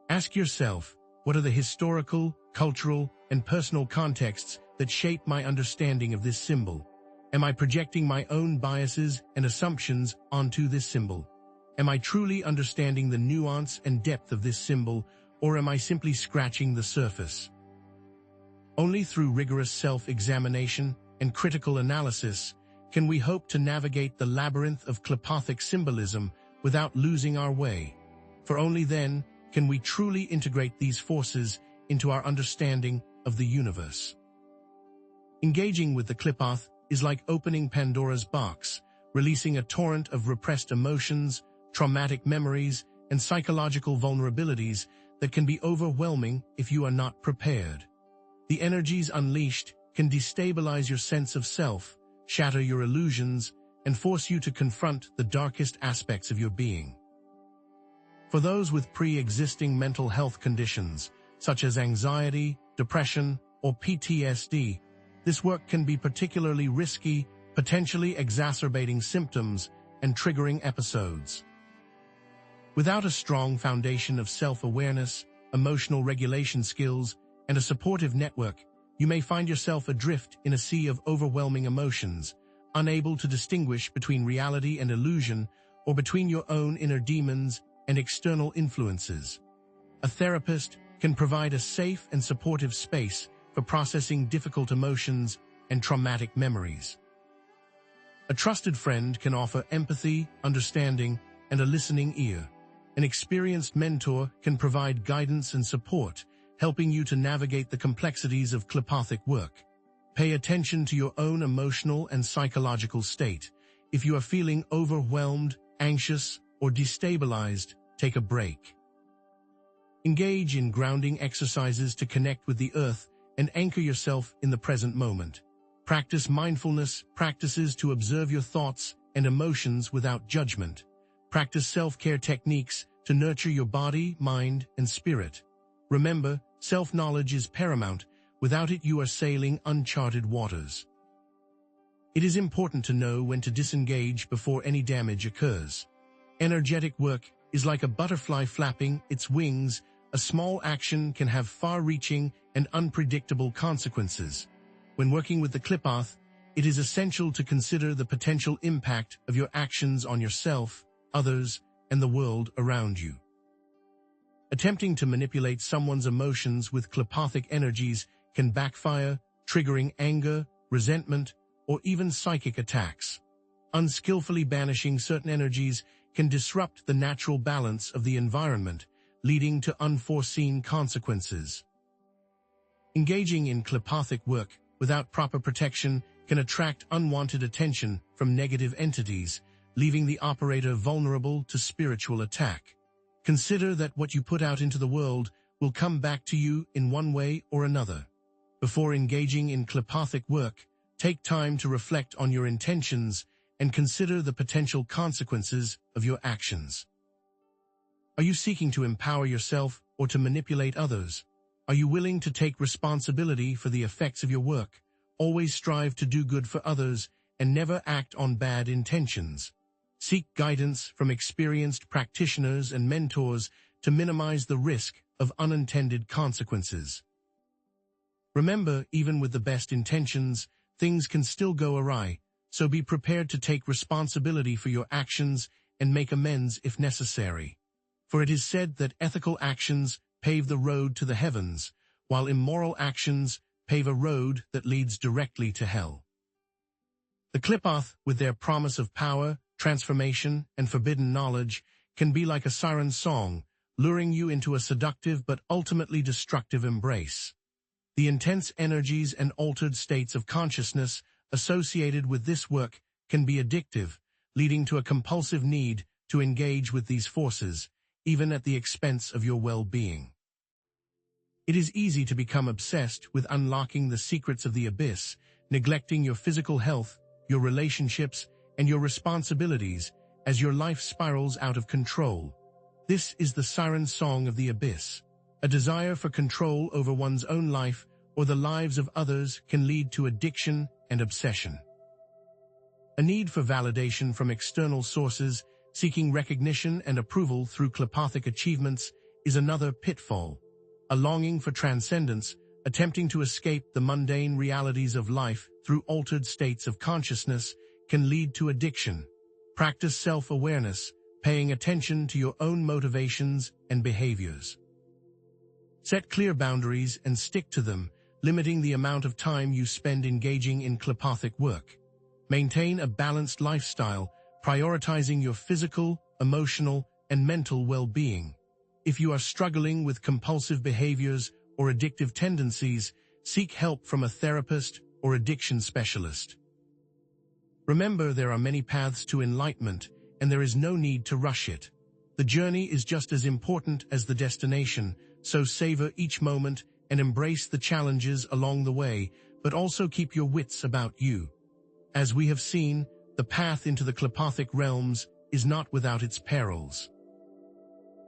Ask yourself, what are the historical, cultural, and personal contexts that shape my understanding of this symbol? Am I projecting my own biases and assumptions onto this symbol? Am I truly understanding the nuance and depth of this symbol, or am I simply scratching the surface? Only through rigorous self-examination and critical analysis can we hope to navigate the labyrinth of KLIPPOTHic symbolism without losing our way. For only then can we truly integrate these forces into our understanding of the universe. Engaging with the KLIPPOTH is like opening Pandora's box, releasing a torrent of repressed emotions, traumatic memories, and psychological vulnerabilities that can be overwhelming if you are not prepared. The energies unleashed can destabilize your sense of self, shatter your illusions, and force you to confront the darkest aspects of your being. For those with pre-existing mental health conditions, such as anxiety, depression, or PTSD, this work can be particularly risky, potentially exacerbating symptoms and triggering episodes. Without a strong foundation of self-awareness, emotional regulation skills, and a supportive network, you may find yourself adrift in a sea of overwhelming emotions, unable to distinguish between reality and illusion, or between your own inner demons and external influences. A therapist can provide a safe and supportive space for processing difficult emotions and traumatic memories. A trusted friend can offer empathy, understanding, and a listening ear. An experienced mentor can provide guidance and support, helping you to navigate the complexities of KLIPPOTHic work. Pay attention to your own emotional and psychological state. If you are feeling overwhelmed, anxious, or destabilized, take a break. Engage in grounding exercises to connect with the earth and anchor yourself in the present moment. Practice mindfulness practices to observe your thoughts and emotions without judgment. Practice self-care techniques to nurture your body, mind, and spirit. Remember, self-knowledge is paramount. Without it, you are sailing uncharted waters. It is important to know when to disengage before any damage occurs. Energetic work is like a butterfly flapping its wings. A small action can have far-reaching and unpredictable consequences. When working with the KLIPPOTH, it is essential to consider the potential impact of your actions on yourself, others, and the world around you. Attempting to manipulate someone's emotions with KLIPPOTHic energies can backfire, triggering anger, resentment, or even psychic attacks. Unskillfully banishing certain energies can disrupt the natural balance of the environment, leading to unforeseen consequences. Engaging in KLIPPOTHic work without proper protection can attract unwanted attention from negative entities, leaving the operator vulnerable to spiritual attack. Consider that what you put out into the world will come back to you in one way or another. Before engaging in KLIPPOTHic work, take time to reflect on your intentions and consider the potential consequences of your actions. Are you seeking to empower yourself or to manipulate others? Are you willing to take responsibility for the effects of your work? Always strive to do good for others and never act on bad intentions. Seek guidance from experienced practitioners and mentors to minimize the risk of unintended consequences. Remember, even with the best intentions, things can still go awry, so be prepared to take responsibility for your actions and make amends if necessary. For it is said that ethical actions pave the road to the heavens, while immoral actions pave a road that leads directly to hell. The KLIPPOTH, with their promise of power, transformation, and forbidden knowledge, can be like a siren song, luring you into a seductive but ultimately destructive embrace. The intense energies and altered states of consciousness associated with this work can be addictive, leading to a compulsive need to engage with these forces, even at the expense of your well-being. It is easy to become obsessed with unlocking the secrets of the abyss, neglecting your physical health, your relationships, and your responsibilities as your life spirals out of control. This is the siren song of the abyss, a desire for control over one's own life or the lives of others can lead to addiction and obsession. A need for validation from external sources, seeking recognition and approval through KLIPPOTHic achievements, is another pitfall. A longing for transcendence, attempting to escape the mundane realities of life through altered states of consciousness, can lead to addiction. Practice self-awareness, paying attention to your own motivations and behaviors. Set clear boundaries and stick to them, limiting the amount of time you spend engaging in KLIPPOTHic work. Maintain a balanced lifestyle, prioritizing your physical, emotional, and mental well-being. If you are struggling with compulsive behaviors or addictive tendencies, seek help from a therapist or addiction specialist. Remember, there are many paths to enlightenment, and there is no need to rush it. The journey is just as important as the destination, so savor each moment and embrace the challenges along the way, but also keep your wits about you. As we have seen, the path into the KLIPPOTHic realms is not without its perils.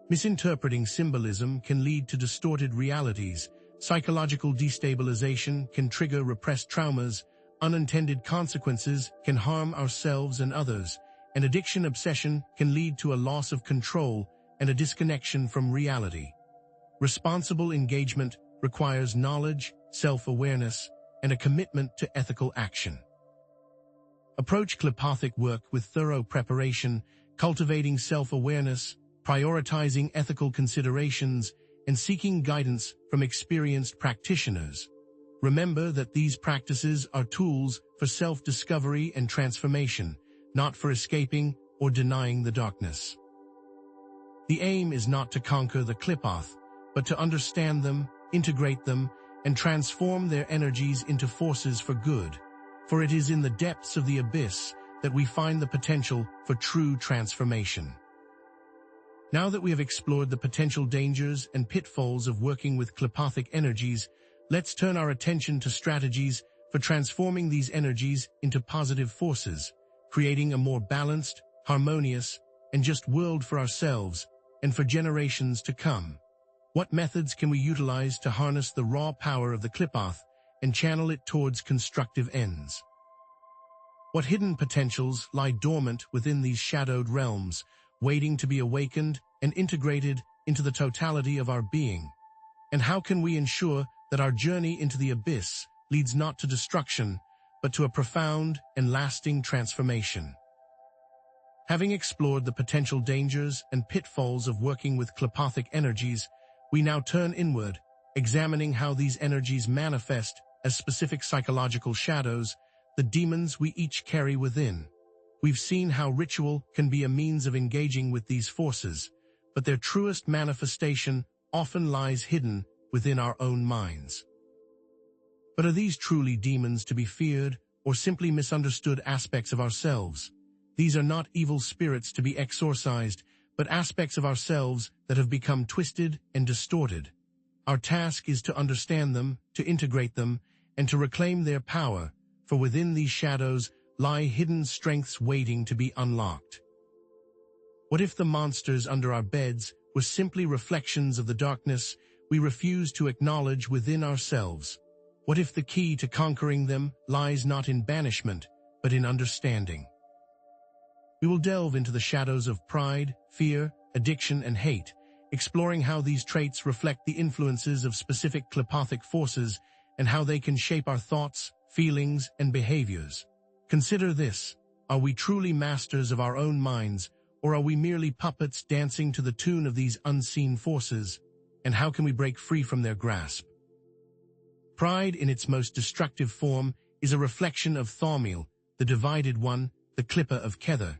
Misinterpreting symbolism can lead to distorted realities. Psychological destabilization can trigger repressed traumas. Unintended consequences can harm ourselves and others. And addiction obsession can lead to a loss of control and a disconnection from reality. Responsible engagement requires knowledge, self-awareness, and a commitment to ethical action. Approach KLIPPOTHic work with thorough preparation, cultivating self-awareness, prioritizing ethical considerations, and seeking guidance from experienced practitioners. Remember that these practices are tools for self-discovery and transformation, not for escaping or denying the darkness. The aim is not to conquer the KLIPPOTH, but to understand them, integrate them, and transform their energies into forces for good. For it is in the depths of the abyss that we find the potential for true transformation. Now that we have explored the potential dangers and pitfalls of working with KLIPPOTHic energies, let's turn our attention to strategies for transforming these energies into positive forces, creating a more balanced, harmonious, and just world for ourselves and for generations to come. What methods can we utilize to harness the raw power of the KLIPPOTH and channel it towards constructive ends? What hidden potentials lie dormant within these shadowed realms, waiting to be awakened and integrated into the totality of our being? And how can we ensure that our journey into the abyss leads not to destruction, but to a profound and lasting transformation? Having explored the potential dangers and pitfalls of working with KLIPPOTHic energies, we now turn inward, examining how these energies manifest as specific psychological shadows, the demons we each carry within. We've seen how ritual can be a means of engaging with these forces, but their truest manifestation often lies hidden within our own minds. But are these truly demons to be feared, or simply misunderstood aspects of ourselves? These are not evil spirits to be exorcised, but aspects of ourselves that have become twisted and distorted. Our task is to understand them, to integrate them, and to reclaim their power, for within these shadows lie hidden strengths waiting to be unlocked. What if the monsters under our beds were simply reflections of the darkness we refuse to acknowledge within ourselves? What if the key to conquering them lies not in banishment, but in understanding? We will delve into the shadows of pride, fear, addiction, and hate, exploring how these traits reflect the influences of specific KLIPPOTHic forces and how they can shape our thoughts, feelings, and behaviors. Consider this: are we truly masters of our own minds, or are we merely puppets dancing to the tune of these unseen forces? And how can we break free from their grasp? Pride, in its most destructive form, is a reflection of Thaumiel, the divided one, the Klippa of Kether.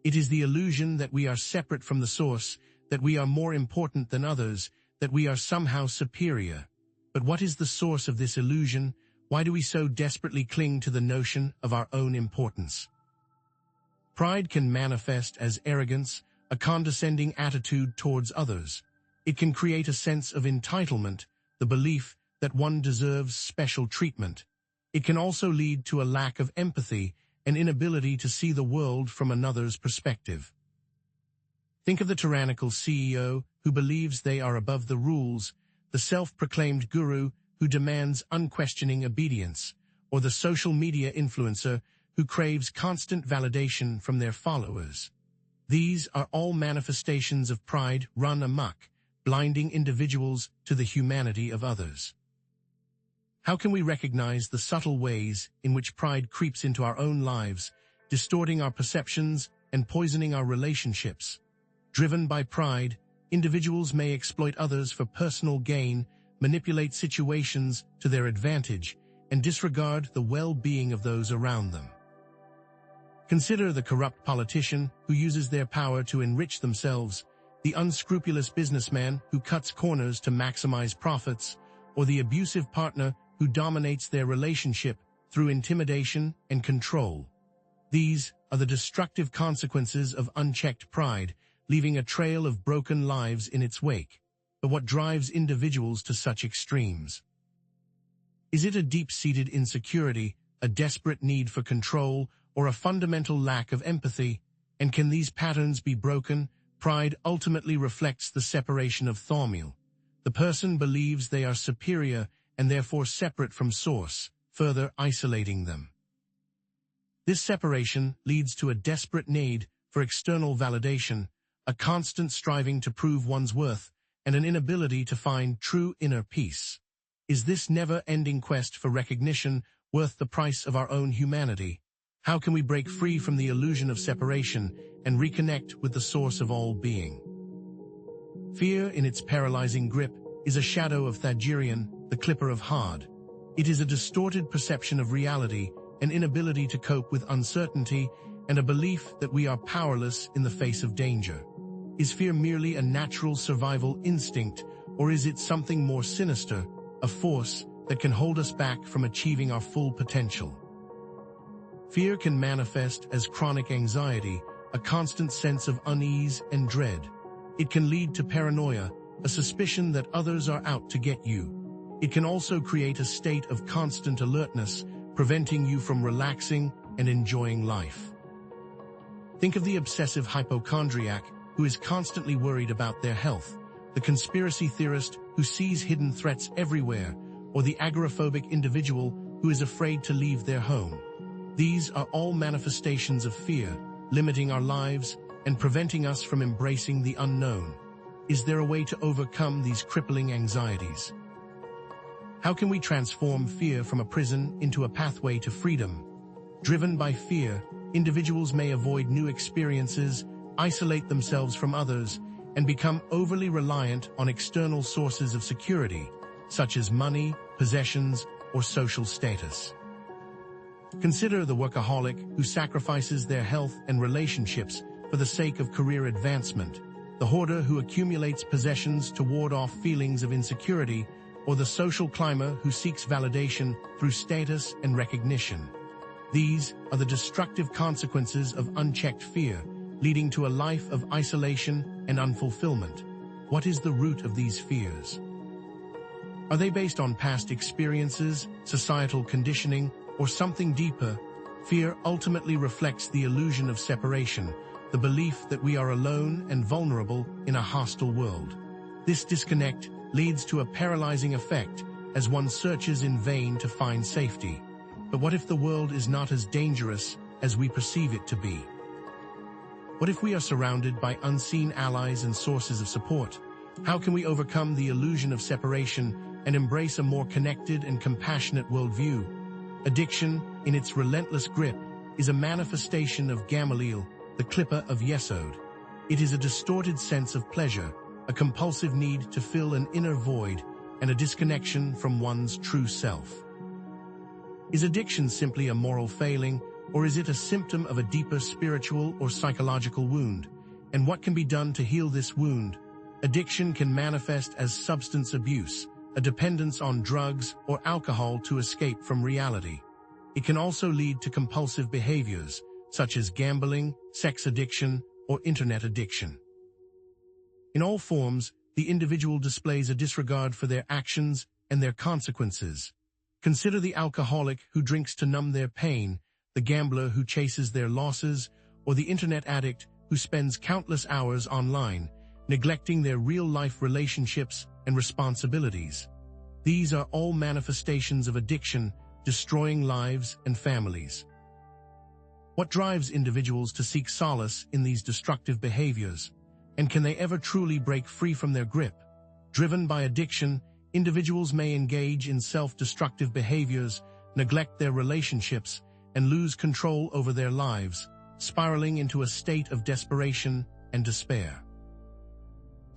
It is the illusion that we are separate from the source, that we are more important than others, that we are somehow superior. But what is the source of this illusion? Why do we so desperately cling to the notion of our own importance? Pride can manifest as arrogance, a condescending attitude towards others. It can create a sense of entitlement, the belief that one deserves special treatment. It can also lead to a lack of empathy, an inability to see the world from another's perspective. Think of the tyrannical CEO who believes they are above the rules, the self-proclaimed guru who demands unquestioning obedience, or the social media influencer who craves constant validation from their followers. These are all manifestations of pride run amok, blinding individuals to the humanity of others. How can we recognize the subtle ways in which pride creeps into our own lives, distorting our perceptions and poisoning our relationships? Driven by pride, individuals may exploit others for personal gain, manipulate situations to their advantage, and disregard the well-being of those around them. Consider the corrupt politician who uses their power to enrich themselves, the unscrupulous businessman who cuts corners to maximize profits, or the abusive partner who dominates their relationship through intimidation and control. These are the destructive consequences of unchecked pride, leaving a trail of broken lives in its wake. But what drives individuals to such extremes? Is it a deep-seated insecurity, a desperate need for control, or a fundamental lack of empathy? And can these patterns be broken? Pride ultimately reflects the separation of thaumiel. The person believes they are superior and therefore separate from source, further isolating them. This separation leads to a desperate need for external validation, a constant striving to prove one's worth, and an inability to find true inner peace. Is this never-ending quest for recognition worth the price of our own humanity? How can we break free from the illusion of separation and reconnect with the source of all being? Fear, in its paralyzing grip, is a shadow of Thagirion, the clipper of hard. It is a distorted perception of reality, an inability to cope with uncertainty, and a belief that we are powerless in the face of danger. Is fear merely a natural survival instinct, or is it something more sinister, a force that can hold us back from achieving our full potential? Fear can manifest as chronic anxiety, a constant sense of unease and dread. It can lead to paranoia, a suspicion that others are out to get you. It can also create a state of constant alertness, preventing you from relaxing and enjoying life. Think of the obsessive hypochondriac who is constantly worried about their health, the conspiracy theorist who sees hidden threats everywhere, or the agoraphobic individual who is afraid to leave their home. These are all manifestations of fear, limiting our lives and preventing us from embracing the unknown. Is there a way to overcome these crippling anxieties? How can we transform fear from a prison into a pathway to freedom? Driven by fear, individuals may avoid new experiences, isolate themselves from others, and become overly reliant on external sources of security, such as money, possessions, or social status. Consider the workaholic who sacrifices their health and relationships for the sake of career advancement, the hoarder who accumulates possessions to ward off feelings of insecurity, or the social climber who seeks validation through status and recognition. These are the destructive consequences of unchecked fear, leading to a life of isolation and unfulfillment. What is the root of these fears? Are they based on past experiences, societal conditioning, or something deeper? Fear ultimately reflects the illusion of separation, the belief that we are alone and vulnerable in a hostile world. This disconnect leads to a paralyzing effect as one searches in vain to find safety. But what if the world is not as dangerous as we perceive it to be? What if we are surrounded by unseen allies and sources of support? How can we overcome the illusion of separation and embrace a more connected and compassionate worldview? Addiction, in its relentless grip, is a manifestation of Gamaliel, the clipper of Yesod. It is a distorted sense of pleasure, a compulsive need to fill an inner void, and a disconnection from one's true self. Is addiction simply a moral failing, or is it a symptom of a deeper spiritual or psychological wound? And what can be done to heal this wound? Addiction can manifest as substance abuse, a dependence on drugs or alcohol to escape from reality. It can also lead to compulsive behaviors, such as gambling, sex addiction, or internet addiction. In all forms, the individual displays a disregard for their actions and their consequences. Consider the alcoholic who drinks to numb their pain, the gambler who chases their losses, or the internet addict who spends countless hours online, neglecting their real-life relationships and responsibilities. These are all manifestations of addiction, destroying lives and families. What drives individuals to seek solace in these destructive behaviors? And can they ever truly break free from their grip? Driven by addiction, individuals may engage in self-destructive behaviors, neglect their relationships, and lose control over their lives, spiraling into a state of desperation and despair.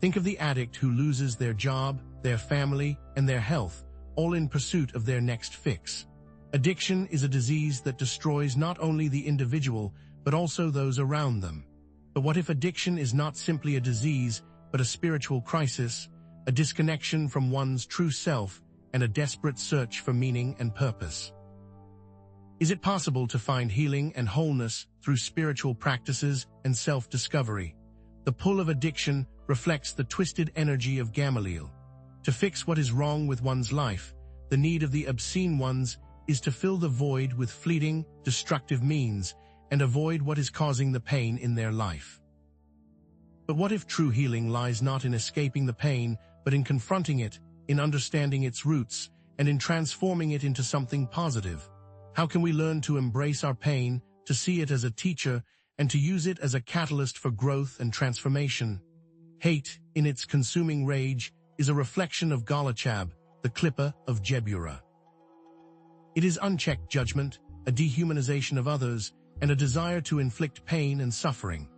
Think of the addict who loses their job, their family, and their health, all in pursuit of their next fix. Addiction is a disease that destroys not only the individual, but also those around them. But what if addiction is not simply a disease, but a spiritual crisis, a disconnection from one's true self, and a desperate search for meaning and purpose? Is it possible to find healing and wholeness through spiritual practices and self-discovery? The pull of addiction reflects the twisted energy of Gamaliel. To fix what is wrong with one's life, the need of the obscene ones is to fill the void with fleeting, destructive means and avoid what is causing the pain in their life. But what if true healing lies not in escaping the pain, but in confronting it, in understanding its roots, and in transforming it into something positive? How can we learn to embrace our pain, to see it as a teacher, and to use it as a catalyst for growth and transformation? Hate, in its consuming rage, is a reflection of Galachab, the Klippa of Jebura. It is unchecked judgment, a dehumanization of others, and a desire to inflict pain and suffering.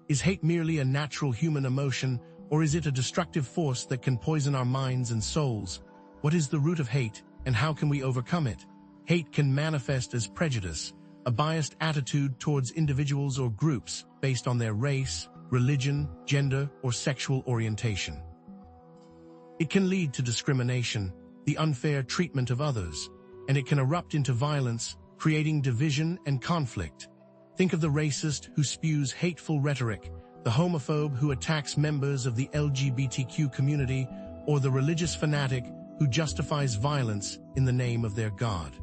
Is hate merely a natural human emotion, or is it a destructive force that can poison our minds and souls? What is the root of hate, and how can we overcome it? Hate can manifest as prejudice, a biased attitude towards individuals or groups based on their race, religion, gender, or sexual orientation. It can lead to discrimination, the unfair treatment of others, and it can erupt into violence, creating division and conflict. Think of the racist who spews hateful rhetoric, the homophobe who attacks members of the LGBTQ community, or the religious fanatic who justifies violence in the name of their God.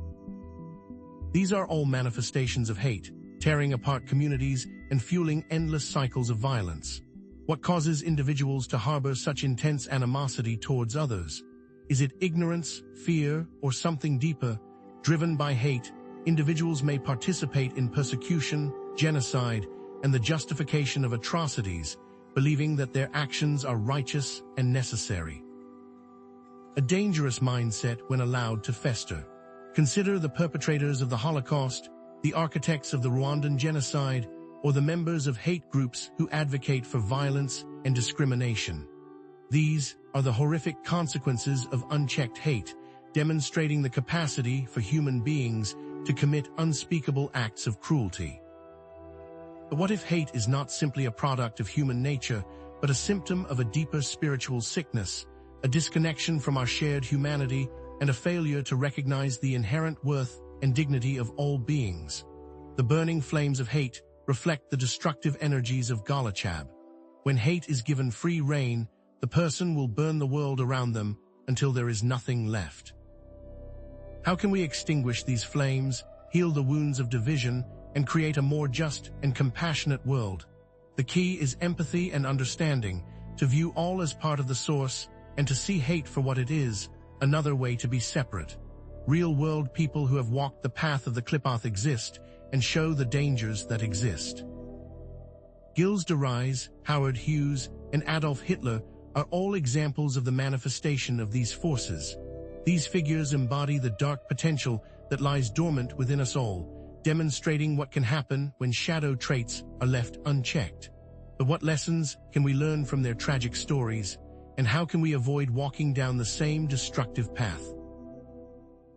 These are all manifestations of hate, tearing apart communities and fueling endless cycles of violence. What causes individuals to harbor such intense animosity towards others? Is it ignorance, fear, or something deeper? Driven by hate, individuals may participate in persecution, genocide, and the justification of atrocities, believing that their actions are righteous and necessary. A dangerous mindset when allowed to fester. Consider the perpetrators of the Holocaust, the architects of the Rwandan genocide, or the members of hate groups who advocate for violence and discrimination. These are the horrific consequences of unchecked hate, demonstrating the capacity for human beings to commit unspeakable acts of cruelty. But what if hate is not simply a product of human nature, but a symptom of a deeper spiritual sickness, a disconnection from our shared humanity, and a failure to recognize the inherent worth and dignity of all beings? The burning flames of hate reflect the destructive energies of Galachab. When hate is given free rein, the person will burn the world around them until there is nothing left. How can we extinguish these flames, heal the wounds of division, and create a more just and compassionate world? The key is empathy and understanding, to view all as part of the source, and to see hate for what it is, another way to be separate. Real-world people who have walked the path of the KLIPPOTH exist, and show the dangers that exist. Gilles de Rais, Howard Hughes, and Adolf Hitler are all examples of the manifestation of these forces. These figures embody the dark potential that lies dormant within us all, demonstrating what can happen when shadow traits are left unchecked. But what lessons can we learn from their tragic stories, and how can we avoid walking down the same destructive path?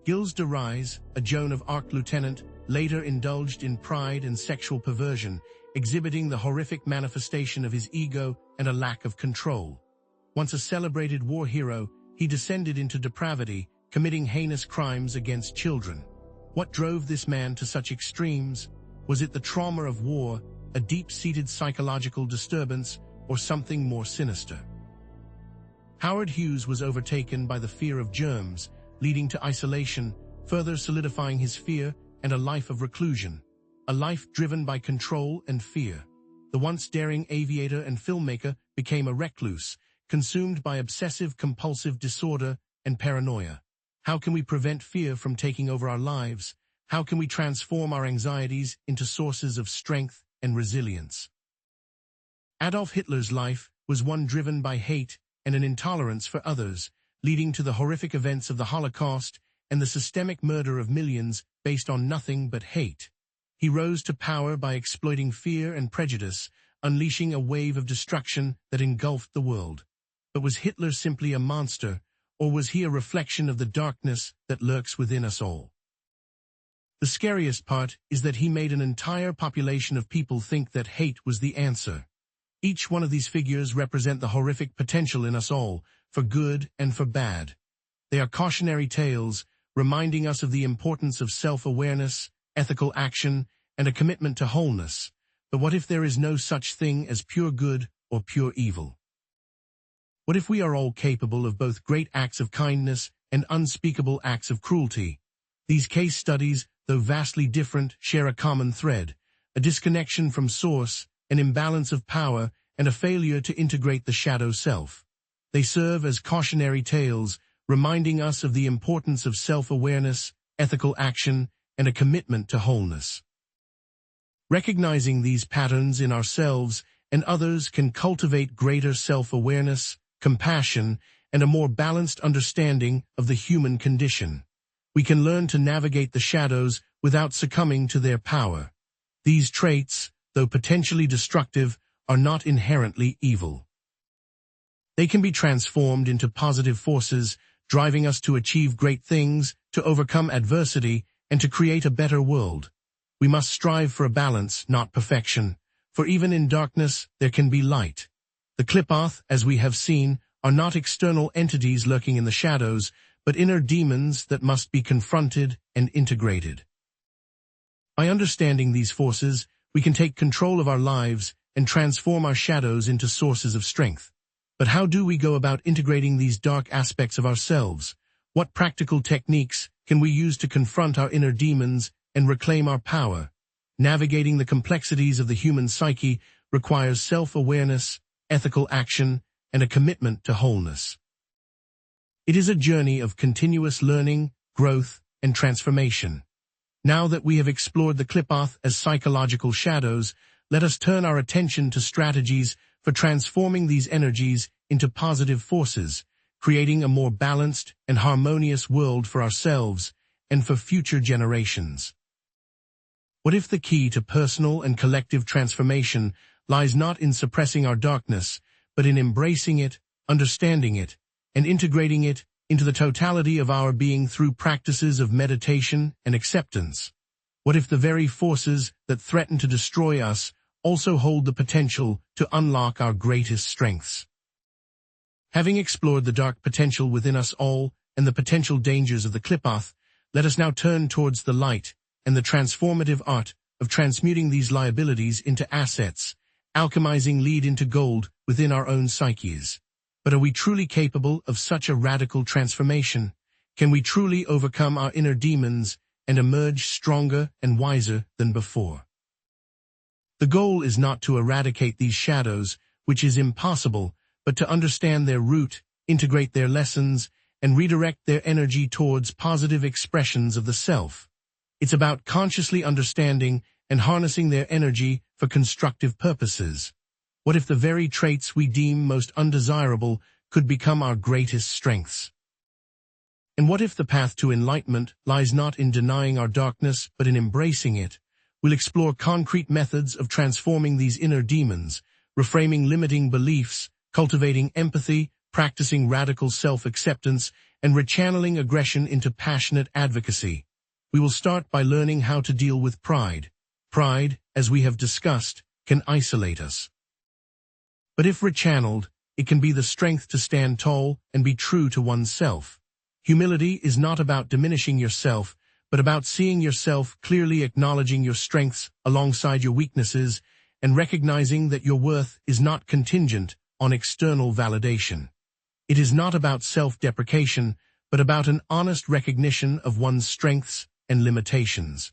Gilles de Rais, a Joan of Arc lieutenant, later indulged in pride and sexual perversion, exhibiting the horrific manifestation of his ego and a lack of control. Once a celebrated war hero, he descended into depravity, committing heinous crimes against children. What drove this man to such extremes? Was it the trauma of war, a deep-seated psychological disturbance, or something more sinister? Howard Hughes was overtaken by the fear of germs, leading to isolation, further solidifying his fear and a life of reclusion, a life driven by control and fear. The once daring aviator and filmmaker became a recluse, consumed by obsessive-compulsive disorder and paranoia. How can we prevent fear from taking over our lives? How can we transform our anxieties into sources of strength and resilience? Adolf Hitler's life was one driven by hate and an intolerance for others, leading to the horrific events of the Holocaust and the systemic murder of millions based on nothing but hate. He rose to power by exploiting fear and prejudice, unleashing a wave of destruction that engulfed the world. But was Hitler simply a monster, or was he a reflection of the darkness that lurks within us all? The scariest part is that he made an entire population of people think that hate was the answer. Each one of these figures represent the horrific potential in us all, for good and for bad. They are cautionary tales, reminding us of the importance of self-awareness, ethical action, and a commitment to wholeness. But what if there is no such thing as pure good or pure evil? What if we are all capable of both great acts of kindness and unspeakable acts of cruelty? These case studies, though vastly different, share a common thread, a disconnection from source, an imbalance of power, and a failure to integrate the shadow self. They serve as cautionary tales, reminding us of the importance of self-awareness, ethical action, and a commitment to wholeness. Recognizing these patterns in ourselves and others can cultivate greater self-awareness, compassion, and a more balanced understanding of the human condition. We can learn to navigate the shadows without succumbing to their power. These traits, though potentially destructive, are not inherently evil. They can be transformed into positive forces, driving us to achieve great things, to overcome adversity, and to create a better world. We must strive for a balance, not perfection, for even in darkness there can be light. The KLIPPOTH, as we have seen, are not external entities lurking in the shadows, but inner demons that must be confronted and integrated. By understanding these forces, we can take control of our lives and transform our shadows into sources of strength. But how do we go about integrating these dark aspects of ourselves? What practical techniques can we use to confront our inner demons and reclaim our power? Navigating the complexities of the human psyche requires self-awareness, ethical action, and a commitment to wholeness. It is a journey of continuous learning, growth, and transformation. Now that we have explored the KLIPPOTH as psychological shadows, let us turn our attention to strategies for transforming these energies into positive forces, creating a more balanced and harmonious world for ourselves and for future generations. What if the key to personal and collective transformation lies not in suppressing our darkness, but in embracing it, understanding it, and integrating it into the totality of our being through practices of meditation and acceptance? What if the very forces that threaten to destroy us also hold the potential to unlock our greatest strengths? Having explored the dark potential within us all and the potential dangers of the KLIPPOTH, let us now turn towards the light and the transformative art of transmuting these liabilities into assets, alchemizing lead into gold within our own psyches. But are we truly capable of such a radical transformation? Can we truly overcome our inner demons and emerge stronger and wiser than before? The goal is not to eradicate these shadows, which is impossible, but to understand their root, integrate their lessons, and redirect their energy towards positive expressions of the self. It's about consciously understanding and harnessing their energy for constructive purposes. What if the very traits we deem most undesirable could become our greatest strengths? And what if the path to enlightenment lies not in denying our darkness but in embracing it? We'll explore concrete methods of transforming these inner demons, reframing limiting beliefs, cultivating empathy, practicing radical self-acceptance, and rechanneling aggression into passionate advocacy. We will start by learning how to deal with pride. Pride, as we have discussed, can isolate us. But if rechanneled, it can be the strength to stand tall and be true to oneself. Humility is not about diminishing yourself, but about seeing yourself clearly, acknowledging your strengths alongside your weaknesses, and recognizing that your worth is not contingent on external validation. It is not about self-deprecation, but about an honest recognition of one's strengths and limitations.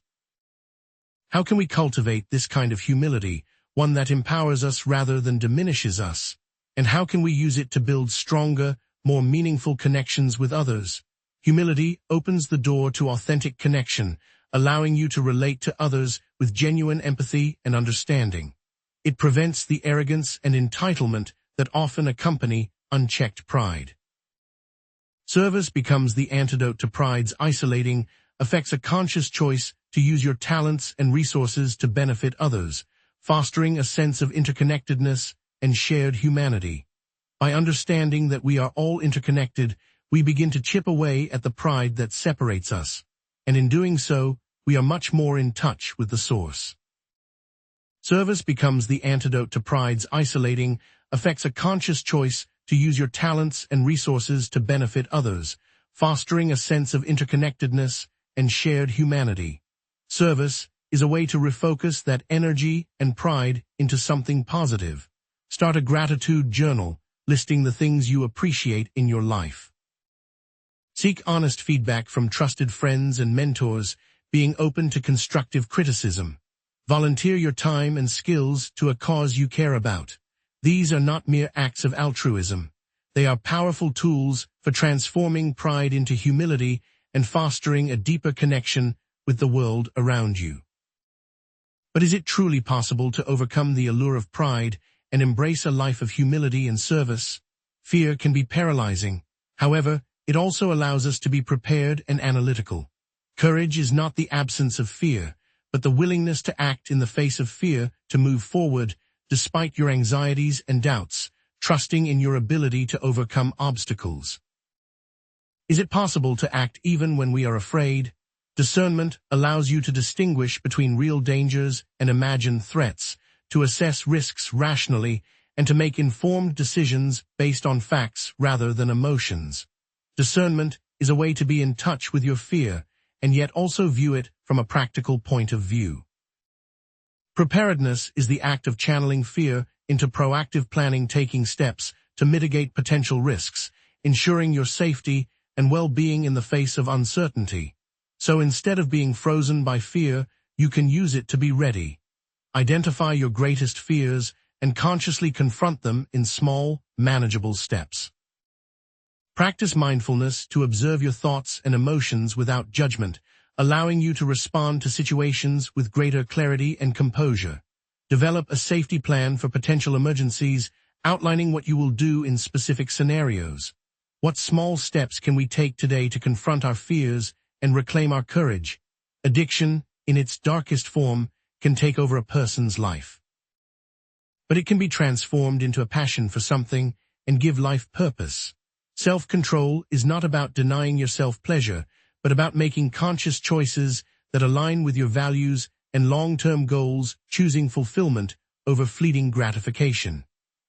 How can we cultivate this kind of humility, one that empowers us rather than diminishes us? And how can we use it to build stronger, more meaningful connections with others? Humility opens the door to authentic connection, allowing you to relate to others with genuine empathy and understanding. It prevents the arrogance and entitlement that often accompany unchecked pride. Service becomes the antidote to pride's isolating, affects a conscious choice to use your talents and resources to benefit others, fostering a sense of interconnectedness and shared humanity. By understanding that we are all interconnected, we begin to chip away at the pride that separates us, and in doing so, we are much more in touch with the source. Service becomes the antidote to pride's isolating, affects a conscious choice to use your talents and resources to benefit others, fostering a sense of interconnectedness and shared humanity. Service is a way to refocus that energy and pride into something positive. Start a gratitude journal, listing the things you appreciate in your life. Seek honest feedback from trusted friends and mentors, being open to constructive criticism. Volunteer your time and skills to a cause you care about. These are not mere acts of altruism. They are powerful tools for transforming pride into humility and fostering a deeper connection with the world around you. But is it truly possible to overcome the allure of pride and embrace a life of humility and service? Fear can be paralyzing. However, it also allows us to be prepared and analytical. Courage is not the absence of fear, but the willingness to act in the face of fear, to move forward despite your anxieties and doubts, trusting in your ability to overcome obstacles. Is it possible to act even when we are afraid? Discernment allows you to distinguish between real dangers and imagined threats, to assess risks rationally, and to make informed decisions based on facts rather than emotions. Discernment is a way to be in touch with your fear, and yet also view it from a practical point of view. Preparedness is the act of channeling fear into proactive planning, taking steps to mitigate potential risks, ensuring your safety and well-being in the face of uncertainty. So instead of being frozen by fear, you can use it to be ready. Identify your greatest fears and consciously confront them in small, manageable steps. Practice mindfulness to observe your thoughts and emotions without judgment, allowing you to respond to situations with greater clarity and composure. Develop a safety plan for potential emergencies, outlining what you will do in specific scenarios. What small steps can we take today to confront our fears and reclaim our courage? Addiction, in its darkest form, can take over a person's life. But it can be transformed into a passion for something and give life purpose. Self-control is not about denying yourself pleasure, but about making conscious choices that align with your values and long-term goals, choosing fulfillment over fleeting gratification.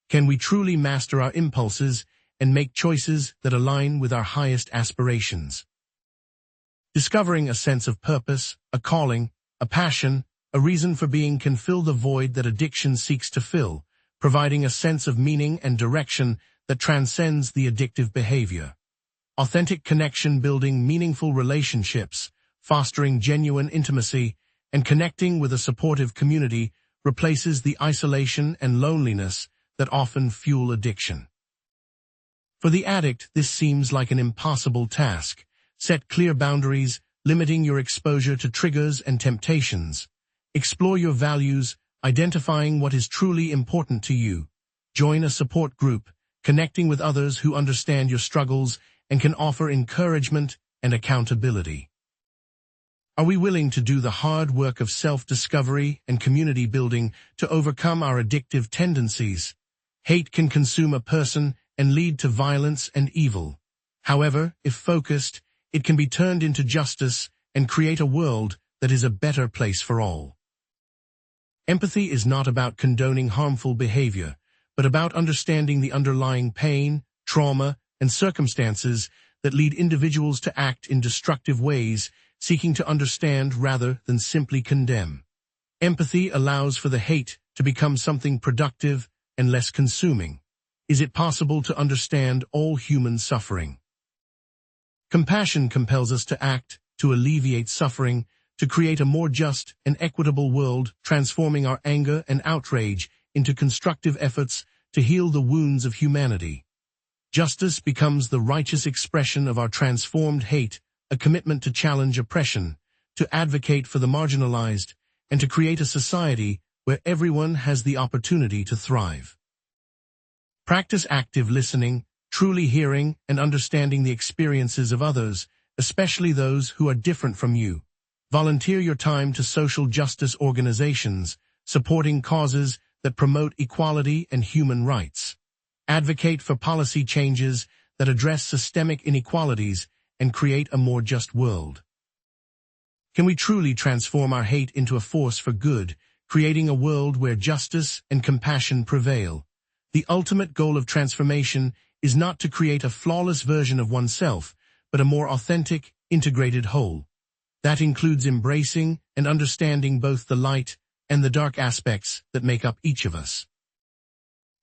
Can we truly master our impulses and make choices that align with our highest aspirations? Discovering a sense of purpose, a calling, a passion, a reason for being can fill the void that addiction seeks to fill, providing a sense of meaning and direction that transcends the addictive behavior. Authentic connection, building meaningful relationships, fostering genuine intimacy, and connecting with a supportive community replaces the isolation and loneliness that often fuel addiction. For the addict, this seems like an impossible task. Set clear boundaries, limiting your exposure to triggers and temptations. Explore your values, identifying what is truly important to you. Join a support group, connecting with others who understand your struggles and can offer encouragement and accountability. Are we willing to do the hard work of self-discovery and community building to overcome our addictive tendencies? Hate can consume a person and lead to violence and evil. However, if focused, it can be turned into justice and create a world that is a better place for all. Empathy is not about condoning harmful behavior, but about understanding the underlying pain, trauma, and circumstances that lead individuals to act in destructive ways, seeking to understand rather than simply condemn. Empathy allows for the hate to become something productive and less consuming. Is it possible to understand all human suffering? Compassion compels us to act, to alleviate suffering, to create a more just and equitable world, transforming our anger and outrage into constructive efforts to heal the wounds of humanity. Justice becomes the righteous expression of our transformed hate, a commitment to challenge oppression, to advocate for the marginalized, and to create a society where everyone has the opportunity to thrive. Practice active listening, truly hearing and understanding the experiences of others, especially those who are different from you. Volunteer your time to social justice organizations, supporting causes that promote equality and human rights. Advocate for policy changes that address systemic inequalities and create a more just world. Can we truly transform our hate into a force for good, creating a world where justice and compassion prevail? The ultimate goal of transformation is not to create a flawless version of oneself, but a more authentic, integrated whole. That includes embracing and understanding both the light and the dark aspects that make up each of us.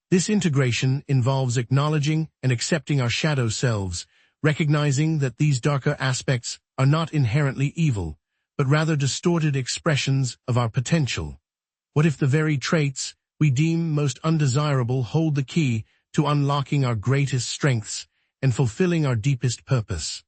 This integration involves acknowledging and accepting our shadow selves, recognizing that these darker aspects are not inherently evil, but rather distorted expressions of our potential. What if the very traits we deem most undesirable hold the key to unlocking our greatest strengths and fulfilling our deepest purpose?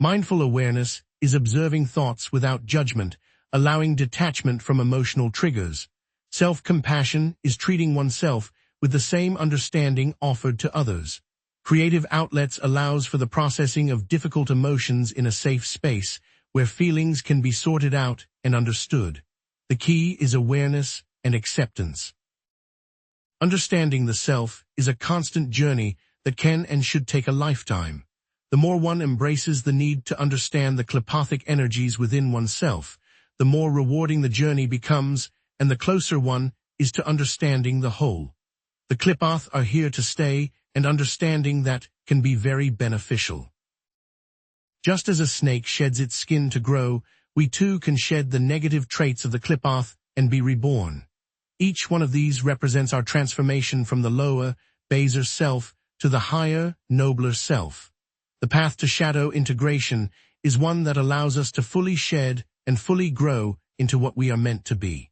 Mindful awareness is observing thoughts without judgment, allowing detachment from emotional triggers. Self-compassion is treating oneself with the same understanding offered to others. Creative outlets allows for the processing of difficult emotions in a safe space where feelings can be sorted out and understood. The key is awareness and acceptance. Understanding the self is a constant journey that can and should take a lifetime. The more one embraces the need to understand the KLIPPOThic energies within oneself, the more rewarding the journey becomes, and the closer one is to understanding the whole. The KLIPPOTH are here to stay, and understanding that can be very beneficial. Just as a snake sheds its skin to grow, we too can shed the negative traits of the KLIPPOTH and be reborn. Each one of these represents our transformation from the lower, baser self to the higher, nobler self. The path to shadow integration is one that allows us to fully shed and fully grow into what we are meant to be.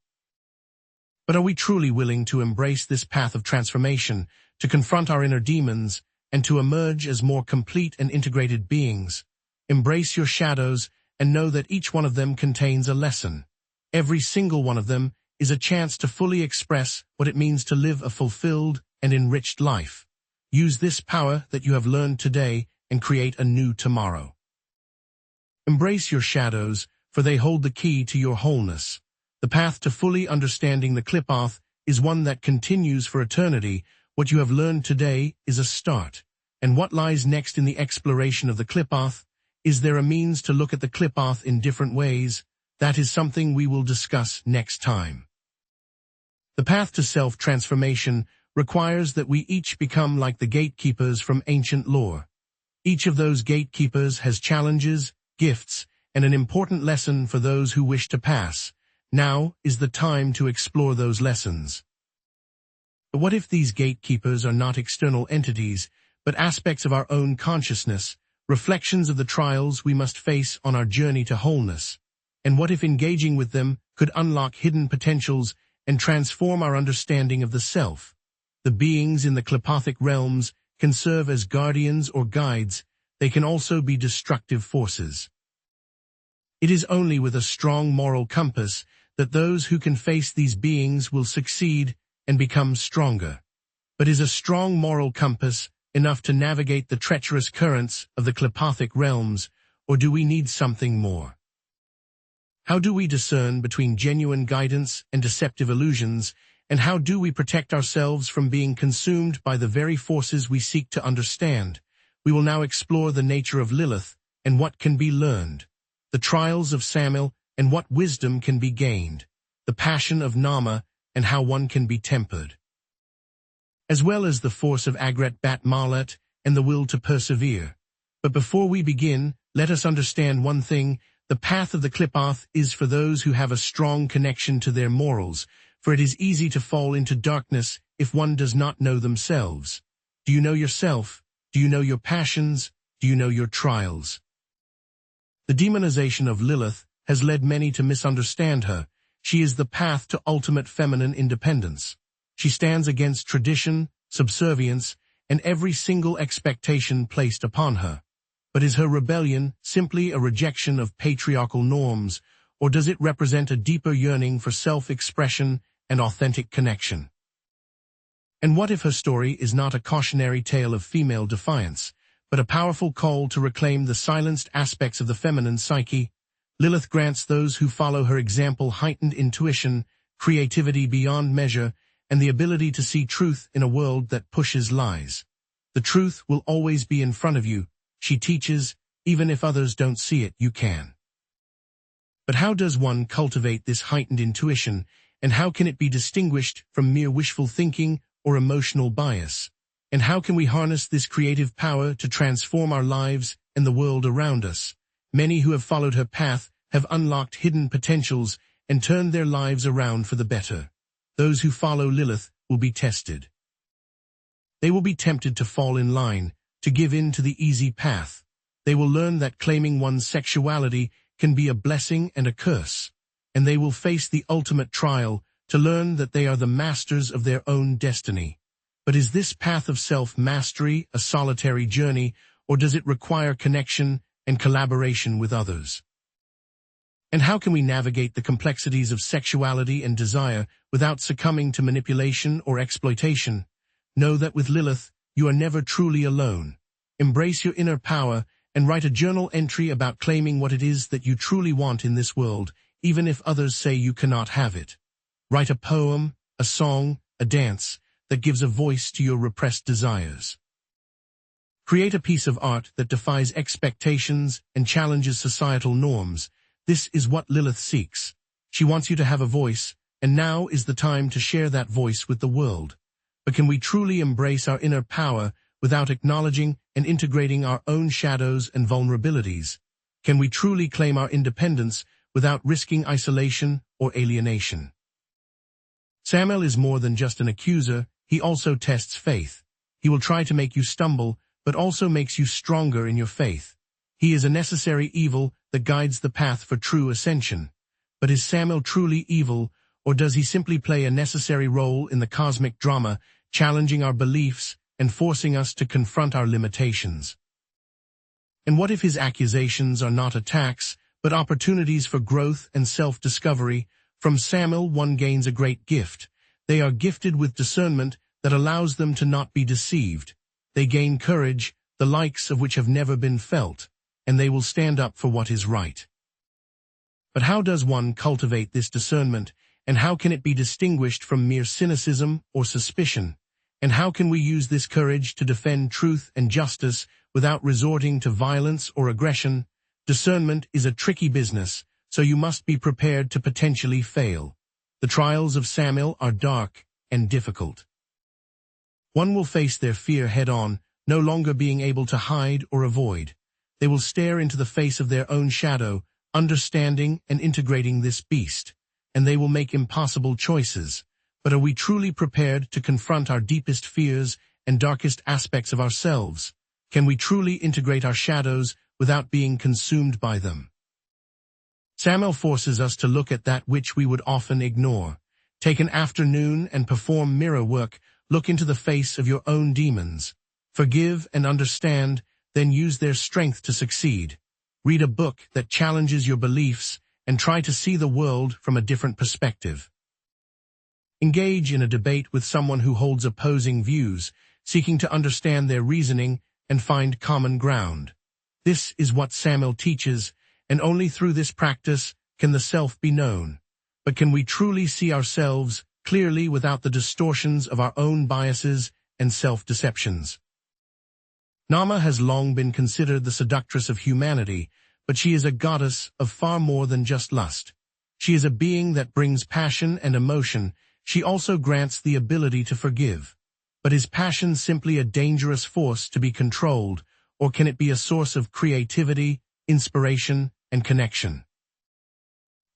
But are we truly willing to embrace this path of transformation, to confront our inner demons, and to emerge as more complete and integrated beings? Embrace your shadows and know that each one of them contains a lesson. Every single one of them is a chance to fully express what it means to live a fulfilled and enriched life. Use this power that you have learned today and create a new tomorrow. Embrace your shadows, for they hold the key to your wholeness. The path to fully understanding the KLIPPOTH is one that continues for eternity. What you have learned today is a start. And what lies next in the exploration of the KLIPPOTH? Is there a means to look at the KLIPPOTH in different ways? That is something we will discuss next time. The path to self-transformation requires that we each become like the gatekeepers from ancient lore. Each of those gatekeepers has challenges, gifts, and an important lesson for those who wish to pass. Now is the time to explore those lessons. But what if these gatekeepers are not external entities, but aspects of our own consciousness, reflections of the trials we must face on our journey to wholeness? And what if engaging with them could unlock hidden potentials and transform our understanding of the self? The beings in the KLIPPOThic realms can serve as guardians or guides. They can also be destructive forces. It is only with a strong moral compass that those who can face these beings will succeed and become stronger. But is a strong moral compass enough to navigate the treacherous currents of the KLIPPOThic realms, or do we need something more? How do we discern between genuine guidance and deceptive illusions, and how do we protect ourselves from being consumed by the very forces we seek to understand? We will now explore the nature of Lilith and what can be learned, the trials of Samil and what wisdom can be gained, the passion of Nama and how one can be tempered, as well as the force of Agret Bat Malet and the will to persevere. But before we begin, let us understand one thing. The path of the KLIPPOTH is for those who have a strong connection to their morals, for it is easy to fall into darkness if one does not know themselves. Do you know yourself? Do you know your passions? Do you know your trials? The demonization of Lilith has led many to misunderstand her. She is the path to ultimate feminine independence. She stands against tradition, subservience, and every single expectation placed upon her. But is her rebellion simply a rejection of patriarchal norms, or does it represent a deeper yearning for self-expression and authentic connection? And what if her story is not a cautionary tale of female defiance, but a powerful call to reclaim the silenced aspects of the feminine psyche? Lilith grants those who follow her example heightened intuition, creativity beyond measure, and the ability to see truth in a world that pushes lies. The truth will always be in front of you, she teaches, even if others don't see it, you can. But how does one cultivate this heightened intuition, and how can it be distinguished from mere wishful thinking or emotional bias? And how can we harness this creative power to transform our lives and the world around us? Many who have followed her path have unlocked hidden potentials and turned their lives around for the better. Those who follow Lilith will be tested. They will be tempted to fall in line, to give in to the easy path. They will learn that claiming one's sexuality can be a blessing and a curse, and they will face the ultimate trial to learn that they are the masters of their own destiny. But is this path of self-mastery a solitary journey, or does it require connection and collaboration with others? And how can we navigate the complexities of sexuality and desire without succumbing to manipulation or exploitation? Know that with Lilith, you are never truly alone. Embrace your inner power and write a journal entry about claiming what it is that you truly want in this world, even if others say you cannot have it. Write a poem, a song, a dance that gives a voice to your repressed desires. Create a piece of art that defies expectations and challenges societal norms. This is what Lilith seeks. She wants you to have a voice, and now is the time to share that voice with the world. But can we truly embrace our inner power without acknowledging and integrating our own shadows and vulnerabilities? Can we truly claim our independence without risking isolation or alienation? Samael is more than just an accuser, he also tests faith. He will try to make you stumble, but also makes you stronger in your faith. He is a necessary evil that guides the path for true ascension. But is Samael truly evil, or does he simply play a necessary role in the cosmic drama, challenging our beliefs and forcing us to confront our limitations? And what if his accusations are not attacks, but opportunities for growth and self-discovery? From Samael one gains a great gift. They are gifted with discernment that allows them to not be deceived. They gain courage, the likes of which have never been felt, and they will stand up for what is right. But how does one cultivate this discernment, and how can it be distinguished from mere cynicism or suspicion? And how can we use this courage to defend truth and justice without resorting to violence or aggression? Discernment is a tricky business, so you must be prepared to potentially fail. The trials of Samael are dark and difficult. One will face their fear head-on, no longer being able to hide or avoid. They will stare into the face of their own shadow, understanding and integrating this beast, and they will make impossible choices. But are we truly prepared to confront our deepest fears and darkest aspects of ourselves? Can we truly integrate our shadows without being consumed by them? Samael forces us to look at that which we would often ignore. Take an afternoon and perform mirror work. Look into the face of your own demons. Forgive and understand, then use their strength to succeed. Read a book that challenges your beliefs and try to see the world from a different perspective. Engage in a debate with someone who holds opposing views, seeking to understand their reasoning and find common ground. This is what Samael teaches, and only through this practice can the self be known. But can we truly see ourselves clearly without the distortions of our own biases and self-deceptions? Nama has long been considered the seductress of humanity, but she is a goddess of far more than just lust. She is a being that brings passion and emotion. She also grants the ability to forgive. But is passion simply a dangerous force to be controlled, or can it be a source of creativity, inspiration, and connection?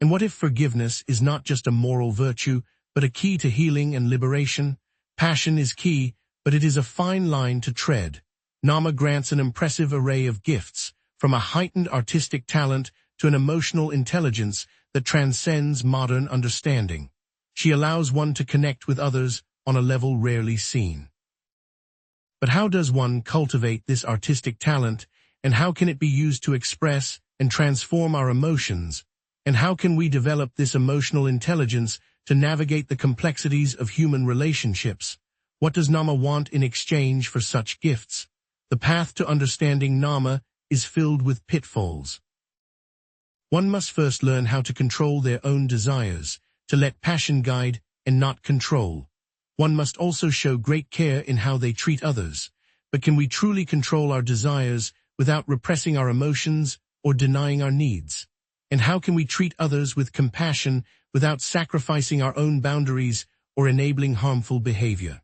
And what if forgiveness is not just a moral virtue, but a key to healing and liberation? Passion is key, but it is a fine line to tread. Nama grants an impressive array of gifts, from a heightened artistic talent to an emotional intelligence that transcends modern understanding. She allows one to connect with others on a level rarely seen. But how does one cultivate this artistic talent, and how can it be used to express and transform our emotions? And how can we develop this emotional intelligence to navigate the complexities of human relationships? What does Nama want in exchange for such gifts? The path to understanding Nama is filled with pitfalls. One must first learn how to control their own desires, to let passion guide and not control. One must also show great care in how they treat others. But can we truly control our desires without repressing our emotions or denying our needs? And how can we treat others with compassion without sacrificing our own boundaries or enabling harmful behavior?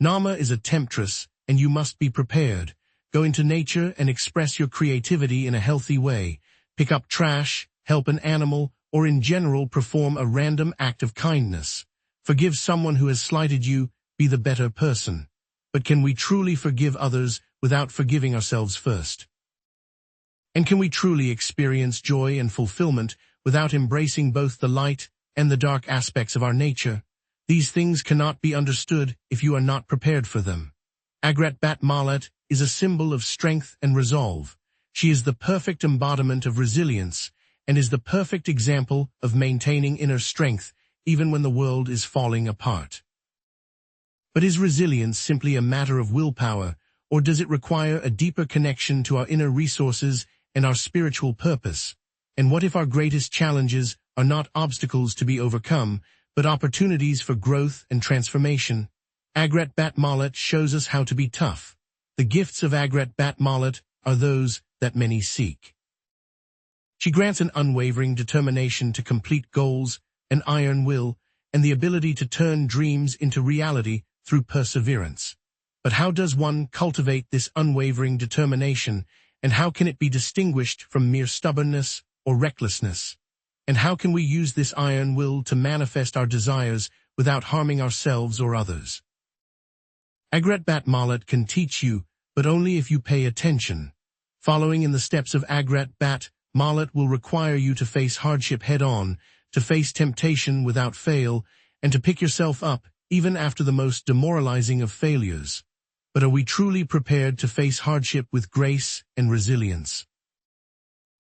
Nama is a temptress, and you must be prepared. Go into nature and express your creativity in a healthy way. Pick up trash, help an animal, or in general perform a random act of kindness. Forgive someone who has slighted you, be the better person. But can we truly forgive others without forgiving ourselves first? And can we truly experience joy and fulfillment without embracing both the light and the dark aspects of our nature? These things cannot be understood if you are not prepared for them. Agrat Bat Malat is a symbol of strength and resolve. She is the perfect embodiment of resilience and is the perfect example of maintaining inner strength even when the world is falling apart. But is resilience simply a matter of willpower, or does it require a deeper connection to our inner resources and our spiritual purpose? And what if our greatest challenges are not obstacles to be overcome, but opportunities for growth and transformation? Agrat Bat Malat shows us how to be tough. The gifts of Agrat Bat Malat are those that many seek. She grants an unwavering determination to complete goals, an iron will, and the ability to turn dreams into reality through perseverance. But how does one cultivate this unwavering determination, and how can it be distinguished from mere stubbornness or recklessness? And how can we use this iron will to manifest our desires without harming ourselves or others? Agrat Bat Malat can teach you, but only if you pay attention. Following in the steps of Agrat Bat Malat will require you to face hardship head-on, to face temptation without fail, and to pick yourself up even after the most demoralizing of failures. But are we truly prepared to face hardship with grace and resilience?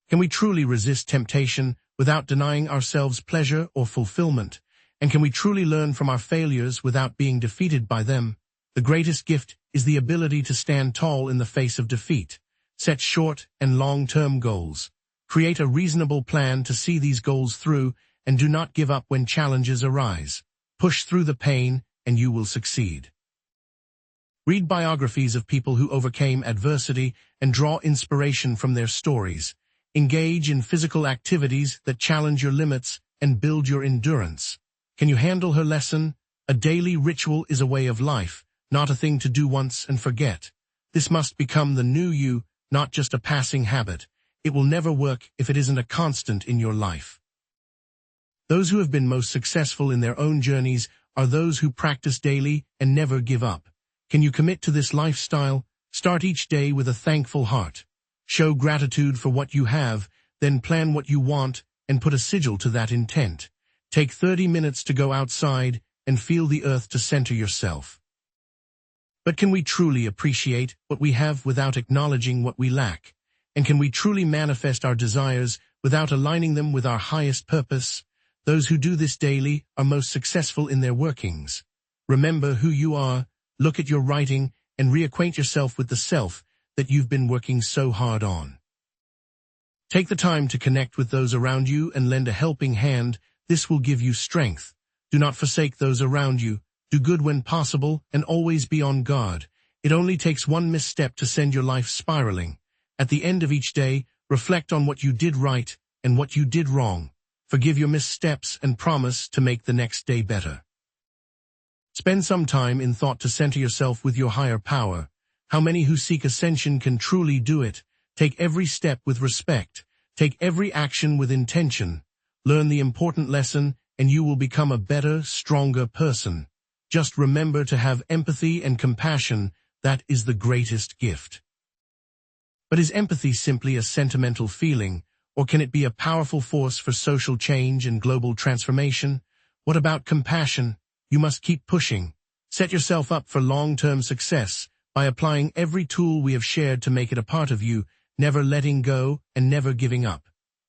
Can we truly resist temptation without denying ourselves pleasure or fulfillment? And can we truly learn from our failures without being defeated by them? The greatest gift is the ability to stand tall in the face of defeat. Set short and long-term goals. Create a reasonable plan to see these goals through, and do not give up when challenges arise. Push through the pain, and you will succeed. Read biographies of people who overcame adversity and draw inspiration from their stories. Engage in physical activities that challenge your limits and build your endurance. Can you handle her lesson? A daily ritual is a way of life, not a thing to do once and forget. This must become the new you, not just a passing habit. It will never work if it isn't a constant in your life. Those who have been most successful in their own journeys are those who practice daily and never give up. Can you commit to this lifestyle? Start each day with a thankful heart. Show gratitude for what you have, then plan what you want and put a sigil to that intent. Take 30 minutes to go outside and feel the earth to center yourself. But can we truly appreciate what we have without acknowledging what we lack? And can we truly manifest our desires without aligning them with our highest purpose? Those who do this daily are most successful in their workings. Remember who you are, look at your writing, and reacquaint yourself with the self that you've been working so hard on. Take the time to connect with those around you and lend a helping hand. This will give you strength. Do not forsake those around you. Do good when possible, and always be on guard. It only takes one misstep to send your life spiraling. At the end of each day, reflect on what you did right and what you did wrong. Forgive your missteps and promise to make the next day better. Spend some time in thought to center yourself with your higher power. How many who seek ascension can truly do it? Take every step with respect. Take every action with intention. Learn the important lesson, and you will become a better, stronger person. Just remember to have empathy and compassion. That is the greatest gift. But is empathy simply a sentimental feeling, or can it be a powerful force for social change and global transformation? What about compassion? You must keep pushing. Set yourself up for long-term success by applying every tool we have shared to make it a part of you, never letting go and never giving up.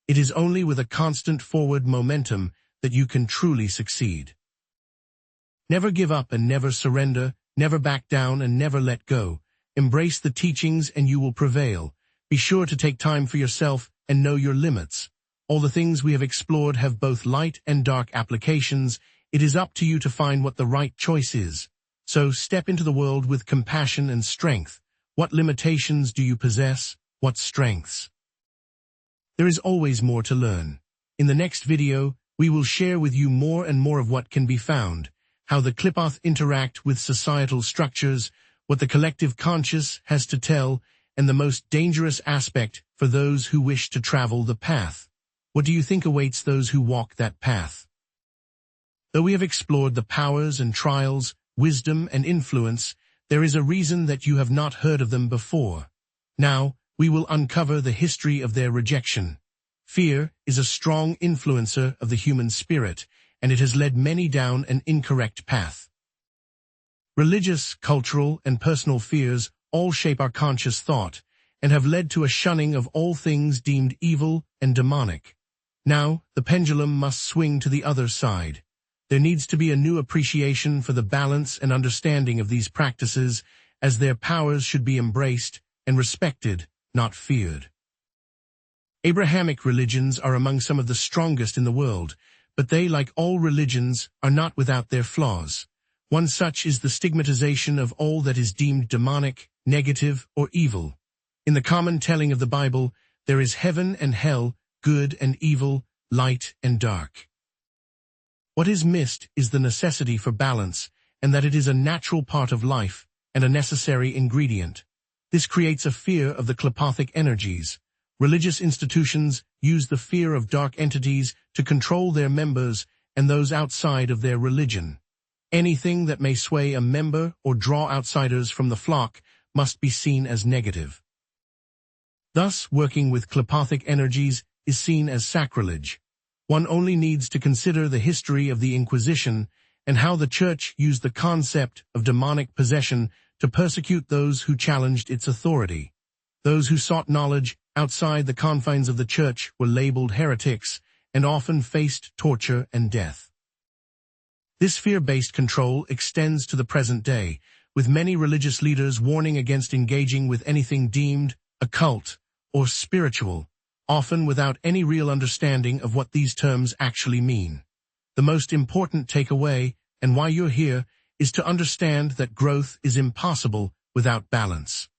It is only with a constant forward momentum that you can truly succeed. Never give up and never surrender, never back down and never let go. Embrace the teachings and you will prevail. Be sure to take time for yourself and know your limits. All the things we have explored have both light and dark applications. It is up to you to find what the right choice is. So step into the world with compassion and strength. What limitations do you possess? What strengths? There is always more to learn. In the next video, we will share with you more and more of what can be found, how the KLIPPOTH interact with societal structures, what the collective conscious has to tell, and the most dangerous aspect for those who wish to travel the path. What do you think awaits those who walk that path? Though we have explored the powers and trials, wisdom and influence, there is a reason that you have not heard of them before. Now, we will uncover the history of their rejection. Fear is a strong influencer of the human spirit, and it has led many down an incorrect path. Religious, cultural, and personal fears all shape our conscious thought, and have led to a shunning of all things deemed evil and demonic. Now, the pendulum must swing to the other side. There needs to be a new appreciation for the balance and understanding of these practices, as their powers should be embraced and respected, not feared. Abrahamic religions are among some of the strongest in the world, but they, like all religions, are not without their flaws. One such is the stigmatization of all that is deemed demonic, negative, or evil. In the common telling of the Bible, there is heaven and hell, good and evil, light and dark. What is missed is the necessity for balance, and that it is a natural part of life and a necessary ingredient. This creates a fear of the KLIPPOTHic energies. Religious institutions use the fear of dark entities to control their members and those outside of their religion. Anything that may sway a member or draw outsiders from the flock must be seen as negative. Thus, working with KLIPPOTHic energies is seen as sacrilege. One only needs to consider the history of the Inquisition and how the Church used the concept of demonic possession to persecute those who challenged its authority. Those who sought knowledge outside the confines of the Church were labeled heretics and often faced torture and death. This fear-based control extends to the present day, with many religious leaders warning against engaging with anything deemed occult or spiritual, often without any real understanding of what these terms actually mean. The most important takeaway, and why you're here, is to understand that growth is impossible without balance.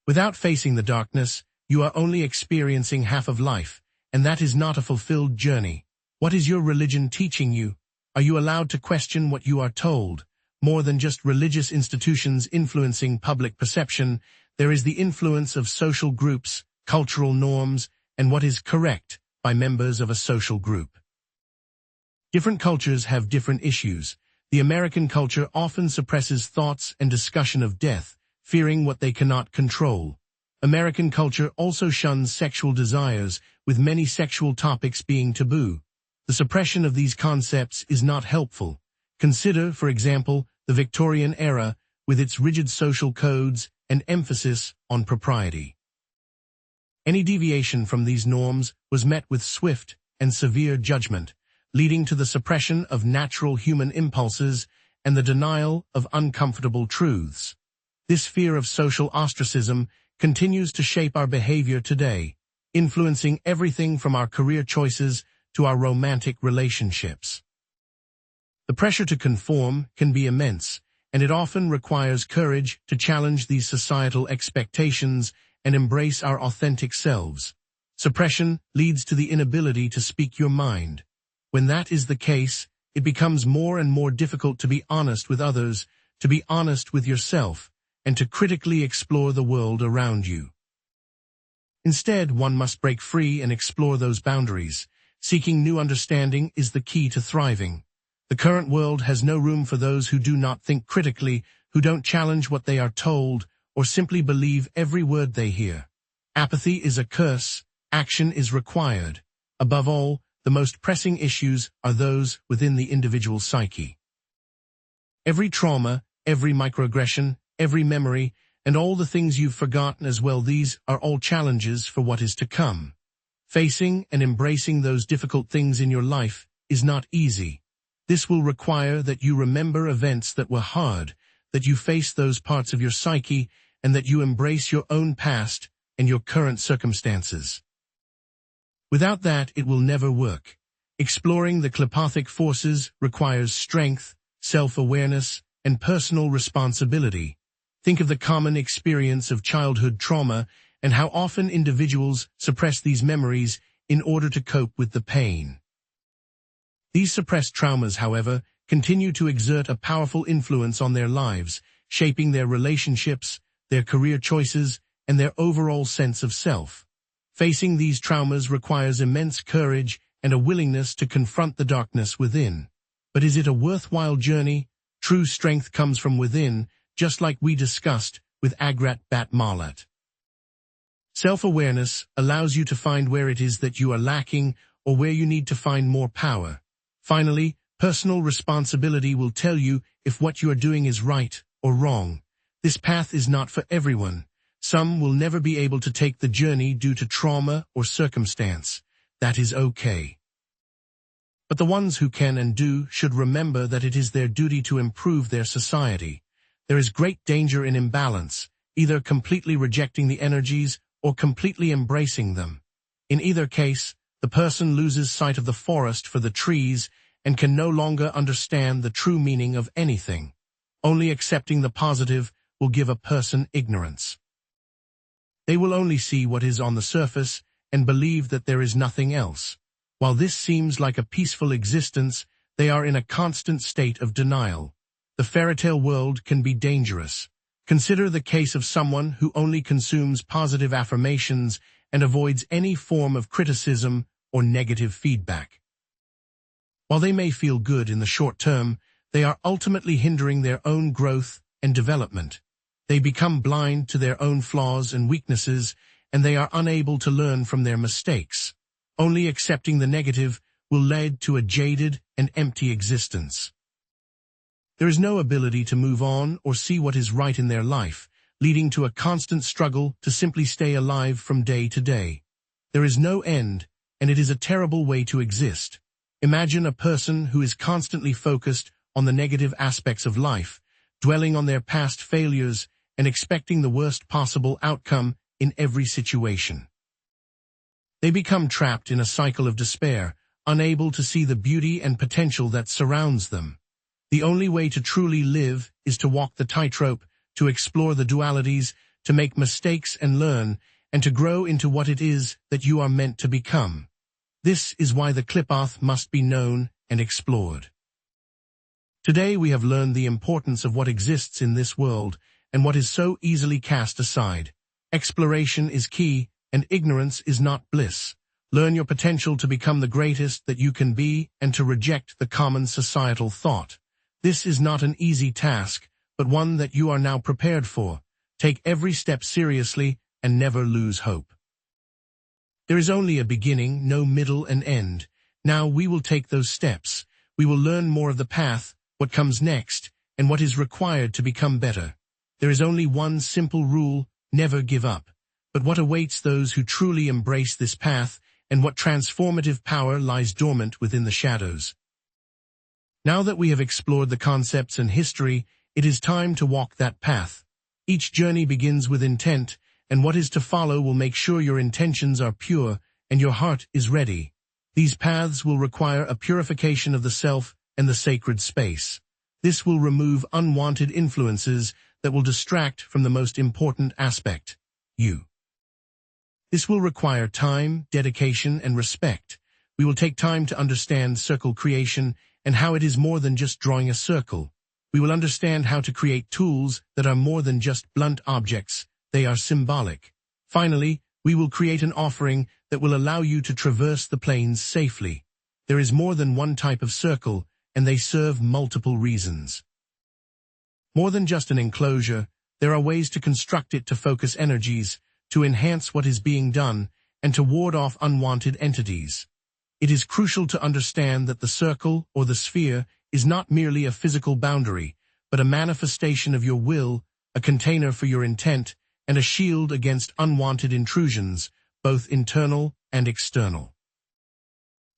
Without facing the darkness, you are only experiencing half of life, and that is not a fulfilled journey. What is your religion teaching you? Are you allowed to question what you are told? More than just religious institutions influencing public perception, there is the influence of social groups, cultural norms, and what is correct by members of a social group. Different cultures have different issues. The American culture often suppresses thoughts and discussion of death, fearing what they cannot control. American culture also shuns sexual desires, with many sexual topics being taboo. The suppression of these concepts is not helpful. Consider, for example, the Victorian era, with its rigid social codes and emphasis on propriety. Any deviation from these norms was met with swift and severe judgment, leading to the suppression of natural human impulses and the denial of uncomfortable truths. This fear of social ostracism continues to shape our behavior today, influencing everything from our career choices to our romantic relationships. The pressure to conform can be immense, and it often requires courage to challenge these societal expectations and embrace our authentic selves. Suppression leads to the inability to speak your mind. When that is the case, it becomes more and more difficult to be honest with others, to be honest with yourself, and to critically explore the world around you. Instead, one must break free and explore those boundaries. Seeking new understanding is the key to thriving. The current world has no room for those who do not think critically, who don't challenge what they are told, or simply believe every word they hear. Apathy is a curse. Action is required. Above all, the most pressing issues are those within the individual psyche. Every trauma, every microaggression, every memory, and all the things you've forgotten as well, these are all challenges for what is to come. Facing and embracing those difficult things in your life is not easy. This will require that you remember events that were hard, that you face those parts of your psyche, and that you embrace your own past and your current circumstances. Without that, it will never work. Exploring the KLIPPOTHic forces requires strength, self-awareness, and personal responsibility. Think of the common experience of childhood trauma and how often individuals suppress these memories in order to cope with the pain. These suppressed traumas, however, continue to exert a powerful influence on their lives, shaping their relationships, their career choices, and their overall sense of self. Facing these traumas requires immense courage and a willingness to confront the darkness within. But is it a worthwhile journey? True strength comes from within, just like we discussed with Agrat Bat Malat. Self-awareness allows you to find where it is that you are lacking or where you need to find more power. Finally, personal responsibility will tell you if what you are doing is right or wrong. This path is not for everyone. Some will never be able to take the journey due to trauma or circumstance. That is okay. But the ones who can and do should remember that it is their duty to improve their society. There is great danger in imbalance, either completely rejecting the energies or completely embracing them. In either case, the person loses sight of the forest for the trees and can no longer understand the true meaning of anything. Only accepting the positive will give a person ignorance. They will only see what is on the surface and believe that there is nothing else. While this seems like a peaceful existence, they are in a constant state of denial. The fairytale world can be dangerous. Consider the case of someone who only consumes positive affirmations and avoids any form of criticism or negative feedback. While they may feel good in the short term, they are ultimately hindering their own growth and development. They become blind to their own flaws and weaknesses, and they are unable to learn from their mistakes. Only accepting the negative will lead to a jaded and empty existence. There is no ability to move on or see what is right in their life, leading to a constant struggle to simply stay alive from day to day. There is no end, and it is a terrible way to exist. Imagine a person who is constantly focused on the negative aspects of life, dwelling on their past failures and expecting the worst possible outcome in every situation. They become trapped in a cycle of despair, unable to see the beauty and potential that surrounds them. The only way to truly live is to walk the tightrope, to explore the dualities, to make mistakes and learn, and to grow into what it is that you are meant to become. This is why the KLIPPOTH must be known and explored. Today we have learned the importance of what exists in this world and what is so easily cast aside. Exploration is key, and ignorance is not bliss. Learn your potential to become the greatest that you can be and to reject the common societal thought. This is not an easy task, but one that you are now prepared for. Take every step seriously and never lose hope. There is only a beginning, no middle and end. Now we will take those steps. We will learn more of the path, what comes next, and what is required to become better. There is only one simple rule: never give up. But what awaits those who truly embrace this path, and what transformative power lies dormant within the shadows? Now that we have explored the concepts and history, it is time to walk that path. Each journey begins with intent, and what is to follow will make sure your intentions are pure and your heart is ready. These paths will require a purification of the self and the sacred space. This will remove unwanted influences that will distract from the most important aspect: you. This will require time, dedication, and respect. We will take time to understand circle creation and how it is more than just drawing a circle. We will understand how to create tools that are more than just blunt objects. They are symbolic. Finally, we will create an offering that will allow you to traverse the plains safely. There is more than one type of circle, and they serve multiple reasons. More than just an enclosure, there are ways to construct it to focus energies, to enhance what is being done, and to ward off unwanted entities. It is crucial to understand that the circle or the sphere is not merely a physical boundary, but a manifestation of your will, a container for your intent, and a shield against unwanted intrusions, both internal and external.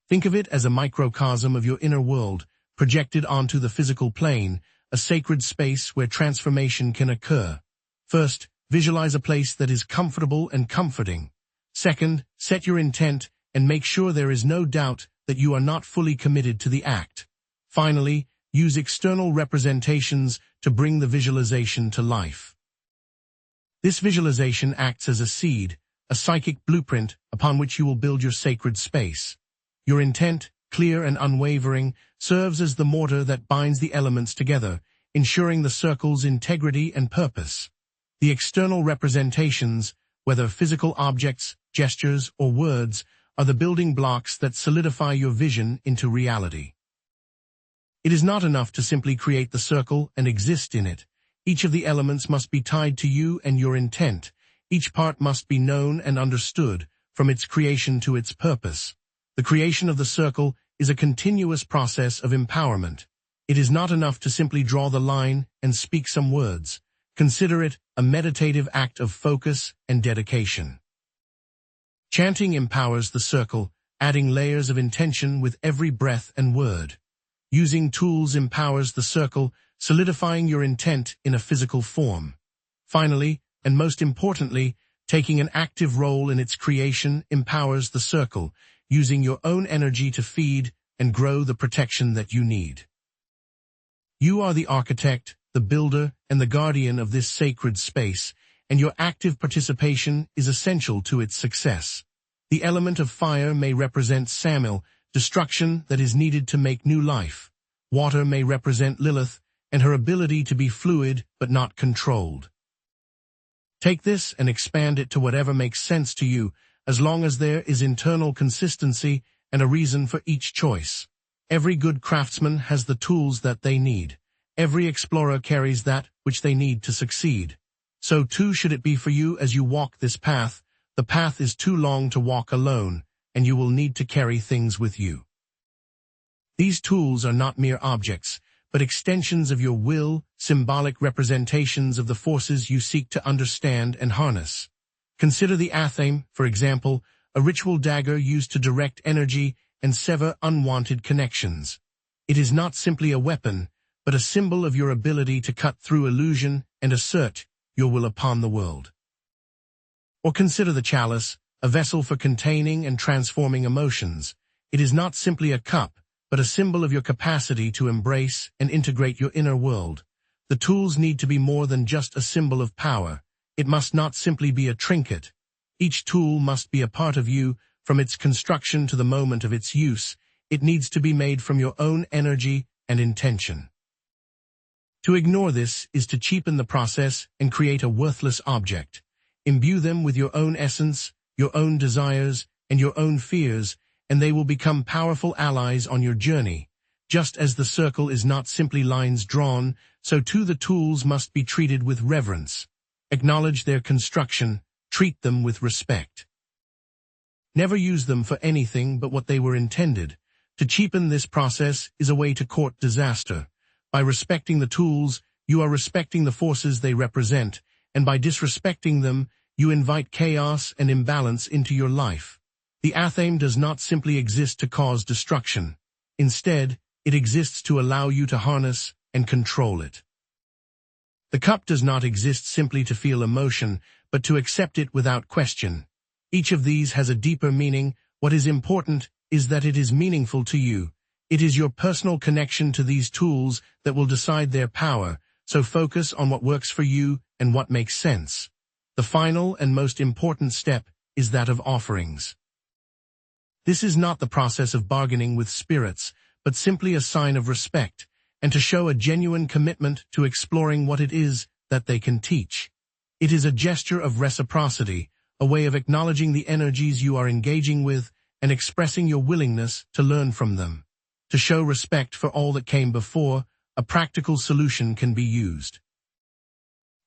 Think of it as a microcosm of your inner world, projected onto the physical plane, a sacred space where transformation can occur. First, visualize a place that is comfortable and comforting. Second, set your intent and make sure there is no doubt that you are not fully committed to the act. Finally, use external representations to bring the visualization to life. This visualization acts as a seed, a psychic blueprint upon which you will build your sacred space. Your intent, clear and unwavering, serves as the mortar that binds the elements together, ensuring the circle's integrity and purpose. The external representations, whether physical objects, gestures, or words, are the building blocks that solidify your vision into reality. It is not enough to simply create the circle and exist in it. Each of the elements must be tied to you and your intent. Each part must be known and understood, from its creation to its purpose. The creation of the circle is a continuous process of empowerment. It is not enough to simply draw the line and speak some words. Consider it a meditative act of focus and dedication. Chanting empowers the circle, adding layers of intention with every breath and word. Using tools empowers the circle, solidifying your intent in a physical form. Finally, and most importantly, taking an active role in its creation empowers the circle, using your own energy to feed and grow the protection that you need. You are the architect, the builder, and the guardian of this sacred space, and your active participation is essential to its success. The element of fire may represent Samil, destruction that is needed to make new life. Water may represent Lilith, and her ability to be fluid but not controlled. Take this and expand it to whatever makes sense to you, as long as there is internal consistency and a reason for each choice. Every good craftsman has the tools that they need. Every explorer carries that which they need to succeed. So too should it be for you as you walk this path. The path is too long to walk alone, and you will need to carry things with you. These tools are not mere objects, but extensions of your will, symbolic representations of the forces you seek to understand and harness. Consider the athame, for example, a ritual dagger used to direct energy and sever unwanted connections. It is not simply a weapon, but a symbol of your ability to cut through illusion and assert your will upon the world. Or consider the chalice, a vessel for containing and transforming emotions. It is not simply a cup, but a symbol of your capacity to embrace and integrate your inner world. The tools need to be more than just a symbol of power. It must not simply be a trinket. Each tool must be a part of you, from its construction to the moment of its use. It needs to be made from your own energy and intention. To ignore this is to cheapen the process and create a worthless object. Imbue them with your own essence, your own desires, and your own fears, and they will become powerful allies on your journey. Just as the circle is not simply lines drawn, so too the tools must be treated with reverence. Acknowledge their construction, treat them with respect. Never use them for anything but what they were intended. To cheapen this process is a way to court disaster. By respecting the tools, you are respecting the forces they represent, and by disrespecting them, you invite chaos and imbalance into your life. The athame does not simply exist to cause destruction. Instead, it exists to allow you to harness and control it. The cup does not exist simply to feel emotion, but to accept it without question. Each of these has a deeper meaning. What is important is that it is meaningful to you. It is your personal connection to these tools that will decide their power, so focus on what works for you and what makes sense. The final and most important step is that of offerings. This is not the process of bargaining with spirits, but simply a sign of respect, and to show a genuine commitment to exploring what it is that they can teach. It is a gesture of reciprocity, a way of acknowledging the energies you are engaging with and expressing your willingness to learn from them. To show respect for all that came before, a practical solution can be used.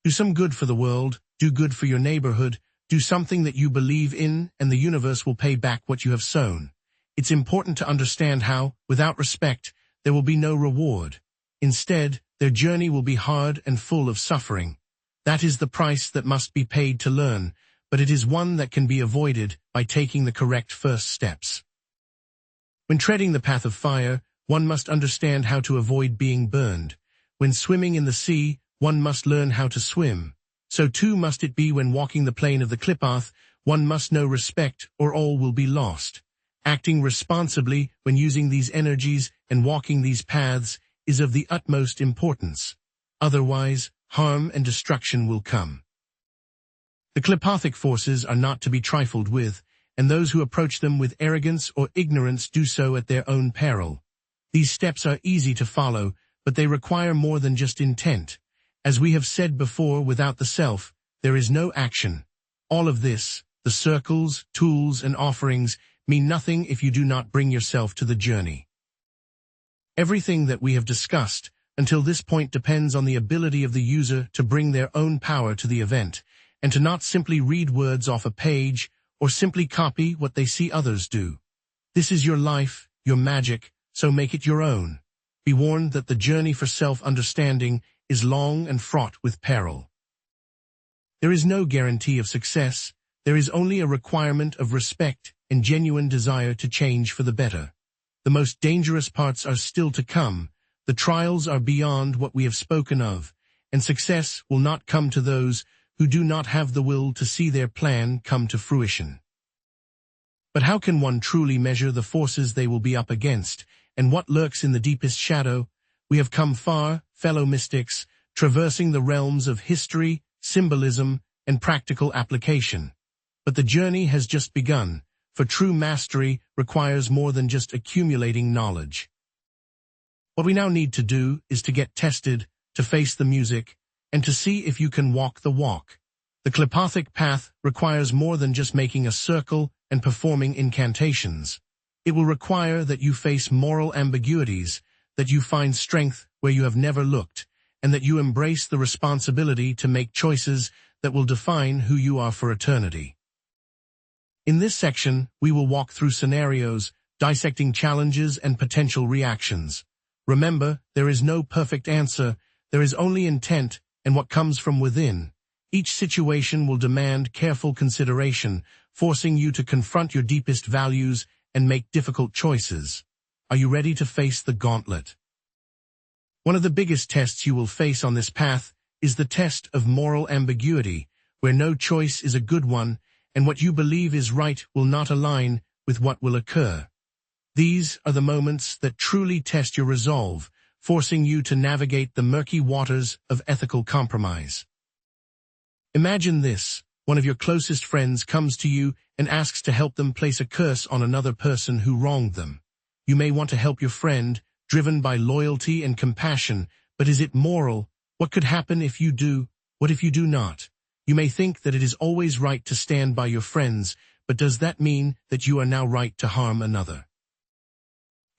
Do some good for the world, do good for your neighborhood, do something that you believe in, and the universe will pay back what you have sown. It's important to understand how, without respect, there will be no reward. Instead, their journey will be hard and full of suffering. That is the price that must be paid to learn, but it is one that can be avoided by taking the correct first steps. When treading the path of fire, one must understand how to avoid being burned. When swimming in the sea, one must learn how to swim. So too must it be when walking the plane of the KLIPPOTH, one must know respect or all will be lost. Acting responsibly when using these energies and walking these paths is of the utmost importance. Otherwise, harm and destruction will come. The KLIPPOTHic forces are not to be trifled with, and those who approach them with arrogance or ignorance do so at their own peril. These steps are easy to follow, but they require more than just intent. As we have said before, without the self, there is no action. All of this, the circles, tools, and offerings, mean nothing if you do not bring yourself to the journey. Everything that we have discussed until this point depends on the ability of the user to bring their own power to the event, and to not simply read words off a page or simply copy what they see others do. This is your life, your magic, so make it your own. Be warned that the journey for self-understanding is long and fraught with peril. There is no guarantee of success. There is only a requirement of respect and genuine desire to change for the better. The most dangerous parts are still to come. The trials are beyond what we have spoken of, and success will not come to those who do not have the will to see their plan come to fruition. But how can one truly measure the forces they will be up against, and what lurks in the deepest shadow? We have come far, fellow mystics, traversing the realms of history, symbolism, and practical application. But the journey has just begun, for true mastery requires more than just accumulating knowledge. What we now need to do is to get tested, to face the music, and to see if you can walk the walk. The KLIPPOTHic path requires more than just making a circle and performing incantations. It will require that you face moral ambiguities, that you find strength where you have never looked, and that you embrace the responsibility to make choices that will define who you are for eternity. In this section, we will walk through scenarios, dissecting challenges and potential reactions. Remember, there is no perfect answer, there is only intent and what comes from within. Each situation will demand careful consideration, forcing you to confront your deepest values and make difficult choices. Are you ready to face the gauntlet? One of the biggest tests you will face on this path is the test of moral ambiguity, where no choice is a good one, and what you believe is right will not align with what will occur. These are the moments that truly test your resolve, forcing you to navigate the murky waters of ethical compromise. Imagine this: one of your closest friends comes to you and asks to help them place a curse on another person who wronged them. You may want to help your friend, driven by loyalty and compassion, but is it moral? What could happen if you do? What if you do not? You may think that it is always right to stand by your friends, but does that mean that you are now right to harm another?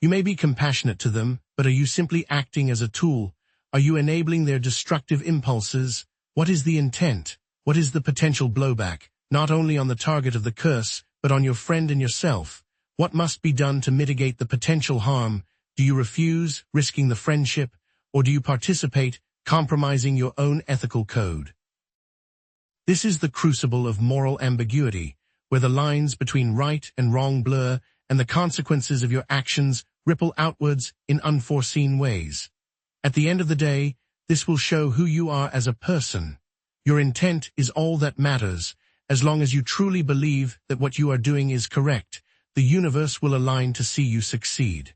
You may be compassionate to them, but are you simply acting as a tool? Are you enabling their destructive impulses? What is the intent? What is the potential blowback, not only on the target of the curse, but on your friend and yourself? What must be done to mitigate the potential harm? Do you refuse, risking the friendship, or do you participate, compromising your own ethical code? This is the crucible of moral ambiguity, where the lines between right and wrong blur, and the consequences of your actions ripple outwards in unforeseen ways. At the end of the day, this will show who you are as a person. Your intent is all that matters. As long as you truly believe that what you are doing is correct, the universe will align to see you succeed.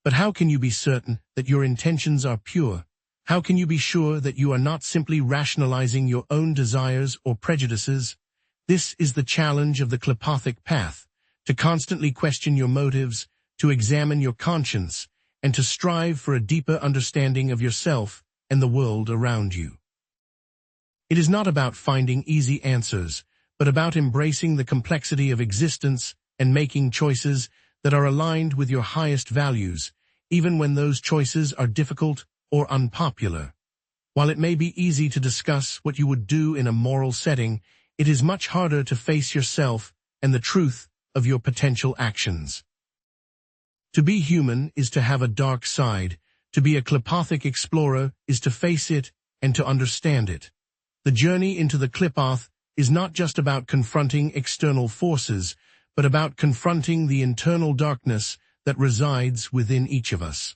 But how can you be certain that your intentions are pure? How can you be sure that you are not simply rationalizing your own desires or prejudices? This is the challenge of the KLIPPOTHic path, to constantly question your motives, to examine your conscience, and to strive for a deeper understanding of yourself and the world around you. It is not about finding easy answers, but about embracing the complexity of existence and making choices that are aligned with your highest values, even when those choices are difficult or unpopular. While it may be easy to discuss what you would do in a moral setting, it is much harder to face yourself and the truth of your potential actions. To be human is to have a dark side, To be a KLIPPOTHic explorer is to face it and to understand it. The journey into the KLIPPOTH is not just about confronting external forces, but about confronting the internal darkness that resides within each of us.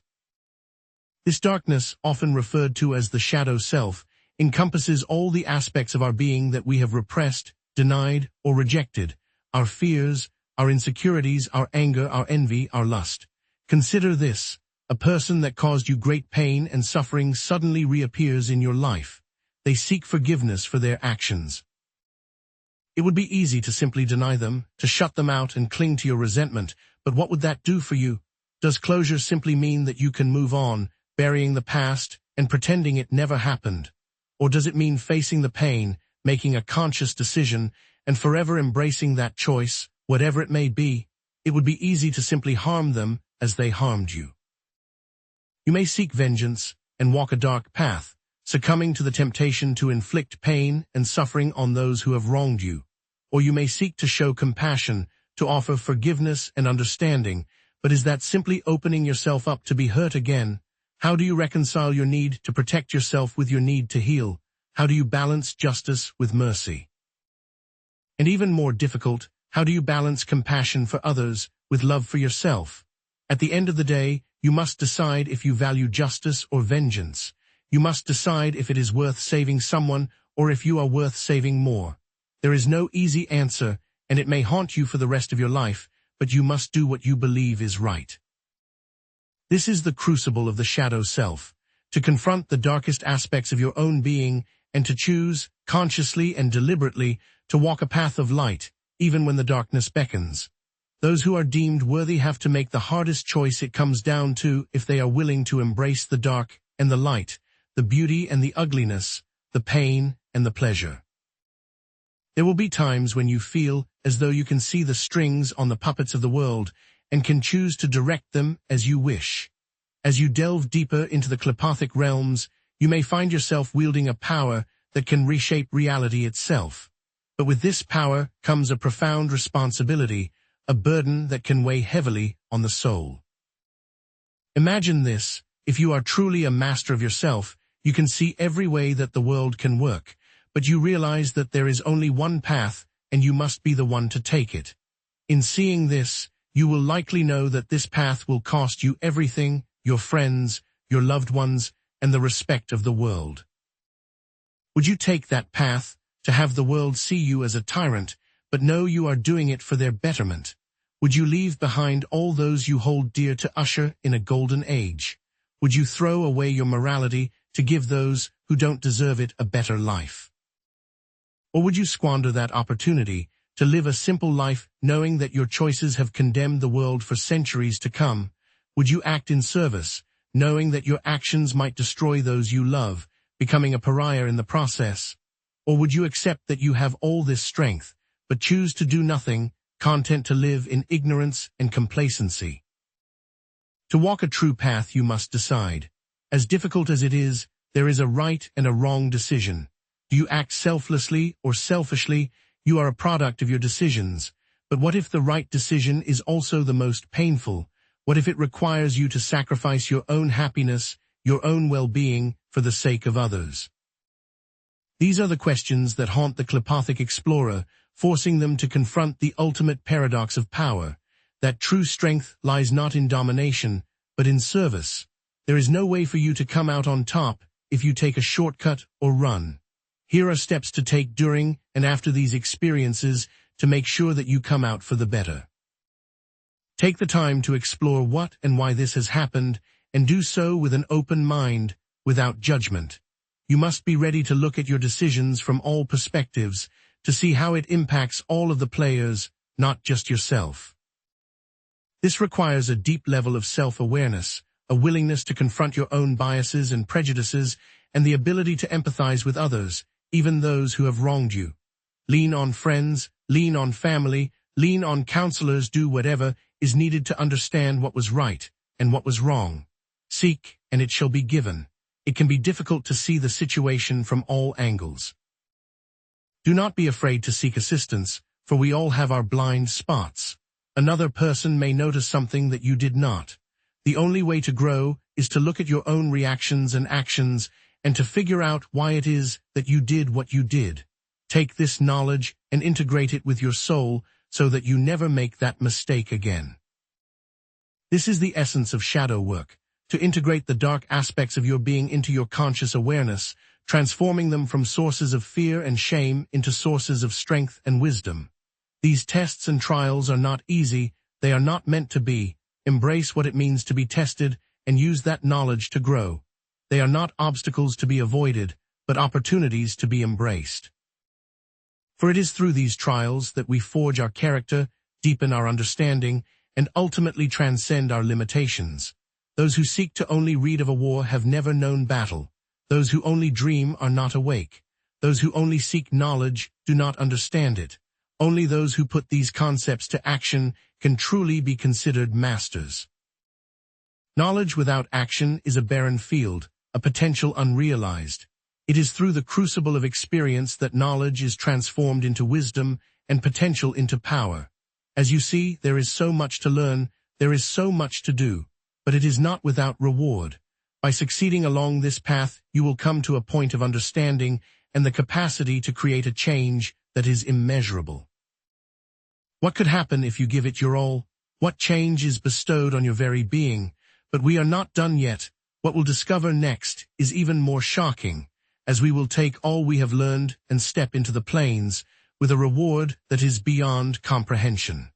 This darkness, often referred to as the shadow self, encompasses all the aspects of our being that we have repressed, denied, or rejected: our fears, our insecurities, our anger, our envy, our lust. Consider this: a person that caused you great pain and suffering suddenly reappears in your life. They seek forgiveness for their actions. It would be easy to simply deny them, to shut them out and cling to your resentment, but what would that do for you? Does closure simply mean that you can move on, burying the past and pretending it never happened? Or does it mean facing the pain, making a conscious decision, and forever embracing that choice, whatever it may be? It would be easy to simply harm them as they harmed you. You may seek vengeance and walk a dark path, succumbing to the temptation to inflict pain and suffering on those who have wronged you. Or you may seek to show compassion, to offer forgiveness and understanding, but is that simply opening yourself up to be hurt again? How do you reconcile your need to protect yourself with your need to heal? How do you balance justice with mercy? And even more difficult, how do you balance compassion for others with love for yourself? At the end of the day, you must decide if you value justice or vengeance. You must decide if it is worth saving someone or if you are worth saving more. There is no easy answer, and it may haunt you for the rest of your life, but you must do what you believe is right. This is the crucible of the shadow self: to confront the darkest aspects of your own being and to choose, consciously and deliberately, to walk a path of light, even when the darkness beckons. Those who are deemed worthy have to make the hardest choice it comes down to if they are willing to embrace the dark and the light, the beauty and the ugliness, the pain and the pleasure. There will be times when you feel as though you can see the strings on the puppets of the world and can choose to direct them as you wish. As you delve deeper into the KLIPPOTHic realms, you may find yourself wielding a power that can reshape reality itself. But with this power comes a profound responsibility, a burden that can weigh heavily on the soul. Imagine this: if you are truly a master of yourself, you can see every way that the world can work, but you realize that there is only one path, and you must be the one to take it. In seeing this, you will likely know that this path will cost you everything: your friends, your loved ones, and the respect of the world. Would you take that path, to have the world see you as a tyrant, but know you are doing it for their betterment? Would you leave behind all those you hold dear to usher in a golden age? Would you throw away your morality to give those who don't deserve it a better life? Or would you squander that opportunity to live a simple life, knowing that your choices have condemned the world for centuries to come? Would you act in service, knowing that your actions might destroy those you love, becoming a pariah in the process? Or would you accept that you have all this strength, but choose to do nothing, content to live in ignorance and complacency? To walk a true path, you must decide. As difficult as it is, there is a right and a wrong decision. Do you act selflessly or selfishly? You are a product of your decisions. But what if the right decision is also the most painful? What if it requires you to sacrifice your own happiness, your own well-being, for the sake of others? These are the questions that haunt the KLIPPOTHic explorer, forcing them to confront the ultimate paradox of power, that true strength lies not in domination, but in service. There is no way for you to come out on top if you take a shortcut or run. Here are steps to take during and after these experiences to make sure that you come out for the better. Take the time to explore what and why this has happened, and do so with an open mind, without judgment. You must be ready to look at your decisions from all perspectives, to see how it impacts all of the players, not just yourself. This requires a deep level of self-awareness, a willingness to confront your own biases and prejudices, and the ability to empathize with others, even those who have wronged you. Lean on friends, lean on family, lean on counselors. Do whatever is needed to understand what was right and what was wrong. Seek, and it shall be given. It can be difficult to see the situation from all angles. Do not be afraid to seek assistance, for we all have our blind spots. Another person may notice something that you did not. The only way to grow is to look at your own reactions and actions and to figure out why it is that you did what you did. Take this knowledge and integrate it with your soul so that you never make that mistake again. This is the essence of shadow work, to integrate the dark aspects of your being into your conscious awareness, transforming them from sources of fear and shame into sources of strength and wisdom. These tests and trials are not easy, they are not meant to be. Embrace what it means to be tested and use that knowledge to grow. They are not obstacles to be avoided, but opportunities to be embraced. For it is through these trials that we forge our character, deepen our understanding, and ultimately transcend our limitations. Those who seek to only read of a war have never known battle. Those who only dream are not awake. Those who only seek knowledge do not understand it. Only those who put these concepts to action can truly be considered masters. Knowledge without action is a barren field, a potential unrealized. It is through the crucible of experience that knowledge is transformed into wisdom and potential into power. As you see, there is so much to learn, there is so much to do, but it is not without reward. By succeeding along this path, you will come to a point of understanding and the capacity to create a change that is immeasurable. What could happen if you give it your all? What change is bestowed on your very being? But we are not done yet. What we'll discover next is even more shocking, as we will take all we have learned and step into the plains with a reward that is beyond comprehension.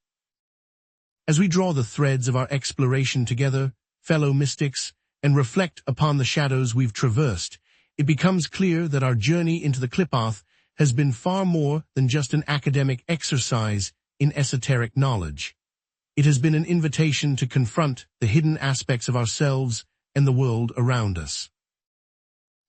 As we draw the threads of our exploration together, fellow mystics, and reflect upon the shadows we've traversed, it becomes clear that our journey into the KLIPPOTH has been far more than just an academic exercise in esoteric knowledge. It has been an invitation to confront the hidden aspects of ourselves and the world around us.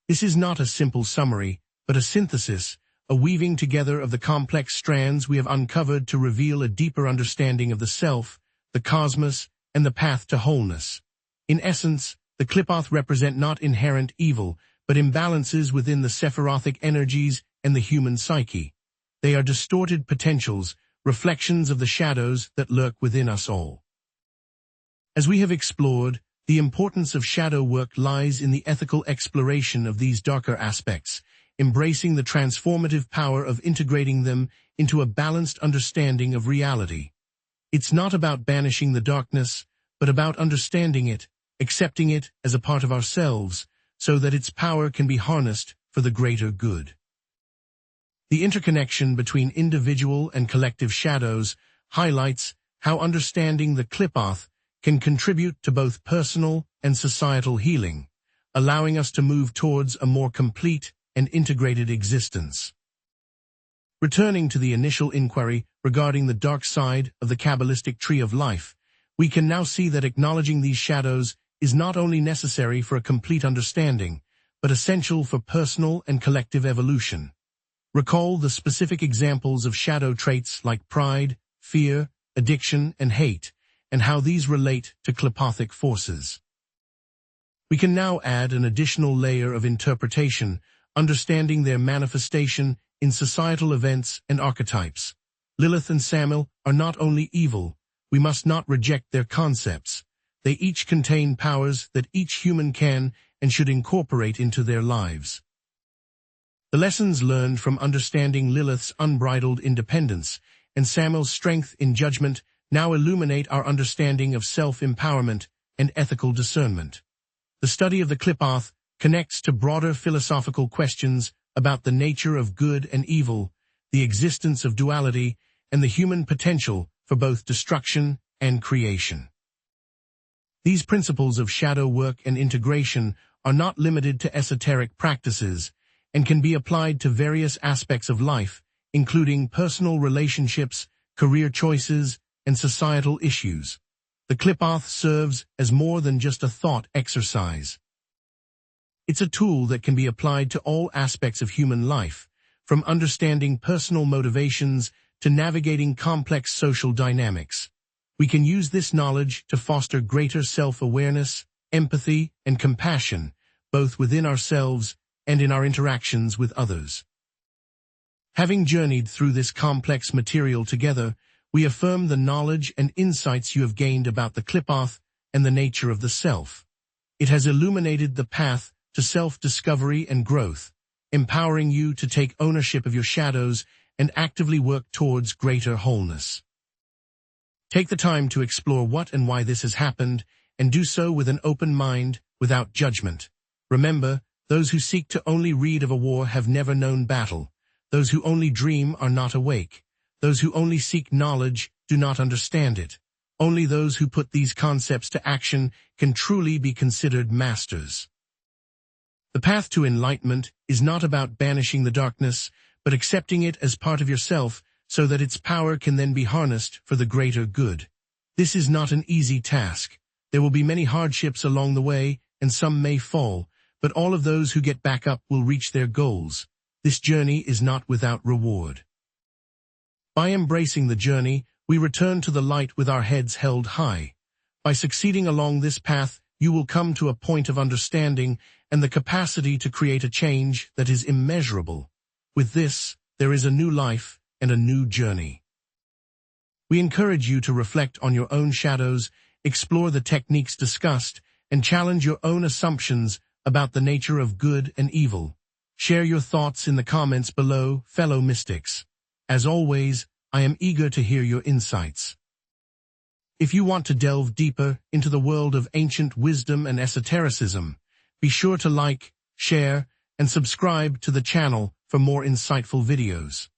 This is not a simple summary, but a synthesis, a weaving together of the complex strands we have uncovered to reveal a deeper understanding of the self, the cosmos, and the path to wholeness. In essence, the KLIPPOTH represent not inherent evil, but imbalances within the Sephirothic energies and the human psyche. They are distorted potentials, reflections of the shadows that lurk within us all. As we have explored, the importance of shadow work lies in the ethical exploration of these darker aspects, embracing the transformative power of integrating them into a balanced understanding of reality. It's not about banishing the darkness, but about understanding it, accepting it as a part of ourselves, so that its power can be harnessed for the greater good. The interconnection between individual and collective shadows highlights how understanding the KLIPPOTH can contribute to both personal and societal healing, allowing us to move towards a more complete and integrated existence. Returning to the initial inquiry regarding the dark side of the Kabbalistic tree of life, we can now see that acknowledging these shadows is not only necessary for a complete understanding, but essential for personal and collective evolution. Recall the specific examples of shadow traits like pride, fear, addiction, and hate, and how these relate to KLIPPOTHIC forces. We can now add an additional layer of interpretation, understanding their manifestation in societal events and archetypes. Lilith and Samael are not only evil, we must not reject their concepts. They each contain powers that each human can and should incorporate into their lives. The lessons learned from understanding Lilith's unbridled independence and Samael's strength in judgment now illuminate our understanding of self-empowerment and ethical discernment. The study of the KLIPPOTH connects to broader philosophical questions about the nature of good and evil, the existence of duality, and the human potential for both destruction and creation. These principles of shadow work and integration are not limited to esoteric practices and can be applied to various aspects of life, including personal relationships, career choices, and societal issues. The KLIPPOTH serves as more than just a thought exercise. It's a tool that can be applied to all aspects of human life, from understanding personal motivations to navigating complex social dynamics. We can use this knowledge to foster greater self-awareness, empathy, and compassion, both within ourselves and in our interactions with others. Having journeyed through this complex material together, we affirm the knowledge and insights you have gained about the KLIPPOTH and the nature of the self. It has illuminated the path to self-discovery and growth, empowering you to take ownership of your shadows and actively work towards greater wholeness. Take the time to explore what and why this has happened, and do so with an open mind, without judgment. Remember, those who seek to only read of a war have never known battle. Those who only dream are not awake. Those who only seek knowledge do not understand it. Only those who put these concepts to action can truly be considered masters. The path to enlightenment is not about banishing the darkness, but accepting it as part of yourself so that its power can then be harnessed for the greater good. This is not an easy task. There will be many hardships along the way, and some may fall, but all of those who get back up will reach their goals. This journey is not without reward. By embracing the journey, we return to the light with our heads held high. By succeeding along this path, you will come to a point of understanding and the capacity to create a change that is immeasurable. With this, there is a new life and a new journey. We encourage you to reflect on your own shadows, explore the techniques discussed, and challenge your own assumptions about the nature of good and evil. Share your thoughts in the comments below, fellow mystics. As always, I am eager to hear your insights. If you want to delve deeper into the world of ancient wisdom and esotericism, be sure to like, share, and subscribe to the channel for more insightful videos.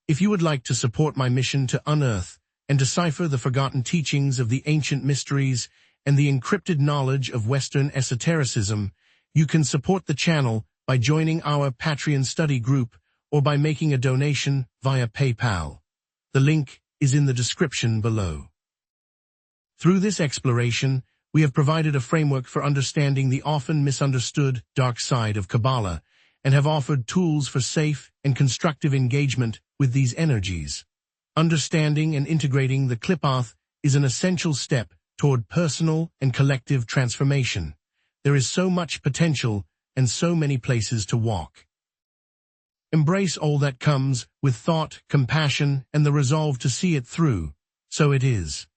If you would like to support my mission to unearth and decipher the forgotten teachings of the ancient mysteries and the encrypted knowledge of Western esotericism, you can support the channel by joining our Patreon study group or by making a donation via PayPal. The link is in the description below. Through this exploration, we have provided a framework for understanding the often misunderstood dark side of Kabbalah and have offered tools for safe and constructive engagement with these energies. Understanding and integrating the KLIPPOTH is an essential step toward personal and collective transformation. There is so much potential and so many places to walk. Embrace all that comes with thought, compassion, and the resolve to see it through. So it is.